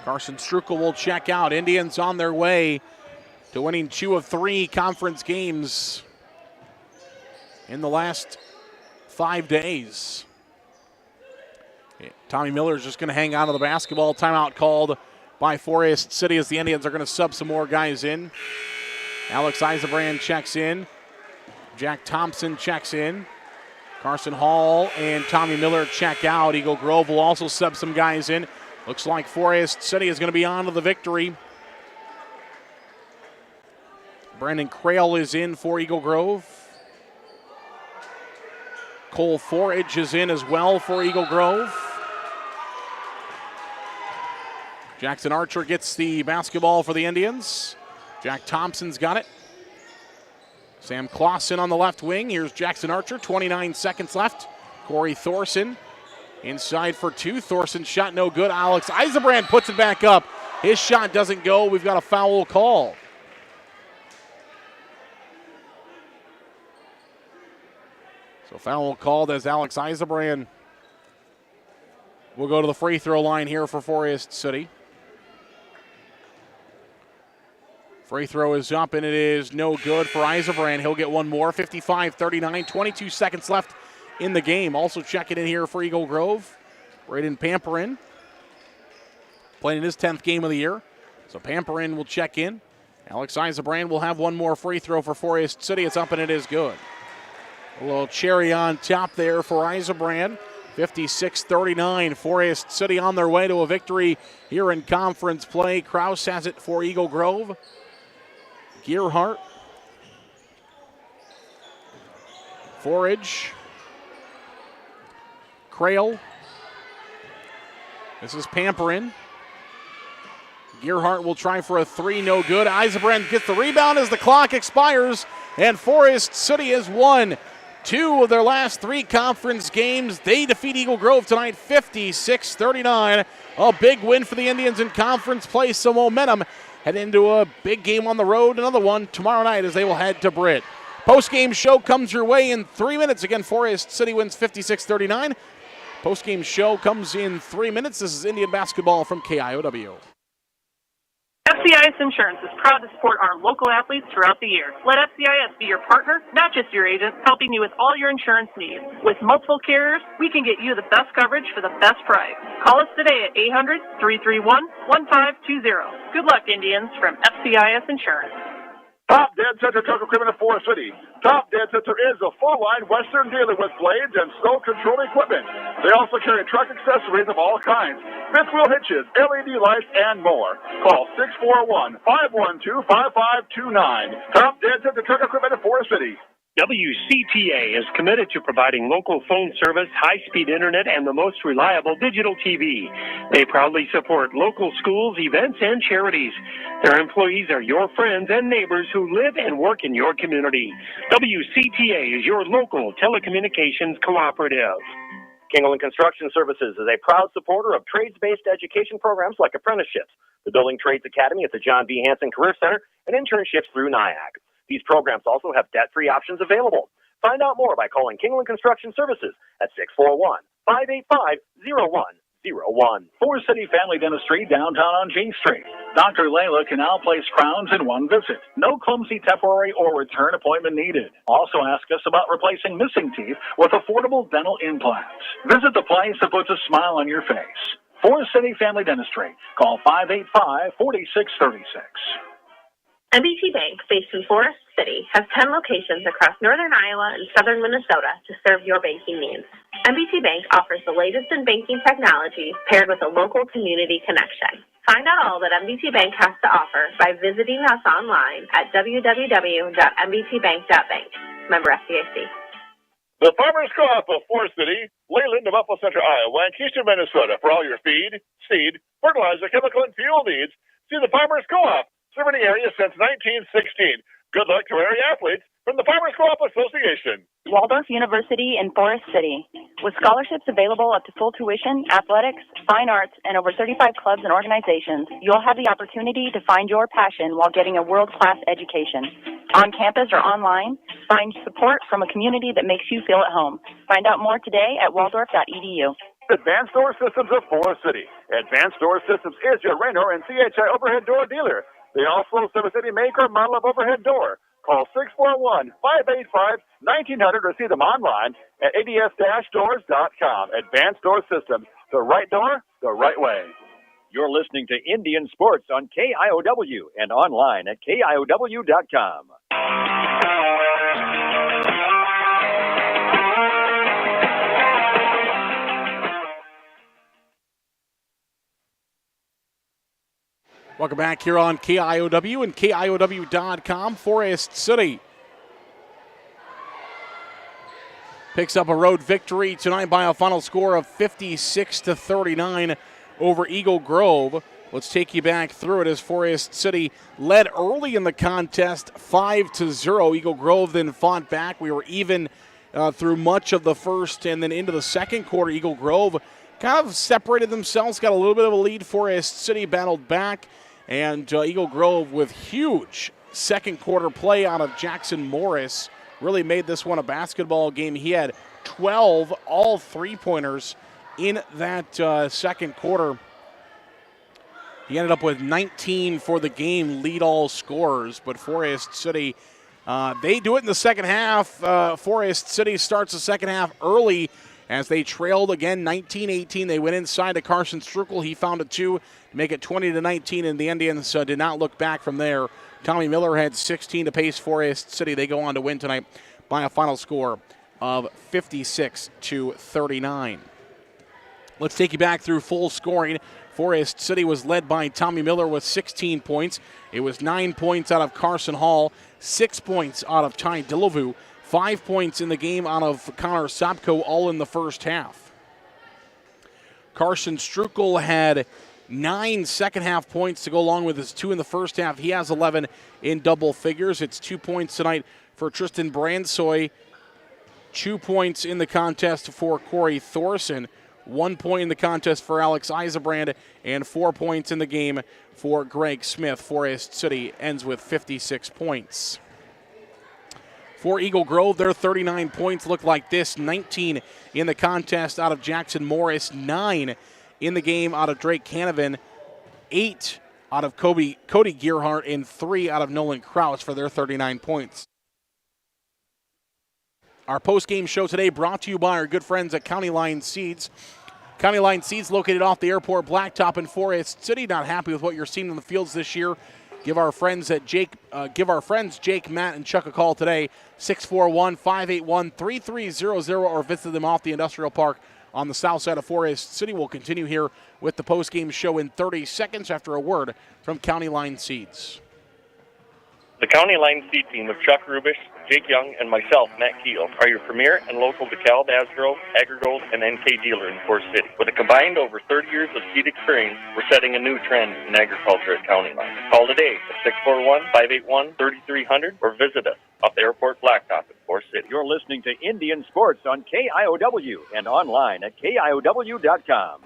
Carson Strukel will check out. Indians on their way to winning 2 of 3 conference games in the last 5 days. Tommy Miller is just going to hang on to the basketball. Timeout called by Forest City as the Indians are going to sub some more guys in. Alex Eisenbrand checks in. Jack Thompson checks in. Carson Hall and Tommy Miller check out. Eagle Grove will also sub some guys in. Looks like Forest City is going to be on to the victory. Brandon Crail is in for Eagle Grove. Cole Forage is in as well for Eagle Grove. Jackson Archer gets the basketball for the Indians. Jack Thompson's got it. Sam Clausen on the left wing. Here's Jackson Archer, 29 seconds left. Corey Thorson inside for 2. Thorson's shot no good. Alex Eisenbrand puts it back up. His shot doesn't go. We've got a foul call. So foul called as Alex Eisenbrand will go to the free throw line here for Forest City. Free throw is up, and it is no good for Eisenbrand. He'll get one more, 55-39, 22 seconds left in the game. Also checking in here for Eagle Grove, Braden Pamperin, playing in his 10th game of the year. So Pamperin will check in. Alex Eisenbrand will have one more free throw for Forest City. It's up, and it is good. A little cherry on top there for Eisenbrand. 56-39. Forest City on their way to a victory here in conference play. Kraus has it for Eagle Grove. Gearhart. Forage. Crail. This is Pamperin. Gearhart will try for a three, no good. Eisenbrand gets the rebound as the clock expires, and Forest City has won 2 of their last 3 conference games. They defeat Eagle Grove tonight 56-39. A big win for the Indians in conference play. Some momentum head into a big game on the road. Another one tomorrow night as they will head to Britt. Post-game show comes your way in 3 minutes. Again, Forest City wins 56-39. Post-game show comes in 3 minutes. This is Indian basketball from KIOW. FCIS Insurance is proud to support our local athletes throughout the year. Let FCIS be your partner, not just your agent, helping you with all your insurance needs. With multiple carriers, we can get you the best coverage for the best price. Call us today at 800-331-1520. Good luck, Indians, from FCIS Insurance. Top Dead Center Truck Equipment of Forest City. Top Dead Center is a full-line Western dealer with blades and snow control equipment. They also carry truck accessories of all kinds, fifth wheel hitches, LED lights, and more. Call 641-512-5529. Top Dead Center Truck Equipment of Forest City. WCTA is committed to providing local phone service, high-speed internet, and the most reliable digital TV. They proudly support local schools, events, and charities. Their employees are your friends and neighbors who live and work in your community. WCTA is your local telecommunications cooperative. Kingland Construction Services is a proud supporter of trades-based education programs like apprenticeships, the Building Trades Academy at the John B. Hanson Career Center, and internships through NIAC. These programs also have debt-free options available. Find out more by calling Kingland Construction Services at 641-585-0101. Forest City Family Dentistry downtown on G Street. Dr. Layla can now place crowns in one visit. No clumsy temporary or return appointment needed. Also ask us about replacing missing teeth with affordable dental implants. Visit the place that puts a smile on your face. Forest City Family Dentistry. Call 585-4636. MBT Bank, based in Forest City, has 10 locations across northern Iowa and southern Minnesota to serve your banking needs. MBT Bank offers the latest in banking technology paired with a local community connection. Find out all that MBT Bank has to offer by visiting us online at www.mbtbank.bank. Member FDIC. The Farmers Co-op of Forest City, Leyland of Upper Central Iowa, and Keystone, Minnesota for all your feed, seed, fertilizer, chemical, and fuel needs. See the Farmers Co-op, serving the area since 1916. Good luck to our area athletes from the Farmers Co-op Association. Waldorf University in Forest City. With scholarships available up to full tuition, athletics, fine arts, and over 35 clubs and organizations, you'll have the opportunity to find your passion while getting a world-class education. On campus or online, find support from a community that makes you feel at home. Find out more today at waldorf.edu. Advanced Door Systems of Forest City. Advanced Door Systems is your Raynor and CHI overhead door dealer. They also service any make or model of overhead door. Call 641-585-1900 or see them online at ads-doors.com. Advanced Door Systems. The right door, the right way. You're listening to Indian Sports on KIOW and online at KIOW.com. Welcome back here on KIOW and KIOW.com. Forest City picks up a road victory tonight by a final score of 56-39 over Eagle Grove. Let's take you back through it as Forest City led early in the contest 5-0. Eagle Grove then fought back. We were even through much of the first and then into the second quarter. Eagle Grove kind of separated themselves, got a little bit of a lead. Forest City battled back. And Eagle Grove with huge second quarter play out of Jackson Morris really made this one a basketball game. He had 12 all three-pointers in that second quarter. He ended up with 19 for the game, lead all scorers. But Forest City, they do it in the second half. Forest City starts the second half early as they trailed again 19-18. They went inside to Carson Strukel. He found a two to make it 20-19, and the Indians did not look back from there. Tommy Miller had 16 to pace Forest City. They go on to win tonight by a final score of 56-39. Let's take you back through full scoring. Forest City was led by Tommy Miller with 16 points. It was 9 points out of Carson Hall, 6 points out of Ty Dillavu, 5 points in the game out of Connor Sopko, all in the first half. Carson Strukel had 9 second-half points to go along with his 2 in the first half. He has 11 in double figures. It's 2 points tonight for Tristan Brandsoy, 2 points in the contest for Corey Thorson, 1 point in the contest for Alex Eisenbrand, and 4 points in the game for Greg Smith. Forest City ends with 56 points. For Eagle Grove, their 39 points look like this: 19 in the contest out of Jackson Morris, 9 in the game out of Drake Canavan, 8 out of Cody Gearhart, and 3 out of Nolan Kraus for their 39 points. Our post-game show today brought to you by our good friends at County Line Seeds. County Line Seeds located off the airport blacktop in Forest City. Not happy with what you're seeing in the fields this year? Give our friends Jake, Matt, and Chuck a call today, 641-581-3300, or visit them off the Industrial Park on the south side of Forest City. We'll continue here with the post-game show in 30 seconds after a word from County Line Seeds. The County Line Seed team of Chuck Rubish, Jake Young, and myself, Matt Keel, are your premier and local DeKalb, Asgrove, Agrigold, and NK dealer in Forest City. With a combined over 30 years of seed experience, we're setting a new trend in agriculture at County Line. Call today at 641-581-3300 or visit us off the airport blacktop in Forest City. You're listening to Indian Sports on KIOW and online at KIOW.com.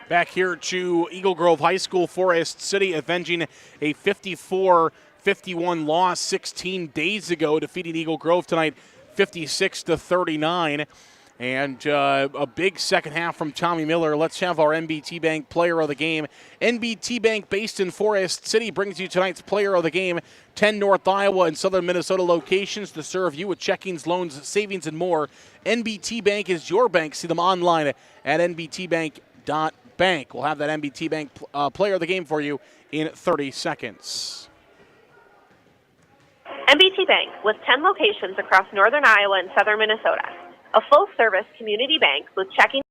Back here to Eagle Grove High School, Forest City avenging a 54-51 loss 16 days ago, defeating Eagle Grove tonight 56-39. And a big second half from Tommy Miller. Let's have our NBT Bank Player of the Game. NBT Bank, based in Forest City, brings you tonight's Player of the Game. 10 North Iowa and Southern Minnesota locations to serve you with checkings, loans, savings, and more. NBT Bank is your bank. See them online at nbtbank.bank. We'll have that NBT Bank Player of the Game for you in 30 seconds. NBT Bank, with 10 locations across northern Iowa and southern Minnesota. A full-service community bank with checking